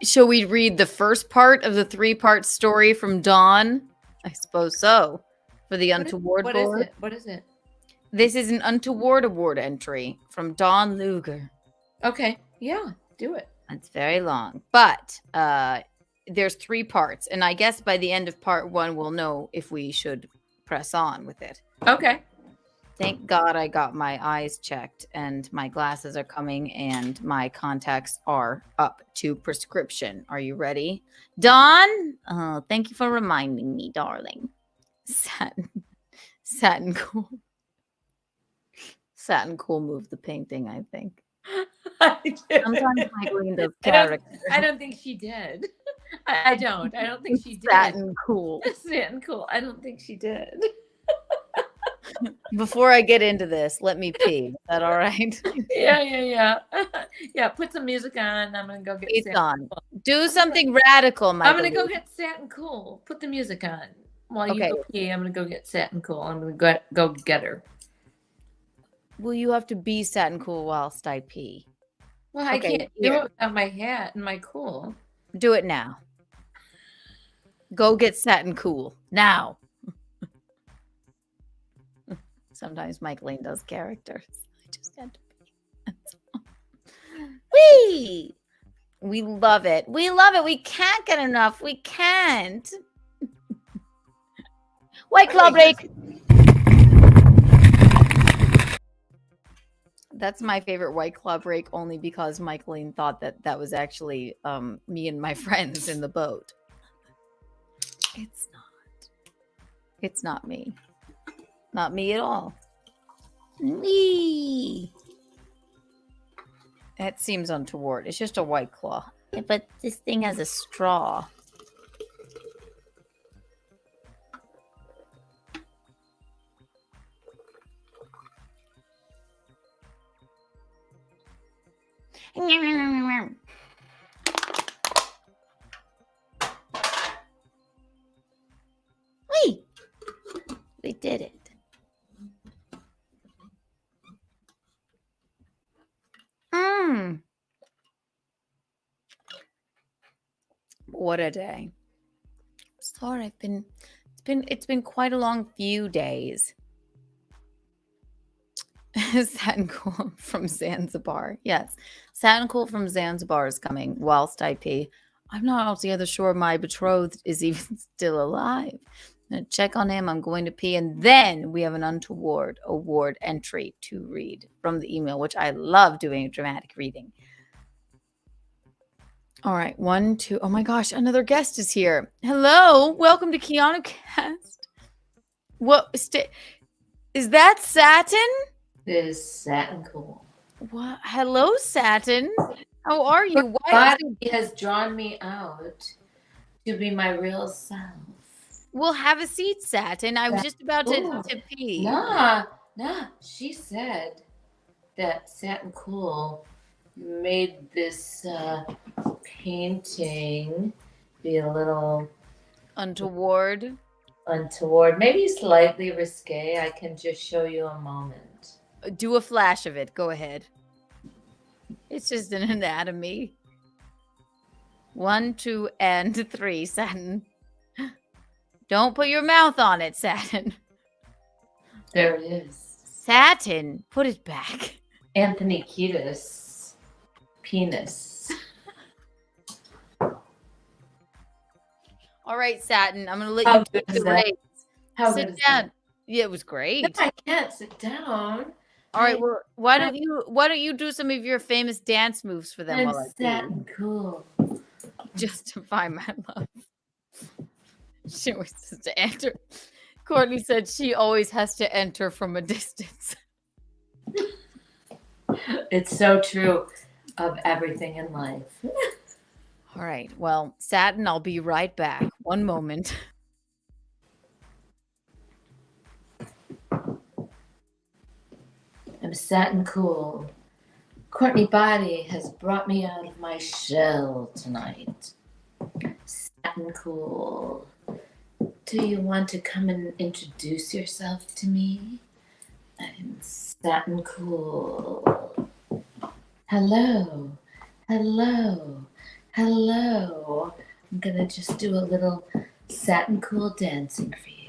Shall we read the first part of the 3-part story from Dawn? I suppose so. For the Untoward What board. is it? What is it? This is an Untoward award entry from Dawn Luger. Okay. Yeah, do it. It's very long, but there's 3 parts, and I guess by the end of part 1, we'll know if we should press on with it. Okay. Thank God I got my eyes checked, and my glasses are coming, and my contacts are up to prescription. Are you ready? Dawn? Oh, thank you for reminding me, darling. Satin cool. Satin cool moved the painting, I think. Sometimes Michaelene does character. I don't think she did. I don't think she did. Satin cool. Satin cool. I don't think she did. Before I get into this, let me pee. Is that all right? Yeah. Yeah, put some music on. I'm going to go get It's Satin on. Cool. Do something radical, Michael. I'm going to go get Satin Cool. Put the music on. While you go pee, I'm going to go get Satin Cool. I'm going to go get her. Well, you have to be Satin cool whilst I pee. Well, I can't do it without my hat and my cool. Do it now. Go get Satin cool now. Sometimes Micheline does characters. I just had to be. Whee! We love it. We love it. We can't get enough. We can't. White Claw break. That's my favorite White Claw break, only because Micheline thought that was actually me and my friends in the boat. It's not. It's not me. Not me at all. Me. That seems untoward. It's just a White Claw. Yeah, but this thing has a straw. Wait. We did it. What a day. Sorry, it's been quite a long few days. Satin Cool from Zanzibar. Yes. Satin Cool from Zanzibar is coming whilst I pee. I'm not altogether sure my betrothed is even still alive. I'm going to check on him. I'm going to pee. And then we have an Untoward award entry to read from the email, which I love doing a dramatic reading. All right. 1, 2. Oh my gosh. Another guest is here. Hello. Welcome to Keanu Cast. What? Is that Satin? It is Satin Cool. What? Hello, Satin. How are you? Why has drawn me out to be my real self. Well, have a seat, Satin. I was just about to pee. Nah. She said that Satin Cool made this painting be a little untoward. Maybe slightly risque. I can just show you a moment. Do a flash of it. Go ahead. It's just an anatomy. 1, 2, and 3, Satin. Don't put your mouth on it, Satin. There it is. Satin, put it back. Anthony Kiedis. Penis. All right, Satin. I'm gonna let How you good take is the that? reins. How Sit good is down. that? Yeah, it was great. No, I can't sit down. All right. Well, why don't you do some of your famous dance moves for them I'm while I Satin Cool. justify my love? She always has to enter. Courtney said she always has to enter from a distance. It's so true of everything in life. All right. Well, Satin, I'll be right back. One moment. I'm Satin Cool. Courtney Body has brought me out of my shell tonight. Satin Cool. Do you want to come and introduce yourself to me? I'm Satin Cool. Hello. Hello. Hello. I'm gonna just do a little Satin Cool dancing for you.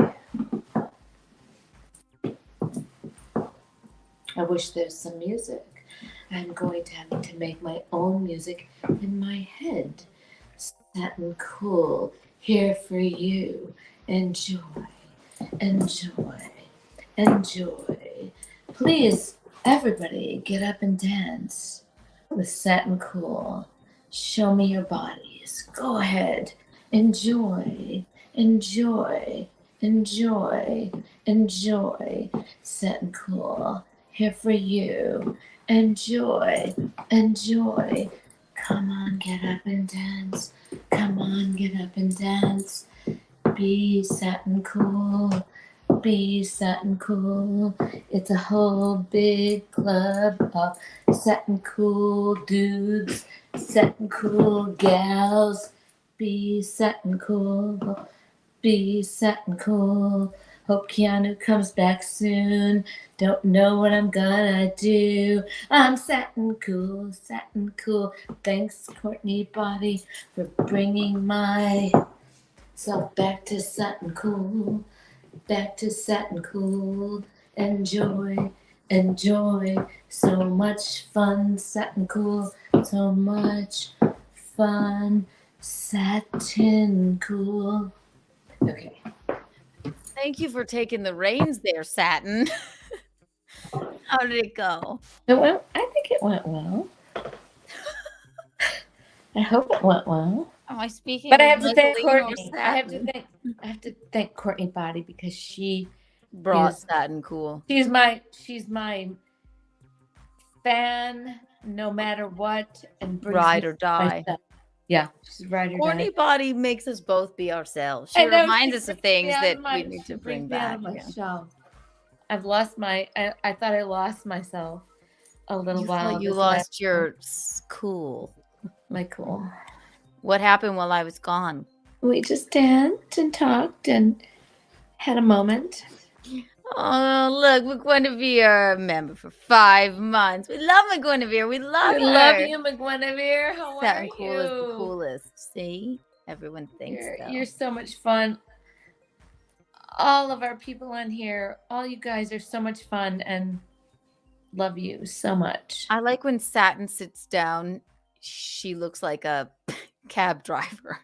I wish there's some music. I'm going to have to make my own music in my head. Satin Cool, here for you. Enjoy, enjoy, enjoy. Please, everybody, get up and dance with Satin Cool. Show me your bodies. Go ahead. Enjoy, enjoy, enjoy, enjoy. Satin Cool, here for you. Enjoy, enjoy. Come on, get up and dance. Come on, get up and dance. Be Satin Cool. Be Satin Cool. It's a whole big club of Satin Cool dudes, Satin Cool gals. Be Satin Cool. Be Satin Cool. Hope Keanu comes back soon. Don't know what I'm gonna do. I'm Satin Cool, Satin Cool. Thanks, Courtney Body, for bringing myself back to Satin Cool. Back to Satin Cool. Enjoy, enjoy. So much fun, Satin Cool. So much fun, Satin Cool. Okay. Thank you for taking the reins there, Satin. How did it go? I think it went well. I hope it went well. Am I speaking? But I have to with thank Micheline or Courtney. I Satin? have to thank Courtney Body because she Brought is- Satin Cool. She's my fan, no matter what, and brings Ride me or die. my stuff. Yeah, she's ride or Courtney die. Body makes us both be ourselves. She I know, reminds she us of brings things me out that of my- we need she to brings bring me out back. of my Yeah. shell. I've lost my. I thought I lost myself a little You while. thought you this lost last your cool. my cool. What happened while I was gone? We just danced and talked and had a moment. Oh, look, McGuinevere, member for 5 months. We love McGuinevere. We love We her. love you, McGuinevere. How are Satin you? Cool is the coolest. See? Everyone thinks so. You're so much fun. All of our people on here, all you guys are so much fun and love you so much. I like when Satin sits down, she looks like a cab driver.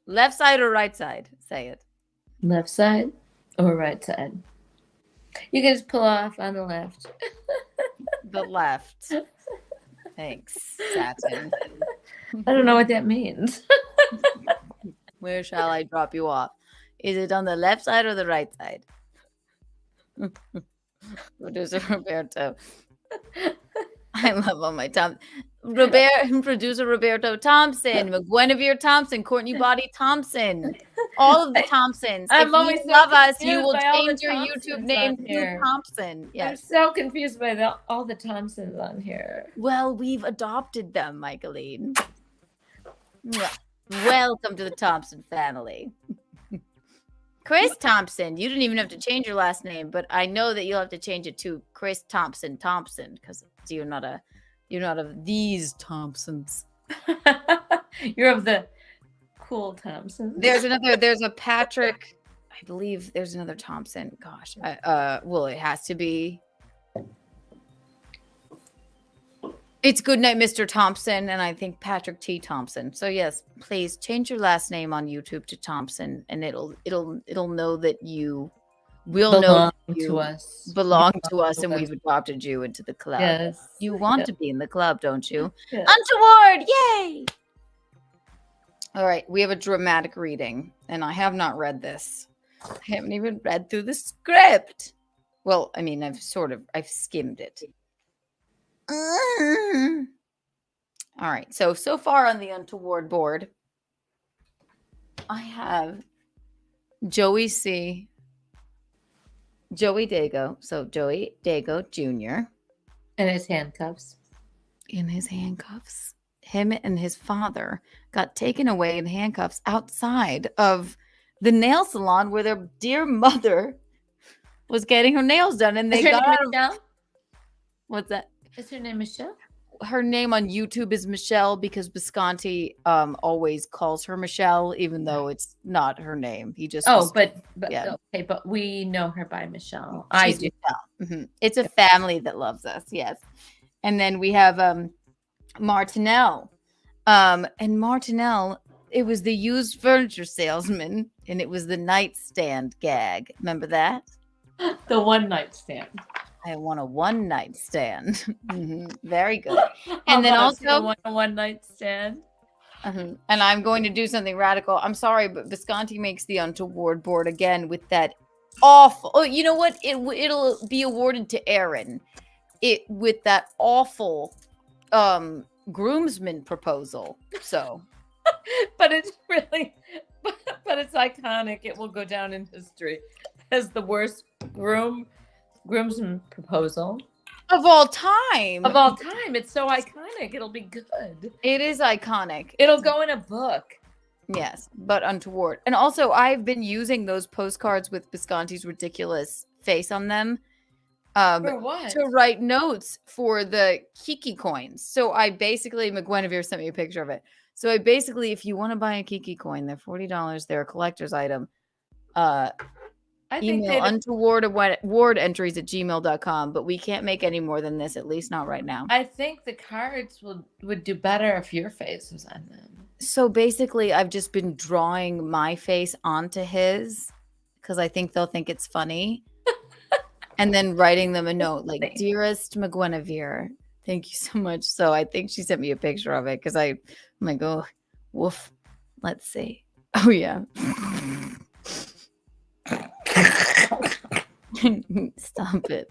Left side or right side? Say it. Left side or right side? You can just pull off on the left. The left. Thanks, Satin. I don't know what that means. Where shall I drop you off? Is it on the left side or the right side? Producer Roberto. I love all my Tom. Producer Roberto Thompson, McGuinevere Thompson, Courtney Body Thompson, all of the Thompsons. I'm If always you so love us, you confused will by all the change your YouTube Thompsons name on to here. Thompson. I'm Yes. so confused by all the Thompsons on here. Well, we've adopted them, Micheline. Yeah. Welcome to the Thompson family. Chris Thompson. You didn't even have to change your last name, but I know that you'll have to change it to Chris Thompson because you're not of these Thompsons. You're of the cool Thompsons. There's a Patrick. I believe there's another Thompson. Gosh. Well, it has to be. It's Goodnight, Mr. Thompson, and I think Patrick T. Thompson. So yes, please change your last name on YouTube to Thompson, and it'll know that you will know that you to us. belong to us, and we've adopted you into the club. Yes. You want Yep. to be in the club, don't you? Yes. Untoward, yay! All right, we have a dramatic reading, and I have not read this. I haven't even read through the script. Well, I mean, I've skimmed it. All right, so far on the Untoward board, I have Joey C. Joey Dago. So Joey Dago Jr. And his handcuffs. In his handcuffs. Him and his father got taken away in handcuffs outside of the nail salon where their dear mother was getting her nails done. And they Is her got name out of- Michelle? What's that? Is her name Michelle? Her name on YouTube is Michelle because Bisconti always calls her Michelle, even though it's not her name. He just but yeah. okay, but we know her by Michelle. I She's do. Michelle. Mhm. It's a family that loves us, yes. And then we have Martinell. And Martinell, it was the used furniture salesman, and it was the nightstand gag. Remember that? The one night stand. I want a one night stand. Very good. And then also one night stand. And I'm going to do something radical. I'm sorry, but Visconti makes the Untoward board again with that awful. Oh, you know what? It'll be awarded to Aaron. With that awful groomsman proposal. So, but it's really, but it's iconic. It will go down in history as the worst groomsman proposal of all time. Of all time. It's so iconic. It'll be good. It is iconic. It'll go in a book. Yes, but untoward. And also, I've been using those postcards with Visconti's ridiculous face on them. For what? To write notes for the Kiki coins. So I basically, McGuinevere sent me a picture of it. So I basically, if you want to buy a Kiki coin, they're $40. They're a collector's item. Email untoward@wardentries@gmail.com, but we can't make any more than this, at least not right now. I think the cards would do better if your face was on them. So basically, I've just been drawing my face onto his because I think they'll think it's funny. And then writing them a note like, dearest McGuinevere, thank you so much. So I think she sent me a picture of it because I'm like, oh, woof. Let's see. Oh, yeah. Stop it.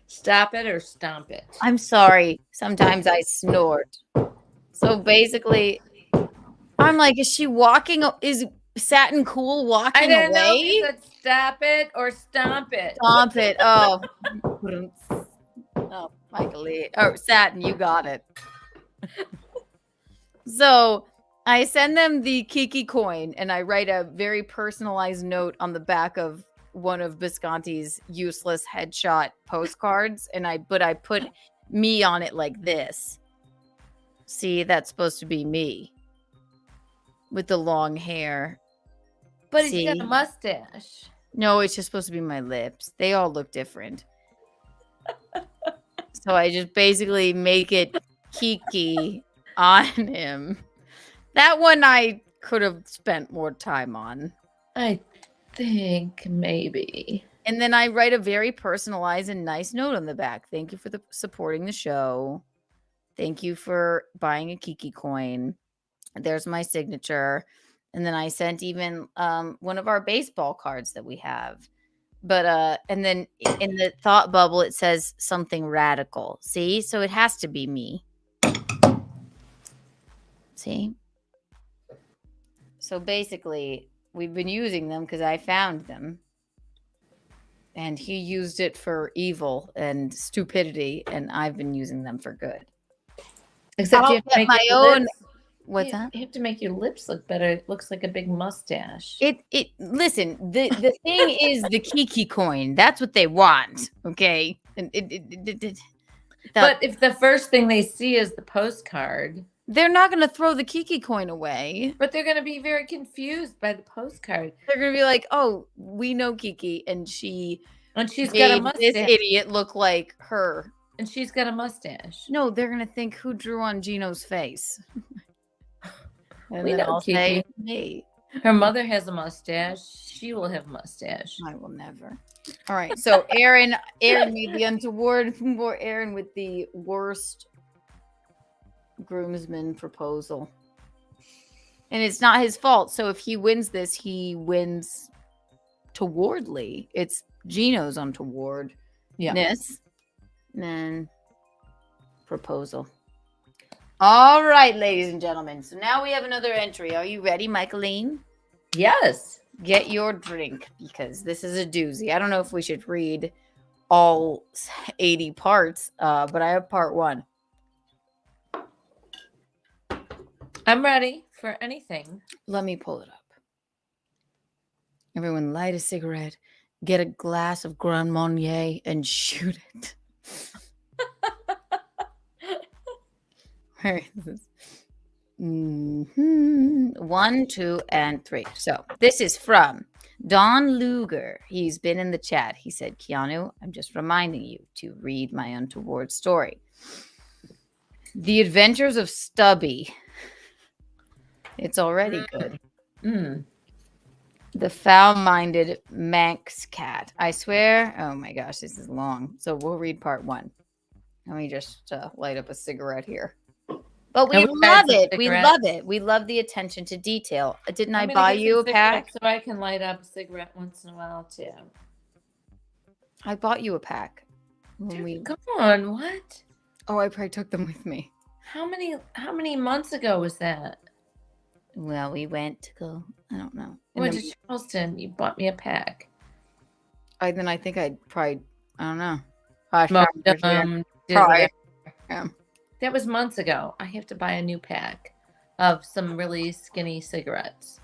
Stop it or stomp it. I'm sorry. Sometimes I snort. So basically, I'm like, is she walking? Is Satin cool walking I didn't know if away? you said stop it or stomp it. Stomp it. Oh. Oh, Micheline. Oh, Satin, you got it. So I send them the Kiki coin and I write a very personalized note on the back of one of Visconti's useless headshot postcards. And I put me on it like this. See, that's supposed to be me with the long hair. But he's got a mustache. No, it's just supposed to be my lips. They all look different. So I just basically make it Kiki on him. That one I could have spent more time on. I think maybe. And then I write a very personalized and nice note on the back. Thank you for supporting the show. Thank you for buying a Kiki coin. There's my signature. And then I sent even one of our baseball cards that we have. But and then in the thought bubble, it says something radical. See? So it has to be me. See? So basically, we've been using them because I found them. And he used it for evil and stupidity. And I've been using them for good. Except you have to make my your own. lips- What's that? You have to make your lips look better. It looks like a big mustache. Listen, the thing is the Kiki coin. That's what they want. Okay. And But if the first thing they see is the postcard, they're not going to throw the Kiki coin away. but they're going to be very confused by the postcard. They're going to be like, "Oh, we know Kiki, and she's got a this mustache. idiot look like her." And she's got a mustache. No, they're going to think who drew on Geno's face. And We then know I'll Kiki. say me. Her mother has a mustache. She will have a mustache. I will never. All right. So Aaron made the untoward for Aaron with the worst groomsman proposal. And it's not his fault. So if he wins this, he wins towardly. It's Geno's untoward. Yes. And proposal. All right, ladies and gentlemen. So now we have another entry. Are you ready, Micheline? Yes. Get your drink because this is a doozy. I don't know if we should read all 80 parts, but I have part 1. I'm ready for anything. Let me pull it up. Everyone light a cigarette, get a glass of Grand Marnier, and shoot it. Where is this? 1, 2, and 3. So this is from Don Luger. He's been in the chat. He said, Keanu, I'm just reminding you to read my untoward story. The Adventures of Stubby. It's already good. The foul-minded Manx cat. I swear. Oh my gosh, this is long. So we'll read part 1. Let me just light up a cigarette here. But we love it. We love it. We love the attention to detail. Didn't I buy you a pack? So I can light up a cigarette once in a while too. I bought you a pack. Dude, come on, what? Oh, I probably took them with me. How many months ago was that? Well, we went to go. I don't know. We went to Charleston. You bought me a pack. Then I think I'd probably. I don't know. Probably. Yeah. That was months ago. I have to buy a new pack of some really skinny cigarettes.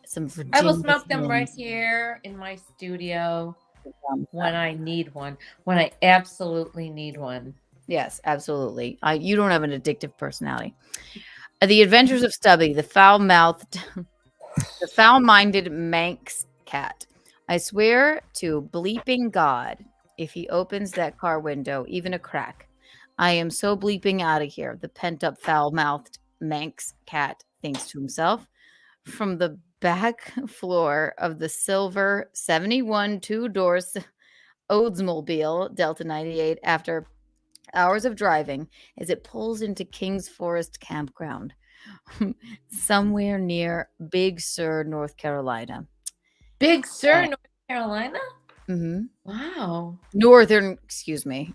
Some I will smoke them right here in my studio when I need one. When I absolutely need one. Yes, absolutely. You don't have an addictive personality. The Adventures of Stubby, the foul-minded Manx cat. I swear to bleeping God, if he opens that car window, even a crack, I am so bleeping out of here. The pent-up, foul-mouthed Manx cat thinks to himself. From the back floor of the silver 71 two-doors Oldsmobile Delta 98 after hours of driving as it pulls into Kings Forest Campground somewhere near Big Sur, North Carolina. Big Sur, North Carolina? Mm-hmm. Wow. Excuse me.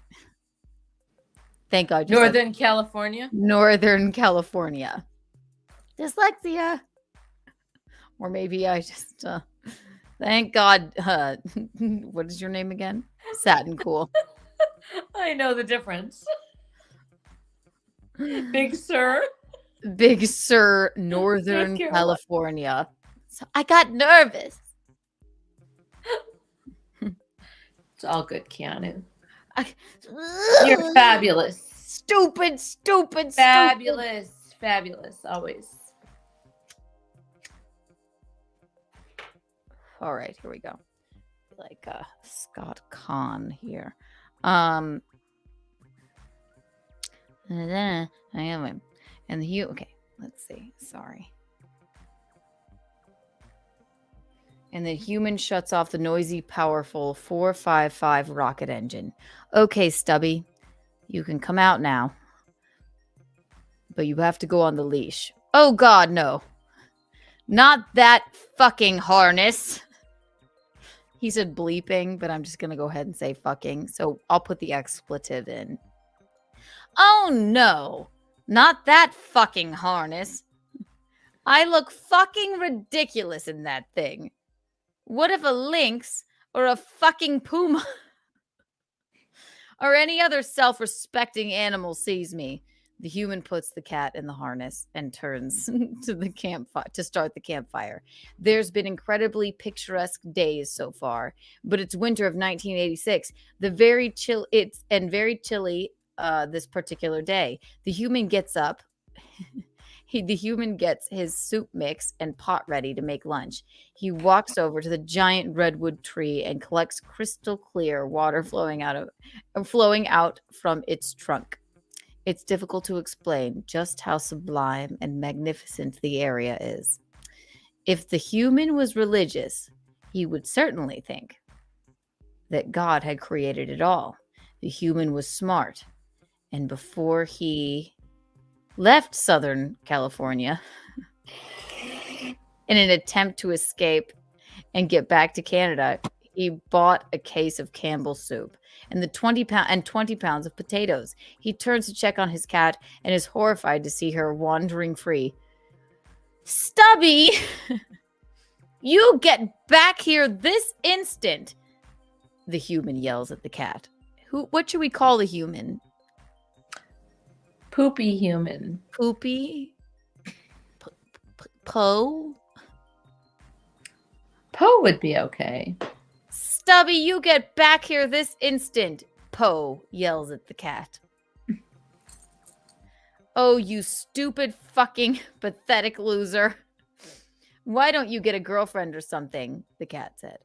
Thank God. Northern California? Northern California. Dyslexia. Or maybe I just, thank God. What is your name again? Satin, cool. I know the difference. Big Sur. Big Sur, Northern California. So I got nervous. It's all good, Keanu. You're fabulous. Stupid. Fabulous. Fabulous. Always. All right, here we go. Like Scott Kahn here. Okay, let's see. Sorry. And the human shuts off the noisy, powerful 455 rocket engine. Okay, Stubby, you can come out now. But you have to go on the leash. Oh, God, no. Not that fucking harness. He said bleeping, but I'm just going to go ahead and say fucking. So I'll put the expletive in. Oh, no. Not that fucking harness. I look fucking ridiculous in that thing. What if a lynx or a fucking puma or any other self-respecting animal sees me? The human puts the cat in the harness and turns to the campfire to start the campfire. There's been incredibly picturesque days so far, but it's winter of 1986. Very chilly this particular day. The human gets up. The human gets his soup mix and pot ready to make lunch. He walks over to the giant redwood tree and collects crystal clear water flowing out from its trunk. It's difficult to explain just how sublime and magnificent the area is. If the human was religious, he would certainly think that God had created it all. The human was smart, and before he left Southern California in an attempt to escape and get back to Canada, he bought a case of Campbell's soup and 20 pounds of potatoes. He turns to check on his cat and is horrified to see her wandering free. Stubby! You get back here this instant. The human yells at the cat. What should we call the human? Poopy human. Poopy? Poe? Poe would be okay. Stubby, you get back here this instant. Poe yells at the cat. Oh, you stupid fucking pathetic loser. Why don't you get a girlfriend or something? The cat said.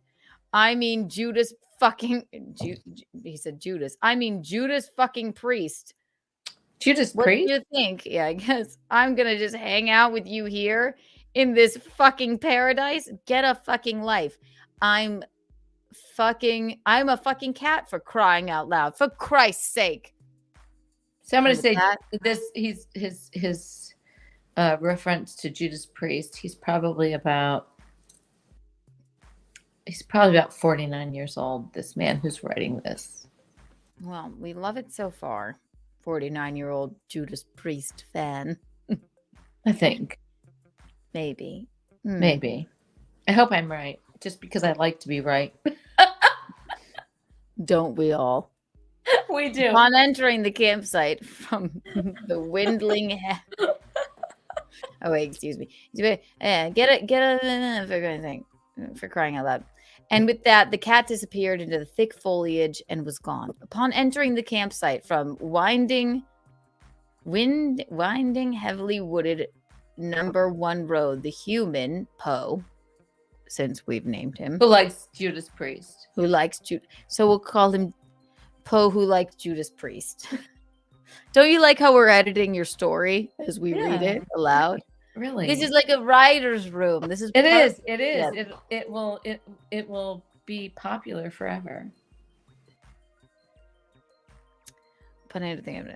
I mean, Judas fucking... he said Judas. I mean, Judas fucking Priest. Judas What Priest? do you think? Yeah, I guess I'm going to just hang out with you here in this fucking paradise. Get a fucking life. I'm a fucking cat, for crying out loud. For Christ's sake. So I'm going to say this. His reference to Judas Priest. He's probably about 49 years old. This man who's writing this. Well, we love it so far. 49-year-old Judas Priest fan. I think. Maybe. Maybe. I hope I'm right. Just because I like to be right. Don't we all? We do. On entering the campsite from the Windling oh wait, excuse me. Get it for crying out loud. And with that, the cat disappeared into the thick foliage and was gone. Upon entering the campsite from winding, heavily wooded number 1 road, the human, Poe, since we've named him. Who likes Judas Priest. So we'll call him Poe who likes Judas Priest. Don't you like how we're editing your story as we read it aloud? Really? This is like a writer's room. This is It is. Yeah. It will be popular forever. But I don't think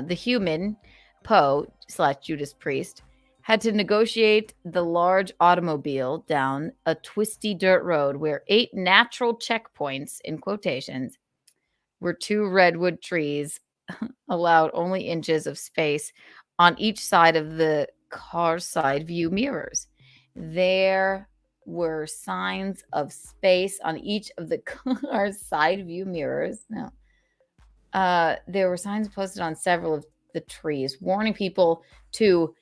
the human, Poe / Judas Priest, had to negotiate the large automobile down a twisty dirt road where 8 natural checkpoints, in quotations, were 2 redwood trees allowed only inches of space on each side of the car's side view mirrors. There were signs of space on each of the car's side view mirrors. No. There were signs posted on several of the trees warning people to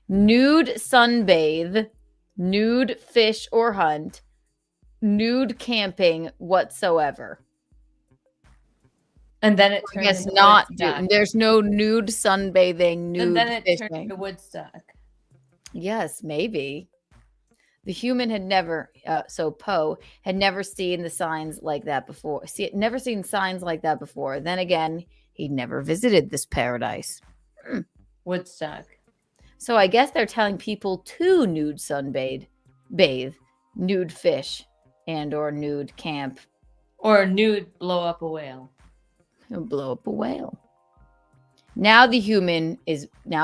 nude sunbathe, nude fish or hunt, nude camping whatsoever. And then it turned into Woodstock. There's no nude sunbathing, nude and then it fishing. turned into Woodstock. Yes, maybe. The human had never, so Poe had never seen the signs like that before. Never seen signs like that before. Then again, he'd never visited this paradise. Woodstock. So I guess they're telling people to nude bathe, nude fish, and or nude camp. Or nude blow up a whale. Blow up a whale. Now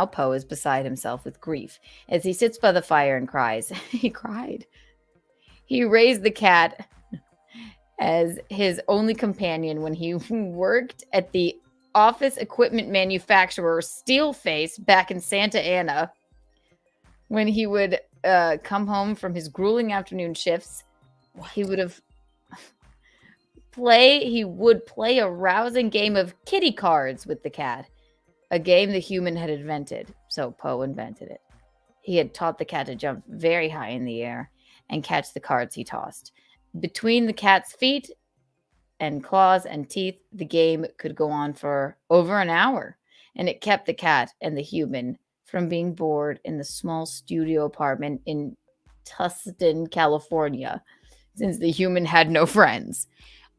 Poe is beside himself with grief as he sits by the fire and cries. He cried. He raised the cat as his only companion when he worked at the office equipment manufacturer Steelface back in Santa Ana. When he would come home from his grueling afternoon shifts, he would play a rousing game of kitty cards with the cat. A game the human had invented. So Poe invented it. He had taught the cat to jump very high in the air and catch the cards he tossed. Between the cat's feet and claws and teeth, the game could go on for over an hour. And it kept the cat and the human from being bored in the small studio apartment in Tustin, California, since the human had no friends.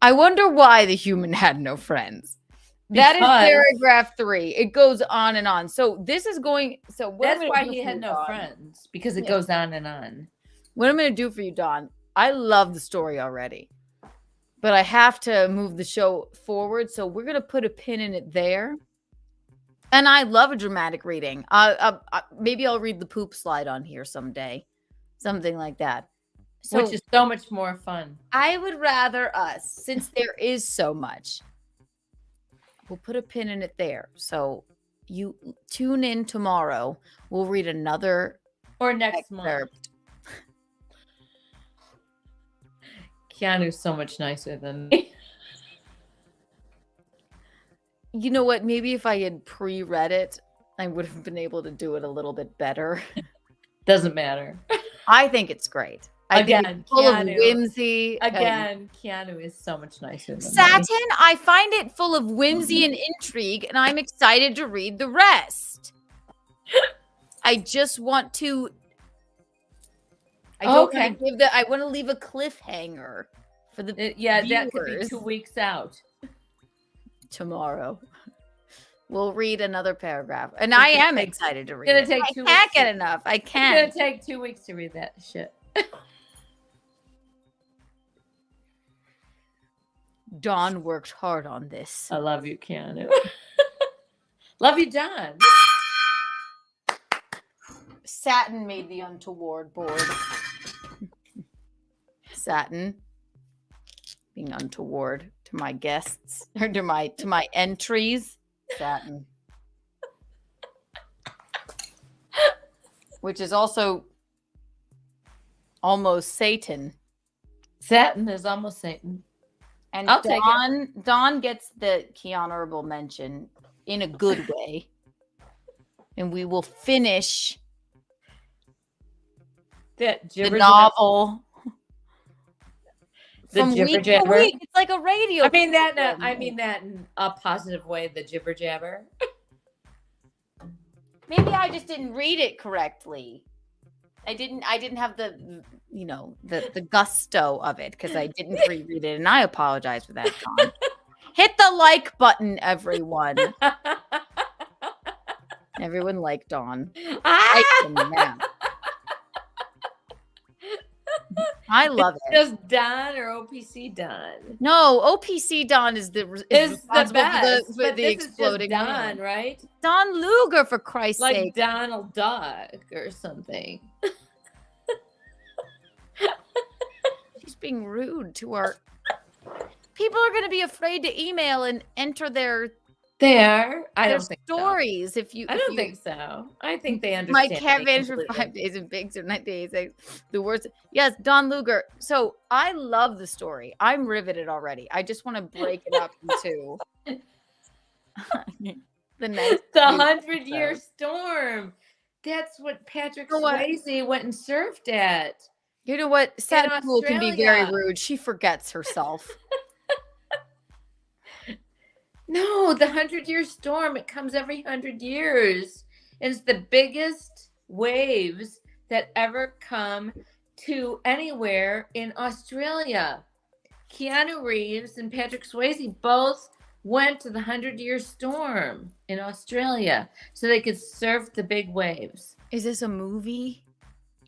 I wonder why the human had no friends. That is paragraph 3. It goes on and on. So this is going. So that's why he had no friends, because it goes on and on. What I'm going to do for you, Dawn, I love the story already, but I have to move the show forward. So we're going to put a pin in it there. And I love a dramatic reading. Maybe I'll read the poop slide on here someday. Something like that. So, which is so much more fun. I would rather us, since there is so much. We'll put a pin in it there. So you tune in tomorrow. We'll read another Or next month. Keanu's so much nicer than me. You know what? Maybe if I had pre-read it, I would have been able to do it a little bit better. Doesn't matter. I think it's great. I think Again, it's full of Keanu. whimsy. Again, Keanu is so much nicer than me. Satin, I find it full of whimsy and intrigue, and I'm excited to read the rest. I just want to. I don't want to give the. I want to leave a cliffhanger for the that could be viewers. 2 weeks out. Tomorrow, we'll read another paragraph, and I am excited to read. It's it. gonna take I 2 can't weeks. get enough. I It's can't. gonna take 2 weeks to read that shit. Dawn worked hard on this. I love you, Keanu. Love you, Don. Satin made the untoward board. Satin being untoward to my guests or to my entries. Satin, which is also almost Satan. Satin is almost Satan. And I'll take it. Dawn gets the key honorable mention in a good way. And we will finish that the novel. The From jibber week to jabber. week. It's like a radio. I mean that. program. I mean that in a positive way. The jibber jabber. Maybe I just didn't read it correctly. I didn't have the the gusto of it because I didn't reread it, and I apologize for that, Dawn. Hit the like button, everyone. Everyone like Dawn. I cannot. I love it. Just Don or OPC Don? No, OPC Don is the responsible best, for but the this is just exploding Don, man. right? Don Luger, for Christ's Like sake. Donald Duck or something. She's being rude to our people. Are going to be afraid to email and enter their I don't think stories. so. If you, I don't think so. I think they understand. My caravan for completely. 5 days and pigs for 9 days. The worst. Yes, Don Luger. So I love the story. I'm riveted already. I just want to break it up into the next. The 100-year storm. That's what Patrick Swayze went and surfed at. You know what? Sad Pool can be very Australia. rude. She forgets herself. No, the 100-year storm. It comes every 100 years. It's the biggest waves that ever come to anywhere in Australia. Keanu Reeves and Patrick Swayze both went to the 100-year storm in Australia so they could surf the big waves. Is this a movie?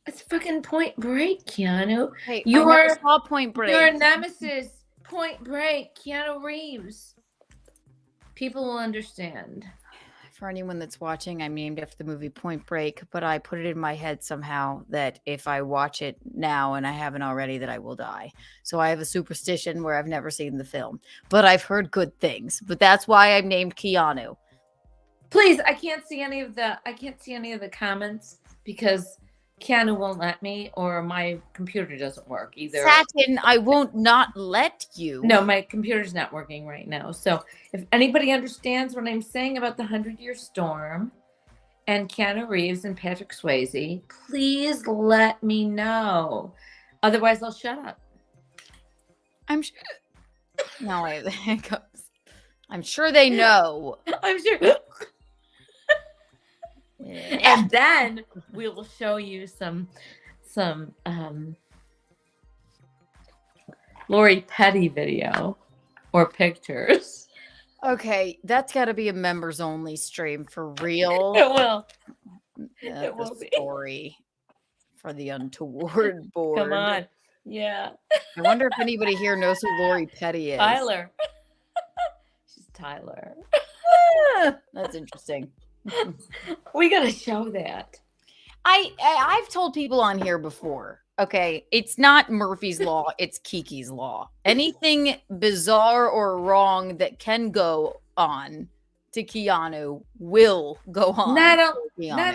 It's fucking Point Break, Keanu. Hey, I never saw Point Break. Your nemesis, Point Break, Keanu Reeves. People will understand. For anyone that's watching, I'm named after the movie Point Break, but I put it in my head somehow that if I watch it now and I haven't already, that I will die. So I have a superstition where I've never seen the film, but I've heard good things. But that's why I'm named Keanu. Please, I can't see any of the comments because Keanu won't let me, or my computer doesn't work either. Satin, I won't not let you. No, my computer's not working right now. So if anybody understands what I'm saying about the 100-year storm and Keanu Reeves and Patrick Swayze, please let me know. Otherwise, I'll shut up. I'm sure. No, wait, there it goes. I'm sure they know. I'm sure. And then we will show you some Lori Petty video or pictures. Okay, that's got to be a members only stream for real. It will. It will the be. story for the Untoward board. Come on. Yeah. I wonder if anybody here knows who Lori Petty is. Tyler. She's Tyler. That's interesting. We got to show that. I've told people on here before. Okay, it's not Murphy's Law, it's Kiki's Law. Anything bizarre or wrong that can go on to Keanu will go on. Not to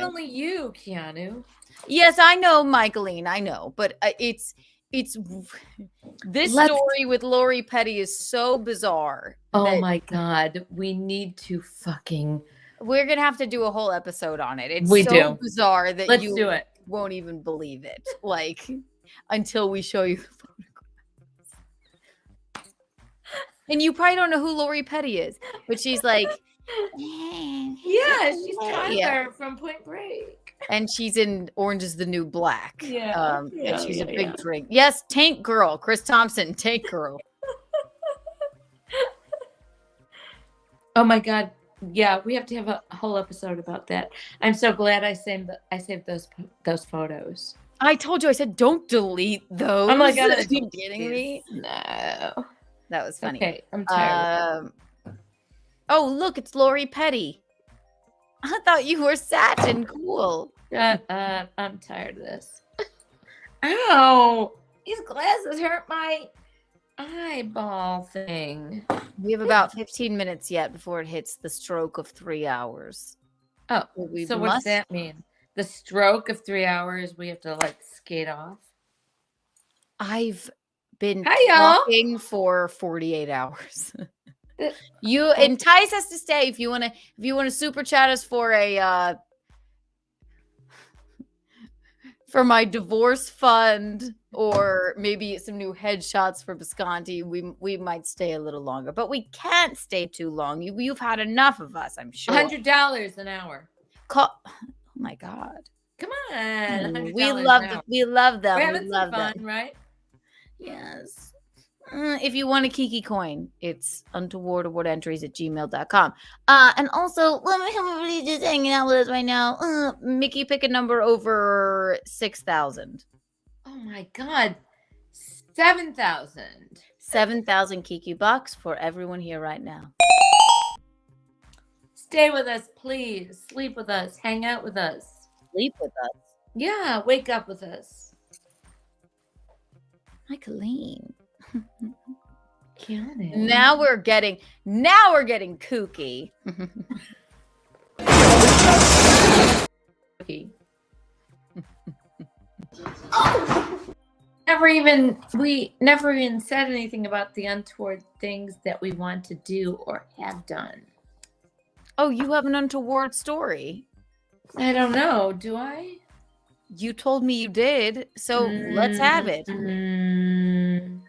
only Keanu. you, Keanu. Yes, I know, Micheline. I know, but it's this story with Lori Petty is so bizarre. Oh my God, we need to fucking. We're gonna have to do a whole episode on it. It's We so do. bizarre that Let's you do it. won't even believe it. Like until we show you the photographs. And you probably don't know who Lori Petty is, but she's like, Yeah, she's Tyler from Point Break. and she's in Orange is the New Black. Yeah, And she's a big drink. Yes, Tank Girl, Chris Thompson, Tank Girl. Oh my God. Yeah, we have to have a whole episode about that. I'm so glad I saved those photos. I told you, I said, don't delete those. Oh my God, Are you kidding me? No. That was funny. Okay, I'm tired. Oh, look, it's Lori Petty. I thought you were Satin. Cool. I'm tired of this. Ow! These glasses hurt my eyeball thing. We have about 15 minutes yet before it hits the stroke of 3 hours. Oh, We so what does that mean? The stroke of 3 hours, we have to like skate off? I've been Hi, y'all. talking for 48 hours. You entice us to stay if you want to super chat us for a for my divorce fund or maybe some new headshots for Visconti. We might stay a little longer, but we can't stay too long. You've had enough of us, I'm sure. $100 an hour. Oh my God. Come on. $100 We an love hour. we love them. We're We having love some fun, them. right? Yes. If you want a Kiki coin, it's untowardawardentries@gmail.com. And also, let me have everybody just hanging out with us right now. Mickey, pick a number over 6,000. Oh my God. 7,000. 7,000 Kiki bucks for everyone here right now. Stay with us, please. Sleep with us. Hang out with us. Sleep with us. Yeah, wake up with us. Micheline. Keanu. Now we're getting kooky. We never even said anything about the untoward things that we want to do or have done. Oh, you have an untoward story. I don't know. Do I? You told me you did, so let's have it.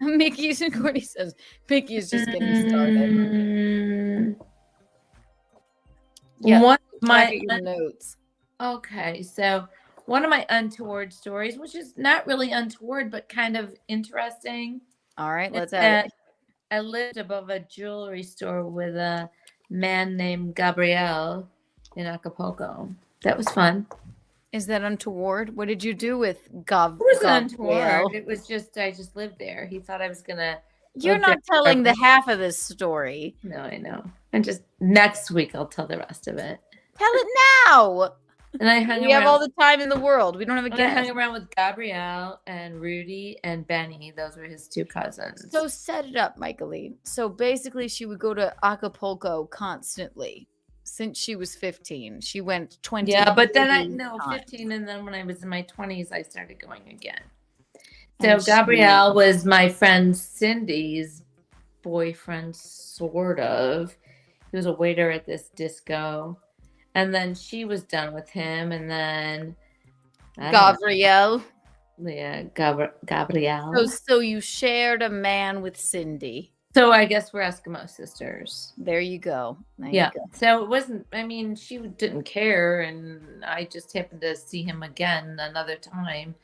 Mickey's and Courtney says Mickey is just getting started. Yeah, One of my your notes. Okay, so one of my untoward stories, which is not really untoward, but kind of interesting. All right, let's is have that it. I lived above a jewelry store with a man named Gabriel in Acapulco. That was fun. Is that untoward? What did you do with Gav? It was Gabriel? untoward. It was just I just lived there. He thought I was gonna. You're live not there telling the forever. half of this story. No, I know. And just next week I'll tell the rest of it. Tell it now. And I hung We around. have all the time in the world. We don't have a and I hung guest. around with Gabrielle and Rudy and Benny. Those were his two cousins. So set it up, Micheline. So basically, she would go to Acapulco constantly since she was 15. She went 20. Yeah, but then I times. 15, and then when I was in my 20s, I started going again. And So she- Gabrielle was my friend Cindy's boyfriend, sort of. He was a waiter at this disco, and then she was done with him, and then I don't know. Gabrielle. Yeah, Gabrielle. So you shared a man with Cindy. So I guess we're Eskimo sisters. There you go. There Yeah. you go. So it wasn't, I mean, she didn't care. And I just happened to see him again another time.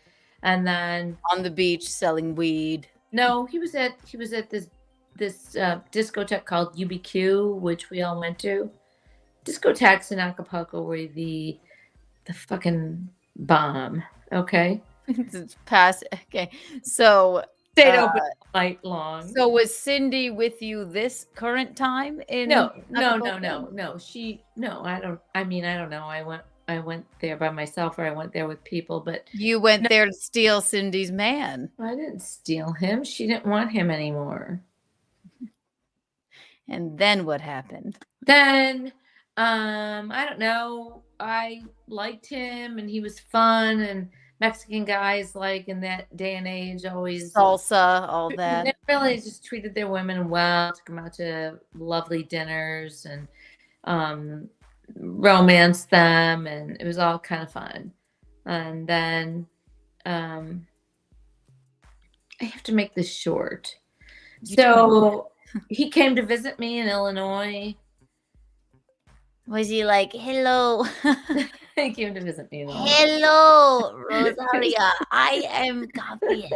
And then On the beach selling weed. no, he was at this discotheque called UBQ, which we all went to. Discotheques in Acapulco were the fucking bomb. Okay. It's past. Okay. So Stayed open all night long. So was Cindy with you this current time in No. Acapulco? I don't know. I went there by myself, or I went there with people, but You went there to steal Cindy's man. I didn't steal him. She didn't want him anymore. And then what happened? Then I don't know. I liked him, and he was fun, and Mexican guys, like in that day and age, always Salsa, all they that. really just treated their women well, took them out to lovely dinners, and romanced them, and it was all kind of fun. And then I have to make this short. So he came to visit me in Illinois. Was he like, hello? He came to visit me in Illinois. Hello, Rosaria. I am Gabriel.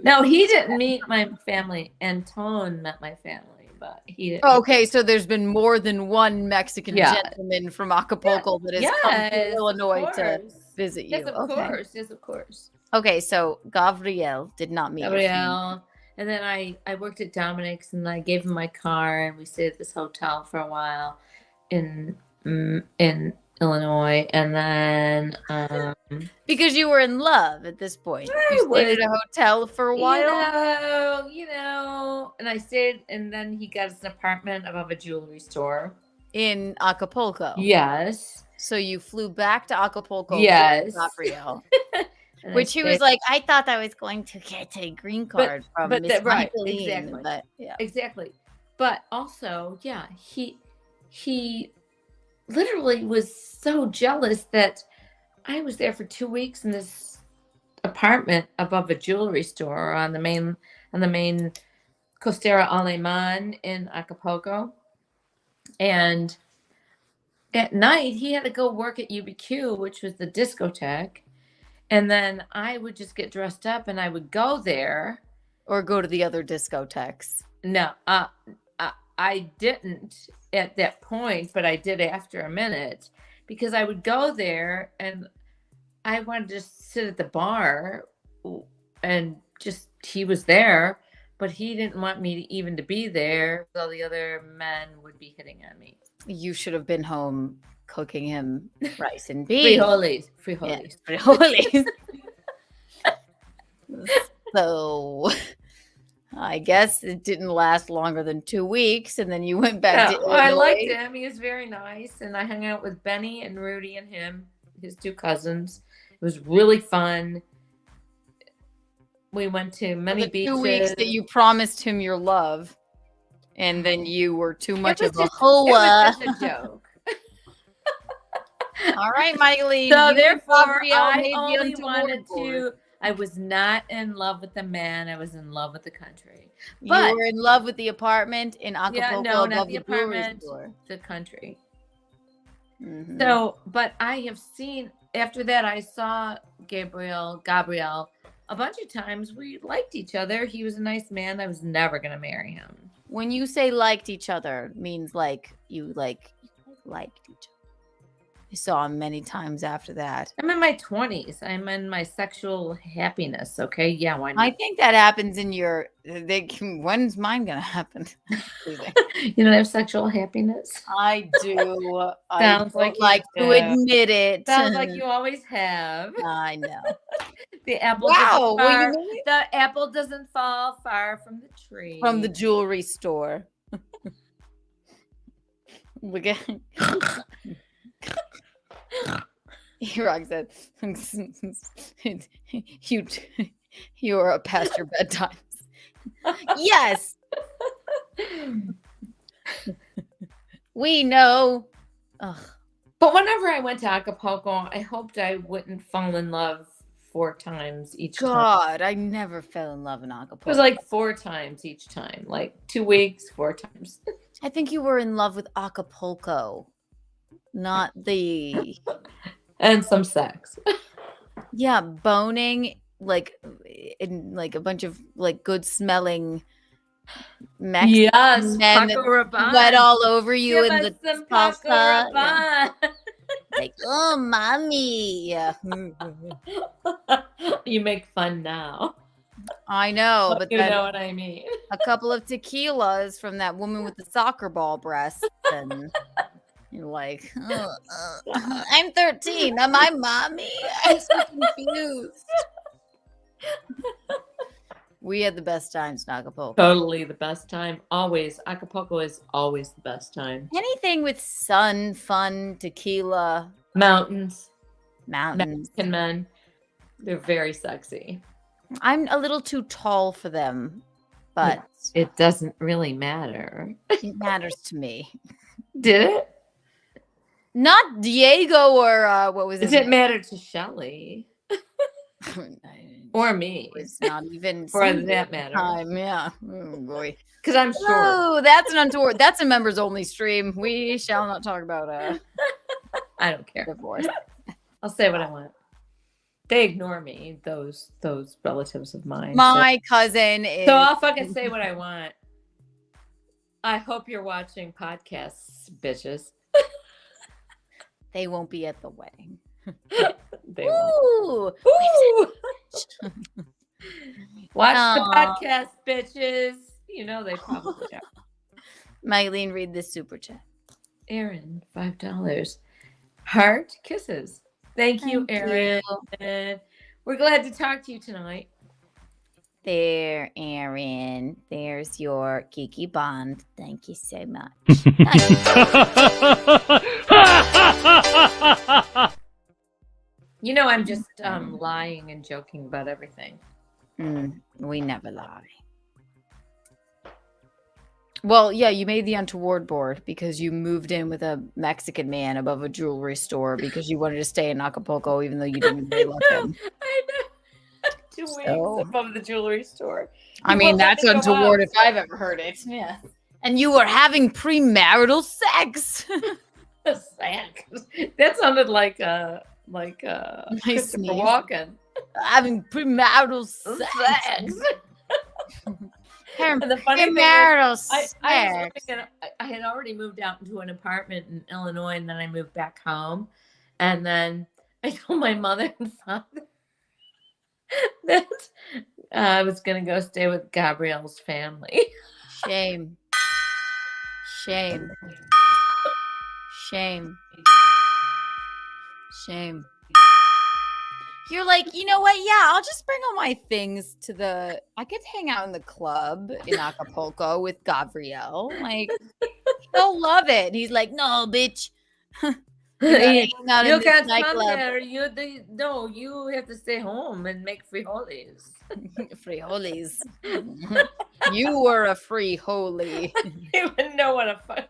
No, he didn't meet my family. Antone met my family, but he didn't. Okay, so there's been more than one Mexican Yeah. gentleman from Acapulco that has come to Yes, Illinois of to course. visit you. Yes, of course. Yes, of course. Okay, so Gabriel did not meet your family. Gabrielle. And then I worked at Dominic's, and I gave him my car, and we stayed at this hotel for a while in Illinois. And then Because you were in love at this point. You stayed at a hotel for a while. you know, and I stayed, and then he got us an apartment above a jewelry store In Acapulco. Yes. So you flew back to Acapulco Yes. with Gabriel. And I Which he was stayed- like, I thought I was going to get a green card from Miss right, Micheline, exactly. but yeah. Exactly. But also, yeah, he literally was so jealous that I was there for 2 weeks in this apartment above a jewelry store on the main Costera Alemán in Acapulco. And at night he had to go work at UBQ, which was the discotheque. And then I would just get dressed up and I would go there. Or go to the other discotheques. No, I didn't at that point, but I did after a minute, because I would go there and I wanted to just sit at the bar, and just he was there, but he didn't want me to even to be there. All the other men would be hitting on me. You should have been home cooking him rice and beans. Frijoles. Yeah, frijoles. So I guess it didn't last longer than 2 weeks, and then you went back to Yeah, I liked Illinois. him. He was very nice, and I hung out with Benny and Rudy and him, his two cousins. It was really fun. We went to many The beaches. 2 weeks that you promised him your love, and then you were too much was of a just- hoa. It was just a joke. All right, Micheline. So you and therefore, Gabrielle I made the only untoward wanted board. to. I was not in love with the man. I was in love with the country. You But were in love with the apartment in Acapulco no, above not the jewelry apartment. store. The country. Mhm. So, but I have seen after that. I saw Gabriel a bunch of times. We liked each other. He was a nice man. I was never gonna marry him. When you say liked each other, means like you liked each other. I saw him many times after that. I'm in my 20s. I'm in my sexual happiness. Okay, yeah, why not? I think that happens in your. When's mine gonna happen? You don't have sexual happiness. I do. I Sounds don't like you like to do. admit it. Sounds like you always have. I know. The apple. Wow, doesn't well, you far- know the apple doesn't fall far from the tree. From the jewelry store. Look at. Rock said, you are past your bedtimes. Yes. We know. Ugh. But whenever I went to Acapulco, I hoped I wouldn't fall in love 4 times each time. God, I never fell in love in Acapulco. It was like 4 times each time, like 2 weeks, 4 times. I think you were in love with Acapulco, not the. And some sex. Yeah, boning like in like a bunch of like good smelling Mexican Yes, men Paco that Rabanne. sweat all over you Give in us the some Paco salsa. Yeah. Rabanne. Like, oh, mommy. Yeah. You make fun now. I know, but you then know what I mean. a couple of tequilas from that woman with the soccer ball breasts, and you're like, I'm 13. Am I mommy? I'm so confused. We had the best times in Acapulco. Totally the best time. Always. Acapulco is always the best time. Anything with sun, fun, tequila, Mountains. mountains. Mexican men. They're very sexy. I'm a little too tall for them, but It doesn't really matter. it matters to me. Did it? Not Diego or what was Does his it matter to Shelley? Or me? It's not even For single that at the matter. time. Yeah. Oh boy. Because I'm short. Oh, that's an untoward. That's a members only stream. We shall not talk about I don't care. divorce. I'll say what I want. They ignore me, those relatives of mine. My cousin is. So I'll fucking say what I want. I hope you're watching podcasts, bitches. They won't be at the wedding. They won't. Ooh. Woo! Watch the Aw. podcast, bitches. You know they probably are. Micheline, read this super chat. Aaron, $5. Heart kisses. Thank you, Aaron. We're glad to talk to you tonight. There, Aaron. There's your Kiki bond. Thank you so much. You know, I'm just lying and joking about everything. We never lie. Well, yeah, you made the untoward board because you moved in with a Mexican man above a jewelry store because you wanted to stay in Acapulco even though you didn't really love him. I know. 2 weeks So- above the jewelry store. I You mean, won't let that's me go untoward out. if I've ever heard it. Yeah. And you were having premarital sex. Sex. That sounded like Christopher sneeze. Walken. Having premarital sex. And the funny thing Premarital is, I sex. had already moved out into an apartment in Illinois, and then I moved back home. And then I told my mother and father that I was going to go stay with Gabrielle's family. Shame. Shame. Shame. Shame. You're like, you know what? Yeah, I'll just bring all my things to the. I could hang out in the club in Acapulco with Gabrielle. Like, he'll love it. He's like, no, bitch. You gotta hang out in You this can't come nightclub. there. No, you have to stay home and make frijoles. Frijoles. You were a free holy. You wouldn't know what a fuck.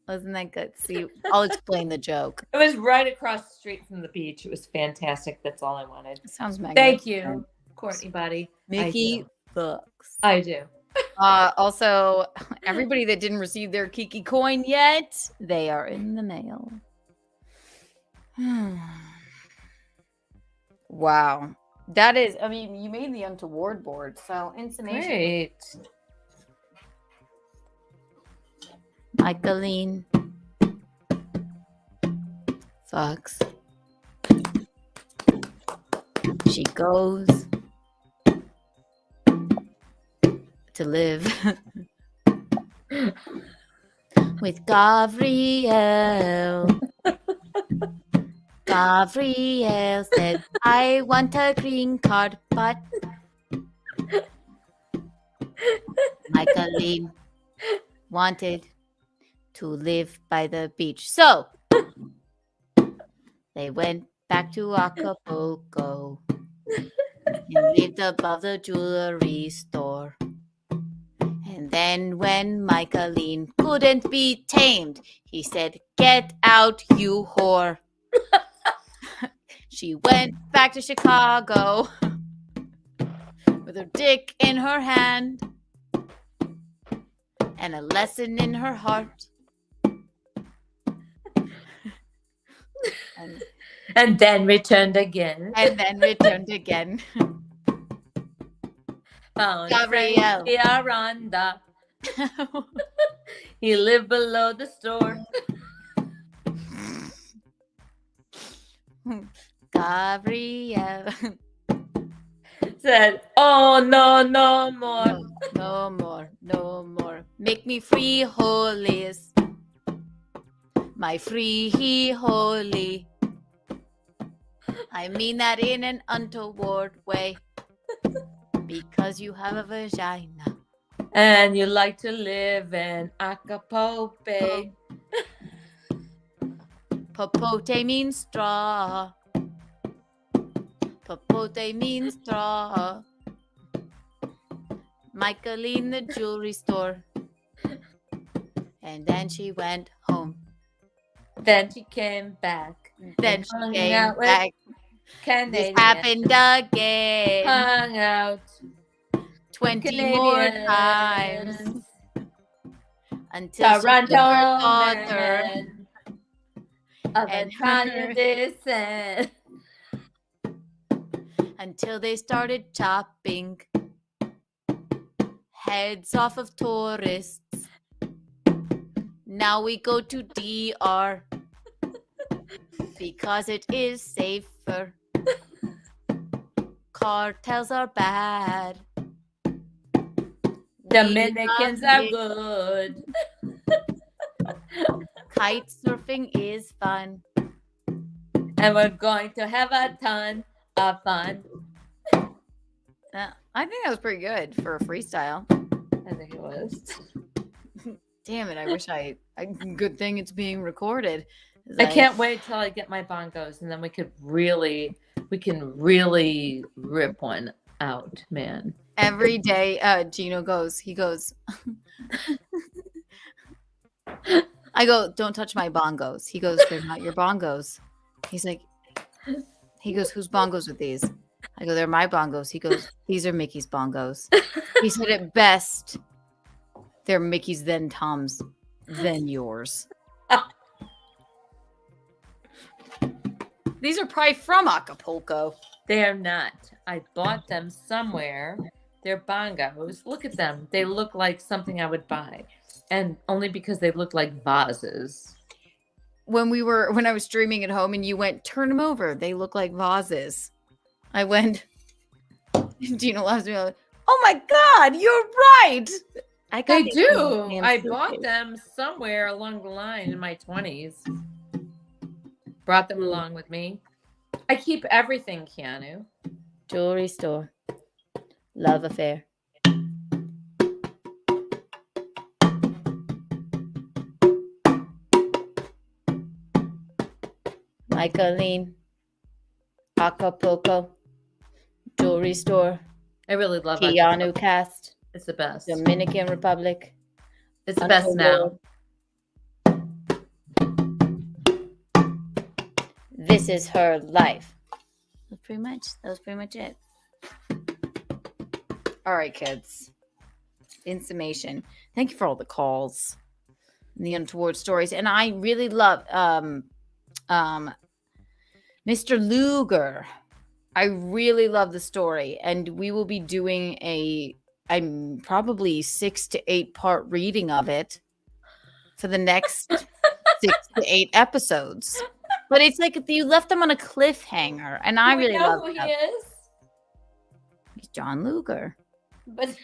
Wasn't that good? See, I'll explain the joke. It was right across the street from the beach. It was fantastic. That's all I wanted. Sounds Thank magnificent. you, Courtney buddy. Mickey Bucks. I do. Also, everybody that didn't receive their Kiki coin yet, they are in the mail. Wow. That is, I mean, you made the untoward board, so in summation. Great. Micheline fucks. She goes to live with Gabrielle. Gabrielle said, I want a green card, but Micheline wanted to live by the beach. So they went back to Acapulco and lived above the jewelry store. And then when Micheline couldn't be tamed, he said, get out, you whore. She went back to Chicago with her dick in her hand and a lesson in her heart. And then returned again. And then returned again. Found Gabrielle. Frankie Aranda. He lived below the store. Gabrielle. Said, oh, no more. No more, no more. Make me free, holies. My free holy. I mean that in an untoward way. Because you have a vagina. And you like to live in Acapulco. Popote means straw. Popote means straw. Micheline, the jewelry store. And then she went home. Then she came back. Then and she hung came out with back. This Canadians. happened again. Hung out 20 more Canadians. times. Until she Toronto took her daughter. man of and Italian her- descent. Until they started chopping heads off of tourists. Now we go to DR because it is safer. Cartels are bad. Dominicans are We good. Kite surfing is fun. And we're going to have a ton of fun. I think that was pretty good for a freestyle. I think it was. Damn it! I wish I. Good thing it's being recorded. I can't wait till I get my bongos, and then we can really rip one out, man. Every day, Geno goes. He goes. I go. Don't touch my bongos. He goes. They're not your bongos. He's like. He goes. Whose bongos are these? I go. They're my bongos. He goes. These are Mickey's bongos. He said it best. They're Mickey's, then Tom's, then yours. These are probably from Acapulco. They're not. I bought them somewhere. They're bongos. Look at them. They look like something I would buy. And only because they look like vases. When I was streaming at home and you went, turn them over. They look like vases. I went, Geno laughs at me. Like, oh my God, you're right. They do. I bought them somewhere along the line in my 20s. Brought them along with me. I keep everything, Keanu. Jewelry store. Love affair. Micheline. Acapulco. Jewelry store. I really love Keanu cast. It's the best. Dominican Republic. It's the best now. This is her life. That was pretty much it. All right, kids. In summation, thank you for all the calls and the untoward stories. And I really love Mr. Luger. I really love the story. And we will be doing I'm probably 6 to 8 part reading of it for the next 6 to 8 episodes. But it's like you left them on a cliffhanger, and I really love who that. he is. He's John Luger. But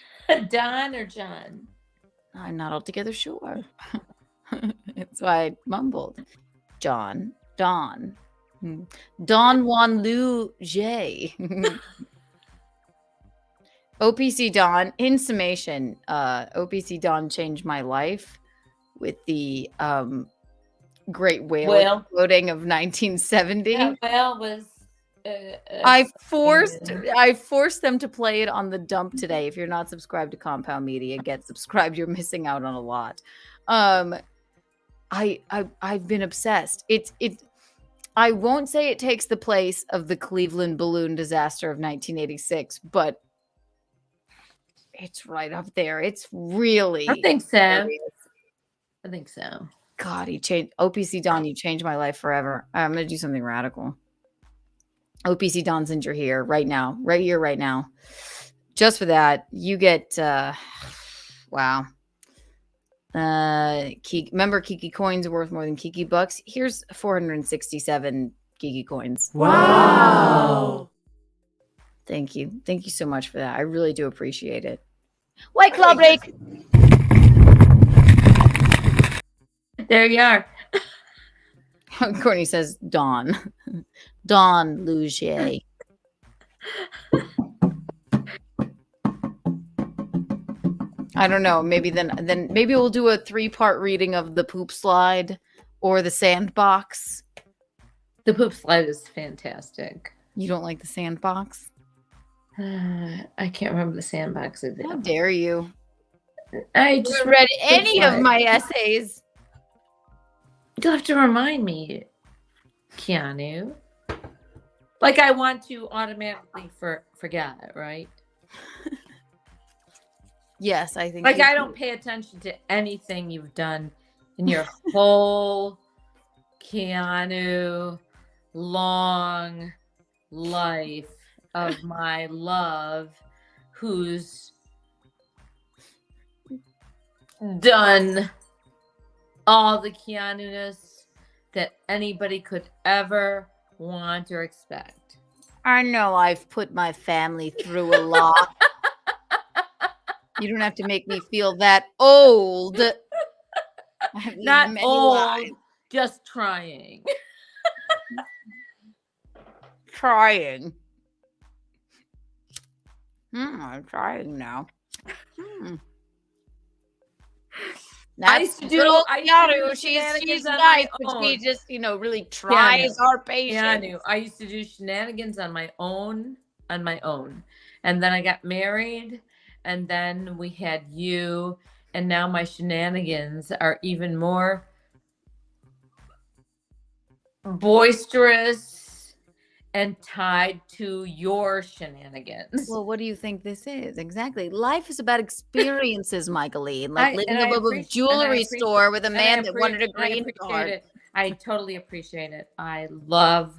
Don or John? I'm not altogether sure. That's why I mumbled. Don Juan Lu J. OPC Don, in summation, OPC Don changed my life with the great whale exploding of 1970. That whale was. I forced them to play it on the dump today. If you're not subscribed to Compound Media, get subscribed. You're missing out on a lot. I've been obsessed. I won't say it takes the place of the Cleveland balloon disaster of 1986, but it's right up there. It's really. I think so. I think so. God, he changed. OPC Don, you changed my life forever. I'm gonna do something radical. OPC Don, since you're here right now, right here, right now, just for that, you get. Wow. Remember, Kiki coins are worth more than Kiki bucks. Here's 467 Kiki coins. Wow. Thank you so much for that. I really do appreciate it. White Claw break. There you are. Courtney says Dawn. Don Lugier. I don't know. Maybe then maybe we'll do a 3-part reading of the poop slide or the sandbox. The poop slide is fantastic. You don't like the sandbox? I can't remember the sandbox. How dare you? I just read any of my essays. You'll have to remind me, Keanu. Like I want to automatically forget, right? Yes, I think. Like I don't pay attention to anything you've done in your whole Keanu long life of my love, who's done all the Keanu-ness that anybody could ever want or expect. I know I've put my family through a lot. You don't have to make me feel that old. Not old, just trying. Trying. I'm trying now. That's little Keanu. She's nice, but she just, really tries our patience. Keanu. I used to do shenanigans on my own. And then I got married, and then we had you, and now my shenanigans are even more boisterous and tied to your shenanigans. Well, what do you think this is? Exactly. Life is about experiences, Micheline. Like living above a jewelry store with a man that wanted a green card. I totally appreciate it. I love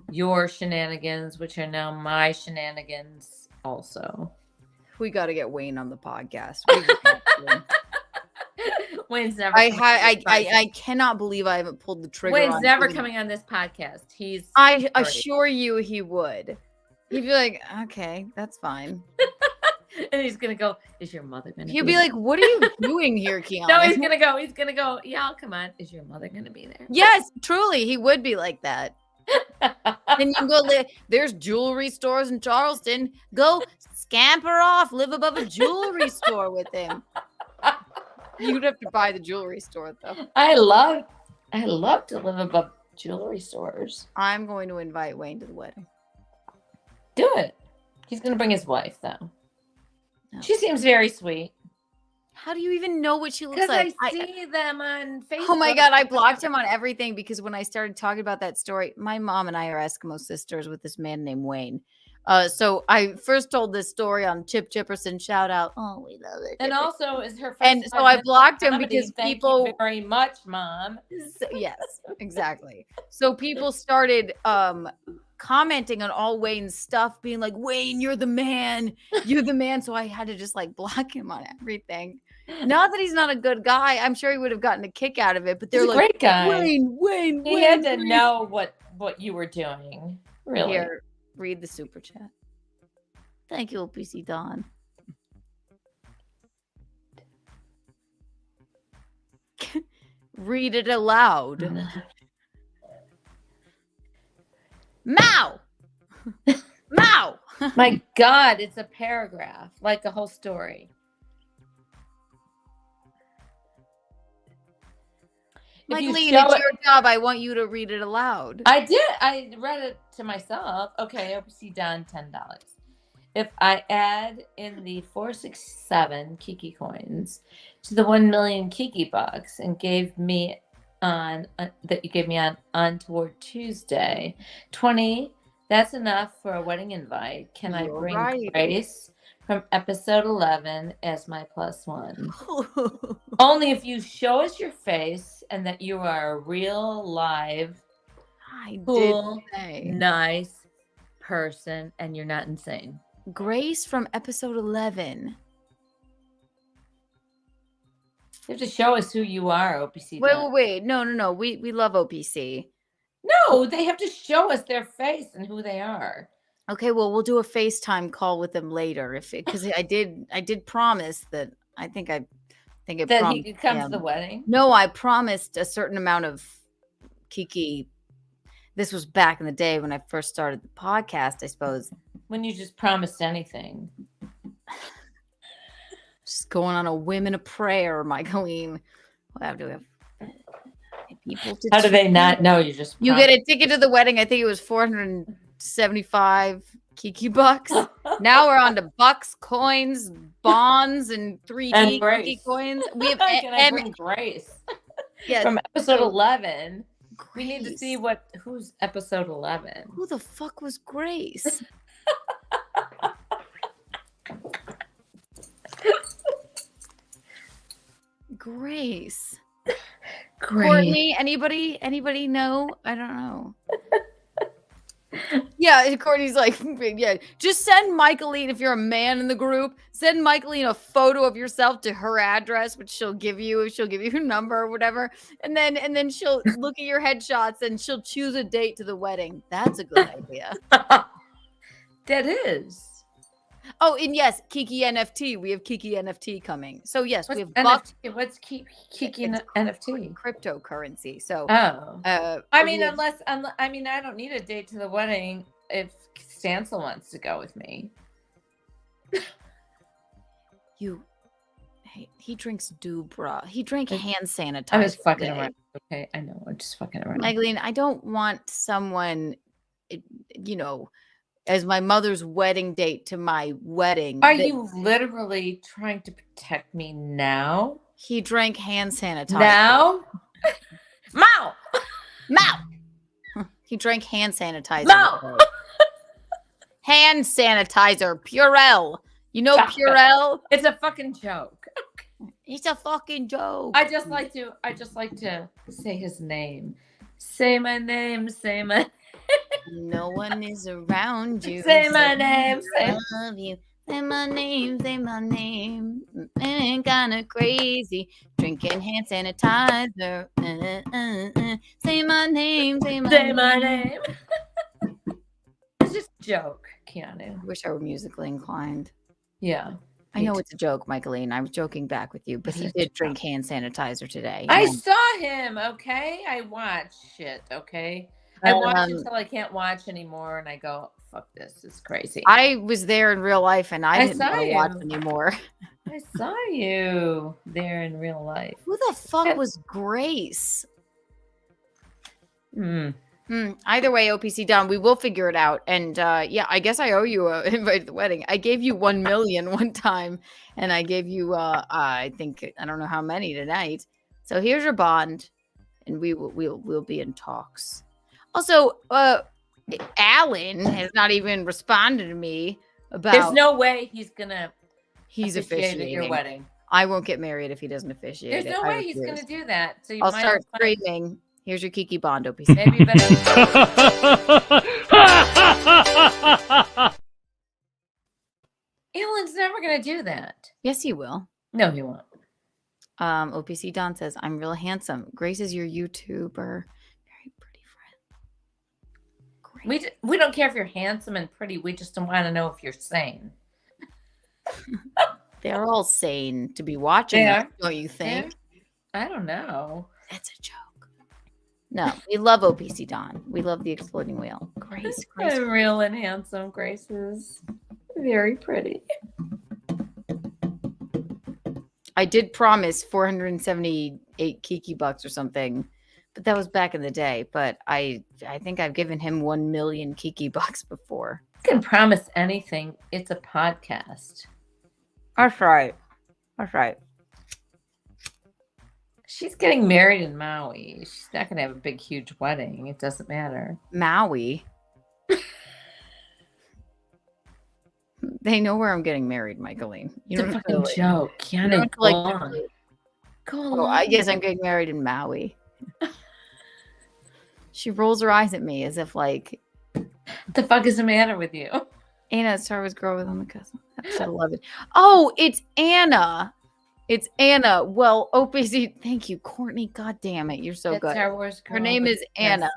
your shenanigans, which are now my shenanigans also. We got to get Wayne on the podcast. Wayne's never. I cannot believe I haven't pulled the trigger. Wayne's never coming on this podcast. I assure you, he would. He'd be like, "Okay, that's fine." And he's gonna go, "Is your mother gonna?" He'll be like, "What are you doing here, Keanu?" No, he's gonna go. Yeah, I'll come on. Is your mother gonna be there? Yes, truly, he would be like that. Then you can go live. There's jewelry stores in Charleston. Go scamper off. Live above a jewelry store with him. You'd have to buy the jewelry store, though. I love to live above jewelry stores. I'm going to invite Wayne to the wedding. Do it. He's going to bring his wife, though. No. She seems very sweet. How do you even know what she looks like? I see them on Facebook. Oh my God, I blocked him on everything because when I started talking about that story, my mom and I are Eskimo sisters with this man named Wayne. So I first told this story on Chip Chipperson. Shout out! Oh, we love it. And also, is her first and so I blocked him because Thank people you very much, Mom. So, yes, exactly. So people started commenting on all Wayne's stuff, being like, "Wayne, you're the man. You're the man." So I had to just block him on everything. Not that he's not a good guy. I'm sure he would have gotten a kick out of it. But they're He's a great guy. Wayne. He had to know what you were doing. Really. Here. Read the super chat. Thank you, OPC Don. Read it aloud. Mao! Mao! My God, it's a paragraph, like a whole story. Micheline, it's your job. I want you to read it aloud. I did. I read it to myself. Okay, OPC Don, $10. If I add in the 467 Kiki coins to the 1 million Kiki bucks and gave me on that you gave me on Untoward Tuesday, 20. That's enough for a wedding invite. Can I bring Grace from episode 11 as my +1? Only if you show us your face and that you are a real, live, cool, nice person and you're not insane. Grace from episode 11. You have to show us who you are, OPC. Wait. No. We love OPC. No, they have to show us their face and who they are. Okay, well, we'll do a FaceTime call with them later, because I did promise that I think I that he could come to the wedding. No, I promised a certain amount of Kiki This was back in the day when I first started the podcast, I suppose. When you just promised anything. Just going on a whim and a prayer, Micheline. Wow, do we have people to How do they choose? not know? You just You get a ticket to the wedding. I think it was 475 Kiki bucks. Now we're on to bucks, coins, bonds, and 3D And Kiki Grace. coins. We have Can I bring Grace? Yes. From episode 11. We need to see who's episode 11. Who the fuck was Grace? Grace. Courtney, anybody know? I don't know. Yeah, Courtney's like, yeah, just send Micheline, if you're a man in the group, send Micheline a photo of yourself to her address, which she'll give you her number or whatever. And then she'll look at your headshots and she'll choose a date to the wedding. That's a good idea. That is. Oh, and yes, Kiki NFT. We have Kiki NFT coming. So yes, we have NFT? What's Kiki NFT? Cryptocurrency. So I mean, I don't need a date to the wedding if Stancil wants to go with me. He drinks Dubra. He drank hand sanitizer. I was fucking today. around. Okay, I know. I'm just fucking around. Micheline, I don't want someone, as my mother's wedding date to my wedding. Are you literally trying to protect me now? He drank hand sanitizer. Now? Mao! He drank hand sanitizer. Mao! Hand sanitizer. Purell. You know Purell? It's a fucking joke. It's a fucking joke. I just like to say his name. Say my name. Say my No one is around you. Say my name. I love you. Say my name. Say my name. Ain't kinda crazy. Drinking hand sanitizer. Say my name. Say my name. It's just a joke, Keanu. I wish I were musically inclined. Yeah. I know it's a joke, Micheline. I was joking back with you, but he did drink hand sanitizer today. I saw him, okay? I watch shit, okay? I watch until I can't watch anymore, and I go, fuck this. It's crazy. I was there in real life, and I didn't saw want to you. watch anymore. I saw you there in real life. Who the fuck was Grace? Either way, OPC Don, we will figure it out. And yeah, I guess I owe you an invite to the wedding. I gave you 1 million one time, and I gave you I think I don't know how many tonight. So here's your bond, and we'll be in talks. Also, Alan has not even responded to me about. There's no way he's gonna. He's officiating at your wedding. I won't get married if he doesn't officiate. There's no way he's gonna do that. So you I'll might start as well- screaming. Here's your Kiki Bond, OPC. Maybe you better. Alan's never gonna do that. Yes, he will. No, he won't. OPC Don says, I'm real handsome. Grace is your YouTuber. Very pretty friend. We don't care if you're handsome and pretty. We just don't want to know if you're sane. They're all sane to be watching, us, don't you think? I don't know. That's a joke. No, we love OPC Don. We love the exploding wheel. Grace. I'm real and handsome. Grace is very pretty. I did promise 478 Kiki bucks or something, but that was back in the day. But I think I've given him 1 million Kiki bucks before. You can promise anything. It's a podcast. That's right. That's right. She's getting married in Maui. She's not going to have a big, huge wedding. It doesn't matter. Maui. They know where I'm getting married, Micheline. It's a fucking joke. Keanu, go on. Go on. Oh, I guess I'm getting married in Maui. She rolls her eyes at me as if like, what the fuck is the matter with you? Anna, Star Wars Girl with on the cousin. Episode 11. Oh, it's Anna. It's Anna. Well, OPC, thank you, Courtney. God damn it, you're so That's good. Star Wars Girl Her name is Anna,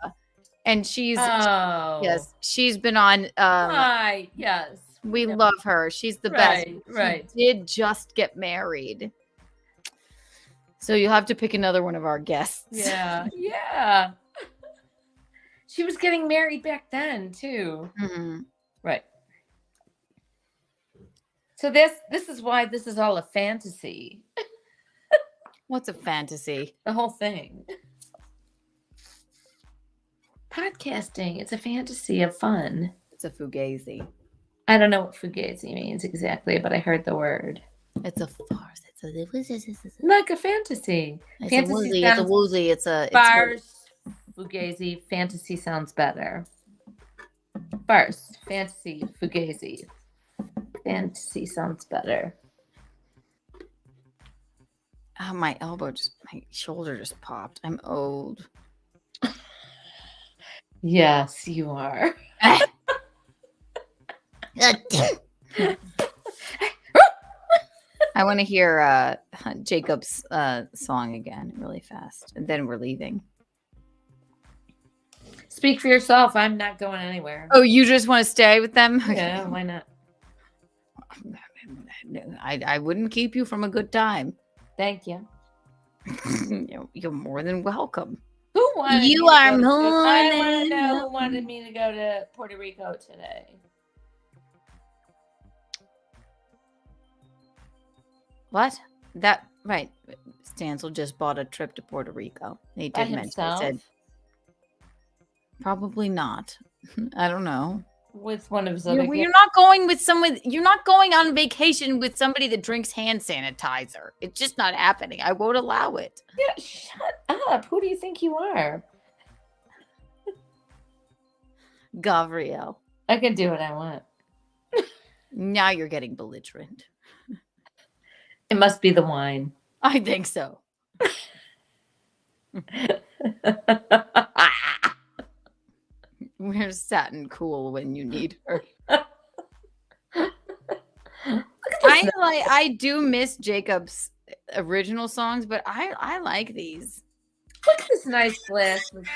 and she's she's been on. Hi, yes. We love her. She's the best. She did just get married, so you'll have to pick another one of our guests. Yeah. She was getting married back then too. Mhm. Right. So this is why this is all a fantasy. What's a fantasy? The whole thing. Podcasting, it's a fantasy of fun. It's a fugazi. I don't know what fugazi means exactly, but I heard the word. It's a farce. It's Like a fantasy. a Fantasy woozy. It's a sounds woozy. It's a farce. Fugazi. Fantasy sounds better. Farce. Fantasy. Fugazi. Fantasy sounds better. Oh, my shoulder just popped. I'm old. Yes, you are. I want to hear Jacob's song again really fast, and then we're leaving. Speak for yourself. I'm not going anywhere. Oh, you just want to stay with them? Yeah, why not? I wouldn't keep you from a good time. Thank you. You're more than welcome. Who wanted You me to are go to- more I want than to know who welcome. wanted me to go to Puerto Rico today. What? That right? Stancil just bought a trip to Puerto Rico. He By did mention. He himself? said probably not. I don't know. With one of his other You're not going with someone. You're not going on vacation with somebody that drinks hand sanitizer. It's just not happening. I won't allow it. Yeah, shut up. Who do you think you are? Gabrielle. I can do what I want. Now you're getting belligerent. It must be the wine. I think so. Where's Satin cool when you need her? I do miss Jacob's original songs, but I like these. Look at this nice glass. But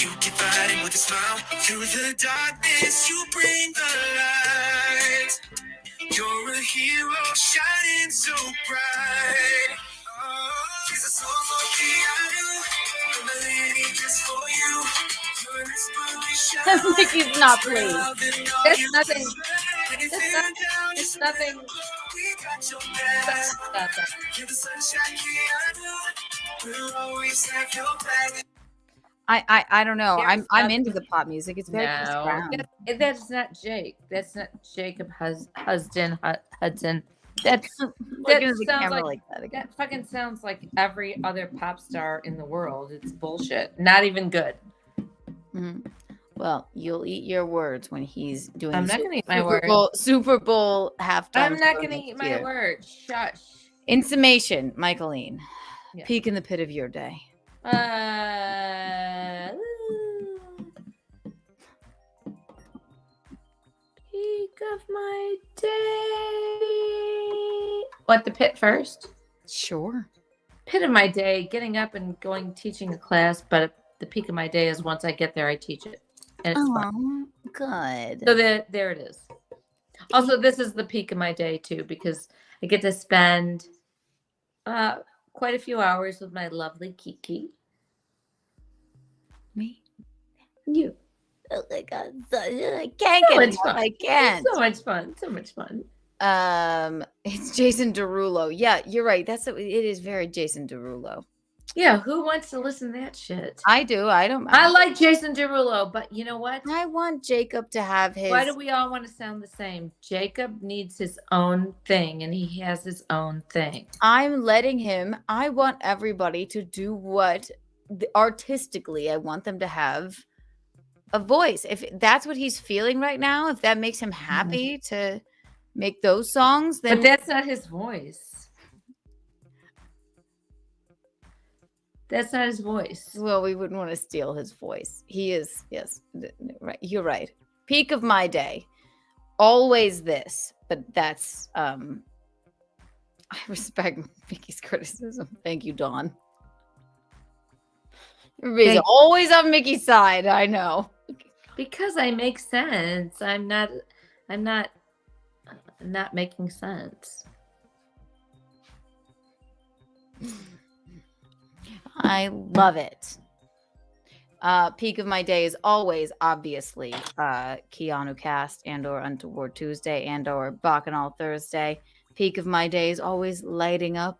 you keep fighting with a smile. Through the darkness, you bring the light. You're a hero shining so bright. Oh, here's a song for Keanu. A melody just for you. You're an inspiration. Mickey's not pleased. That's nothing. It's nothing. We got your back. You're the sunshine, Keanu. We'll always have your back. I don't know. There's I'm into the pop music. It's very Chris No, Brown. that's not Jake. That's not Jacob Hudson. That's Look that into the sounds camera like, like that again. that fucking sounds like every other pop star in the world. It's bullshit. Not even good. Mhm. Well, you'll eat your words when he's doing. I'm the not gonna eat my Super words. Bowl, Super Bowl halftime. I'm not show gonna next eat my year. words. Shush. In summation, Micheline, Yeah. peek in the pit of your day. Peak of my day. What, the pit first? Sure. Pit of my day, getting up and going teaching a class, but the peak of my day is once I get there, I teach it. And it's fun. Good. So there it is. Also, this is the peak of my day too, because I get to spend quite a few hours with my lovely Kiki. Me? You. Oh my God, I can't So get much enough. fun. I can't. So much fun. So much fun. It's Jason Derulo. Yeah, you're right. It is very Jason Derulo. Yeah, who wants to listen to that shit? I do. I don't. I like Jason Derulo, but you know what? I want Jacob to have his. Why do we all want to sound the same? Jacob needs his own thing, and he has his own thing. I'm letting him. I want everybody to do what artistically. I want them to have a voice. If that's what he's feeling right now, if that makes him happy to make those songs, then But that's not his voice. That's not his voice. Well, we wouldn't want to steal his voice. He is, yes, right. You're right. Peak of my day. Always this, but that's I respect Mickey's criticism. Thank you, Dawn. Everybody's always on Mickey's side. I know. Because I make sense. I'm not making sense. I love it. Peak of my day is always, obviously, Keanu cast and or Untoward Tuesday and or Bacchanal Thursday. Peak of my day is always lighting up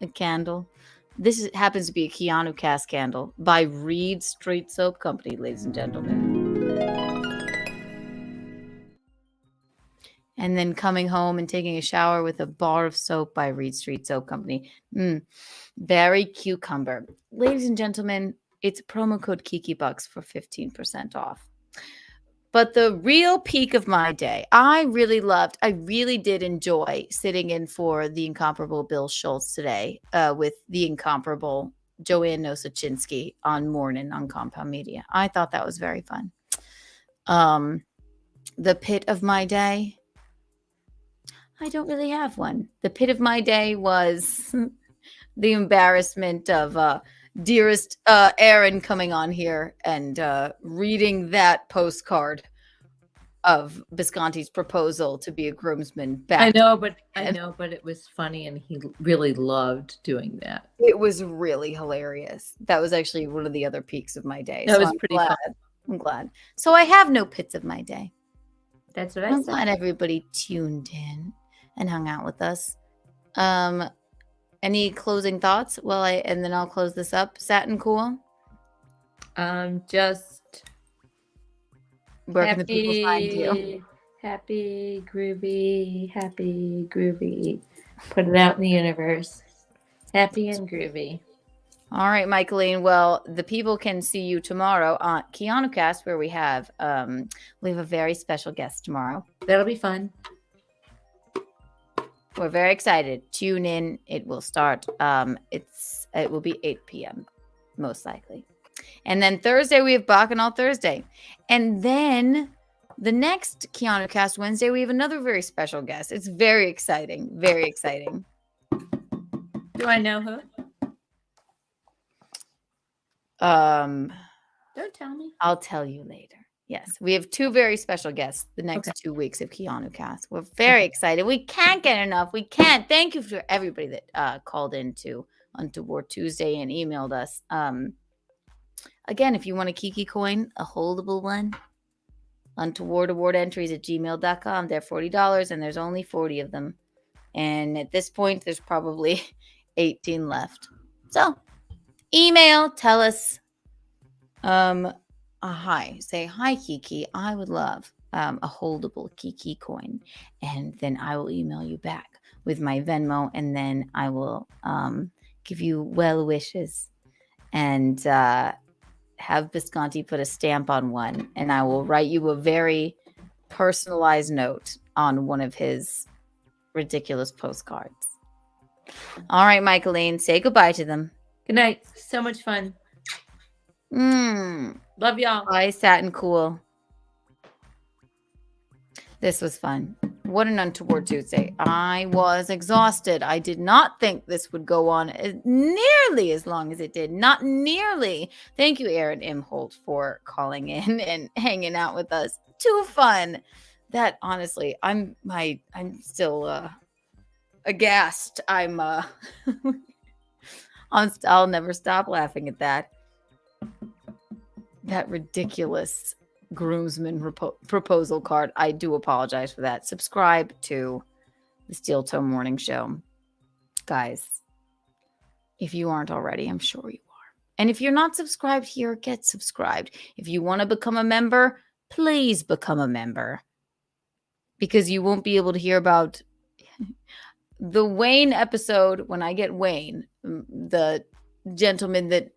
a candle. This happens to be a Keanu cast candle by Reed Street Soap Company, ladies and gentlemen. And then coming home and taking a shower with a bar of soap by Reed Street Soap Company. Very cucumber. Ladies and gentlemen, it's promo code KikiBucks for 15% off. But the real peak of my day, I really did enjoy sitting in for the incomparable Bill Schultz today with the incomparable Joanne Nosachinsky on Morning on Compound Media. I thought that was very fun. The pit of my day, I don't really have one. The pit of my day was the embarrassment of dearest Aaron coming on here and reading that postcard of Visconti's proposal to be a groomsman back. I know, but it was funny, and he really loved doing that. It was really hilarious. That was actually one of the other peaks of my day. That was pretty fun. I'm glad. So I have no pits of my day. That's what I I'm said. glad everybody tuned in and hung out with us. Any closing thoughts? And then I'll close this up. Satin, cool? Just where can the people find you? Happy, groovy. Put it out in the universe. Happy and groovy. All right, Micheline. Well, the people can see you tomorrow on Keanu Cast, where we have a very special guest tomorrow. That'll be fun. We're very excited. Tune in. It will start. It will be 8 p.m. most likely. And then Thursday we have Bacchanal Thursday. And then the next Keanu Cast Wednesday we have another very special guest. It's very exciting. Very exciting. Do I know who? Don't tell me. I'll tell you later. Yes, we have two very special guests the next 2 weeks of Keanu Cast. We're very excited. We can't get enough. We can't. Thank you for everybody that called in to Untoward Tuesday and emailed us. Again, if you want a Kiki coin, a holdable one, Untoward Award entries at gmail.com. They're $40 and there's only 40 of them. And at this point, there's probably 18 left. So email, tell us, hi. Say, hi, Kiki. I would love a holdable Kiki coin. And then I will email you back with my Venmo. And then I will give you well wishes and have Visconti put a stamp on one. And I will write you a very personalized note on one of his ridiculous postcards. All right, Micheline, say goodbye to them. Good night. So much fun. Love y'all. Bye, Satin Cool. This was fun. What an Untoward Tuesday. I was exhausted. I did not think this would go on nearly as long as it did. Not nearly. Thank you, Aaron Imholt, for calling in and hanging out with us. Too fun. That honestly, I'm still aghast. I'll never stop laughing at that. That ridiculous groomsman proposal card. I do apologize for that. Subscribe to the Steel Toe Morning Show. Guys, if you aren't already, I'm sure you are. And if you're not subscribed here, get subscribed. If you want to become a member, please become a member. Because you won't be able to hear about the Wayne episode when I get Wayne, the gentleman that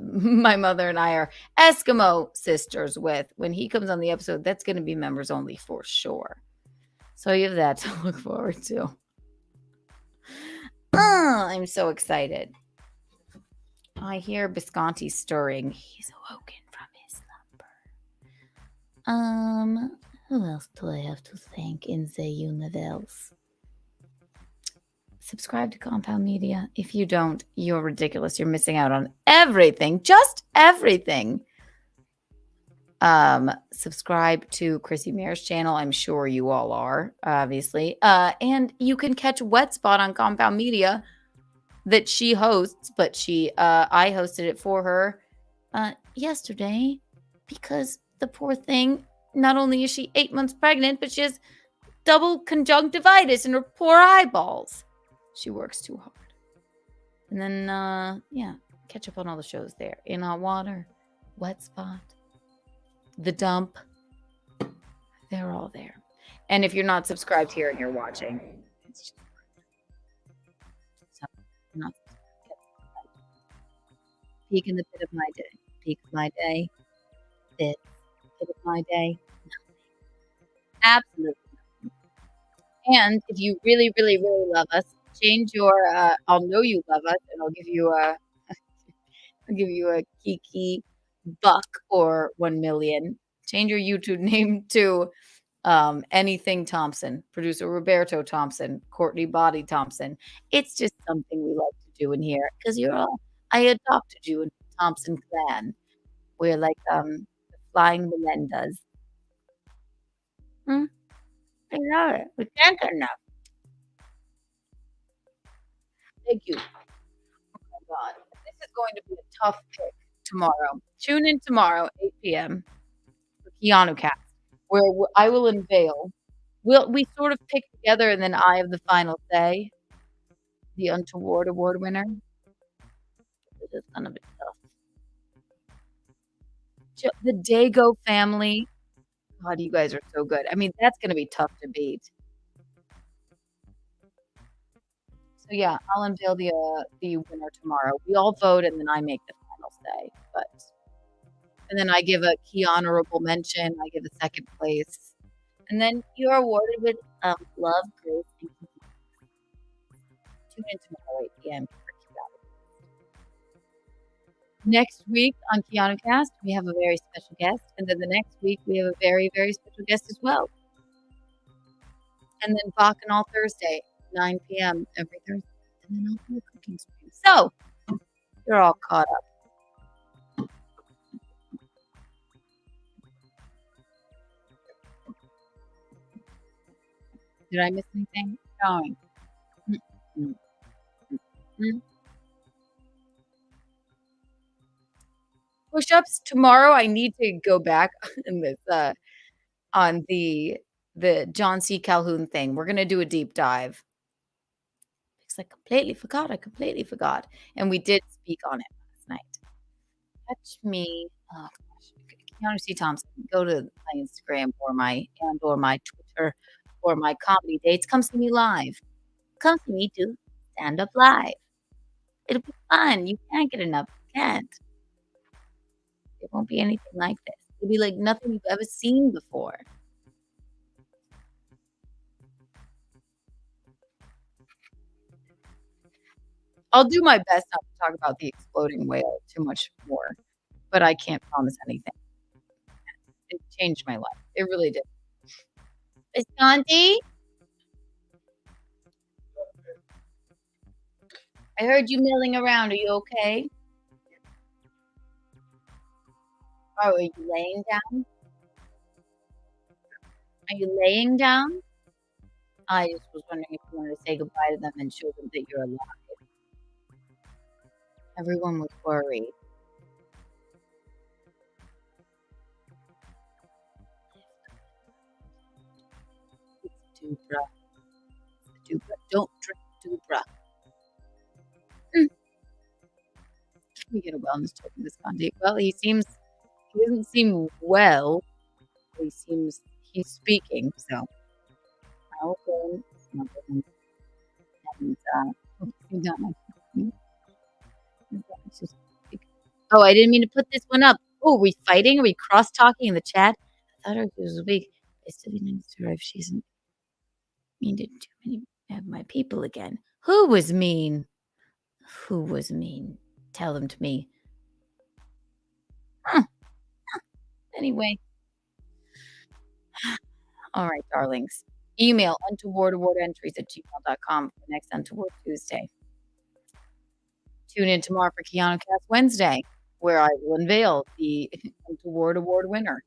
my mother and I are Eskimo sisters with. When he comes on the episode, that's going to be members only for sure. So you have that to look forward to. I'm so excited. I hear Visconti stirring. He's awoken from his slumber. Who else do I have to thank in the universe? Subscribe to Compound Media. If you don't, you're ridiculous. You're missing out on everything. Just everything. Subscribe to Chrissy Maier's channel. I'm sure you all are, obviously. And you can catch Wet Spot on Compound Media that she hosts, but I hosted it for her yesterday because the poor thing, not only is she 8 months pregnant, but she has double conjunctivitis in her poor eyeballs. She works too hard. And then, catch up on all the shows there. In Hot Water, Wet Spot, The Dump. They're all there. And if you're not subscribed here and you're watching, it's just not peek in the pit of my day. Peek of my day. Pit of my day. Absolutely. And if you really, really, really love us, change your I'll know you love us, and I'll give you a Kiki buck or 1 million. Change your YouTube name to anything Thompson, producer Roberto Thompson, Courtney Body Thompson. It's just something we like to do in here because I adopted you in the Thompson clan. We're like the flying Melendas. I love it. We can't get enough. Thank you. Oh my God. This is going to be a tough pick tomorrow. Tune in tomorrow, 8 p.m. for Keanu Cast, where I will unveil. We sort of pick together, and then I have the final say. The Untoward Award winner. This is gonna be tough. The Dago family. God, you guys are so good. I mean, that's gonna be tough to beat. So yeah, I'll unveil the winner tomorrow. We all vote, and then I make the final say. And then I give a key honorable mention. I give a second place. And then you're awarded with love, grace, and peace. Tune in tomorrow, 8 p.m. for Keanu. Next week on Keanu Cast, we have a very special guest. And then the next week, we have a very, very special guest as well. And then Bacchanal Thursday, 9 p.m. every Thursday. And then I'll do a cooking stream. So, you're all caught up. Did I miss anything? Going. Push-ups tomorrow. I need to go back in this on the John C. Calhoun thing. We're gonna do a deep dive. Because I completely forgot. And we did speak on it last night. Catch me. Oh gosh. Keanu C. Thompson. Go to my Instagram or my Twitter or my comedy dates. Come see me live. Come see me do stand up live. It'll be fun. You can't get enough. You can't. It won't be anything like this. It'll be like nothing you've ever seen before. I'll do my best not to talk about the exploding whale too much more, but I can't promise anything. It changed my life. It really did. Visconti? I heard you milling around. Are you okay? Oh, are you laying down? Are you laying down? I just was wondering if you wanted to say goodbye to them and show them that you're alive. Everyone was worried. It's Dubra. Don't drink Dubra. Can we get a wellness check in this Visconti? Well, he doesn't seem well. He's speaking, so I'll go and smuggle him. And he's not my company. Oh, I didn't mean to put this one up. Oh, are we fighting? Are we cross-talking in the chat? I thought her was weak. I still be nice to her if she isn't mean to too many of my people again. Who was mean? Who was mean? Tell them to me. Anyway. All right, darlings. Email untowardawardentries@gmail.com for the next Untoward Tuesday. Tune in tomorrow for Keanu Cast Wednesday, where I will unveil the Untoward Award winner.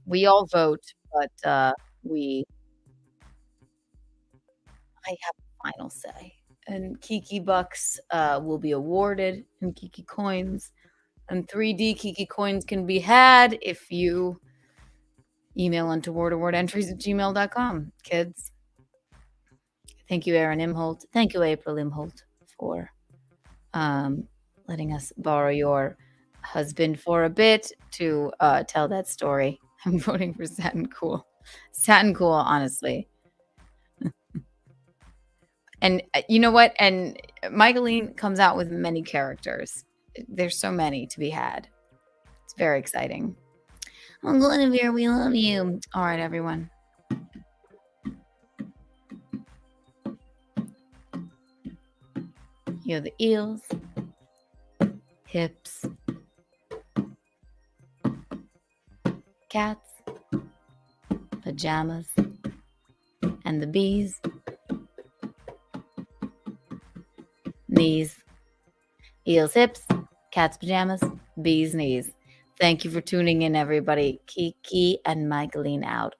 We all vote, but I have the final say. and Kiki bucks will be awarded in Kiki coins. And 3D Kiki coins can be had if you email untowardawardentries@gmail.com, kids. Thank you, Aaron Imholt. Thank you, April Imholt, for letting us borrow your husband for a bit to tell that story. I'm voting for Satin Cool. Satin Cool, honestly. And you know what? And Micheline comes out with many characters. There's so many to be had. It's very exciting. Oh, Guinevere, we love you. All right, everyone. You have the eels, hips, cats, pajamas, and the bees, knees, eels, hips, cats, pajamas, bees, knees. Thank you for tuning in, everybody. Kiki and Micheline out.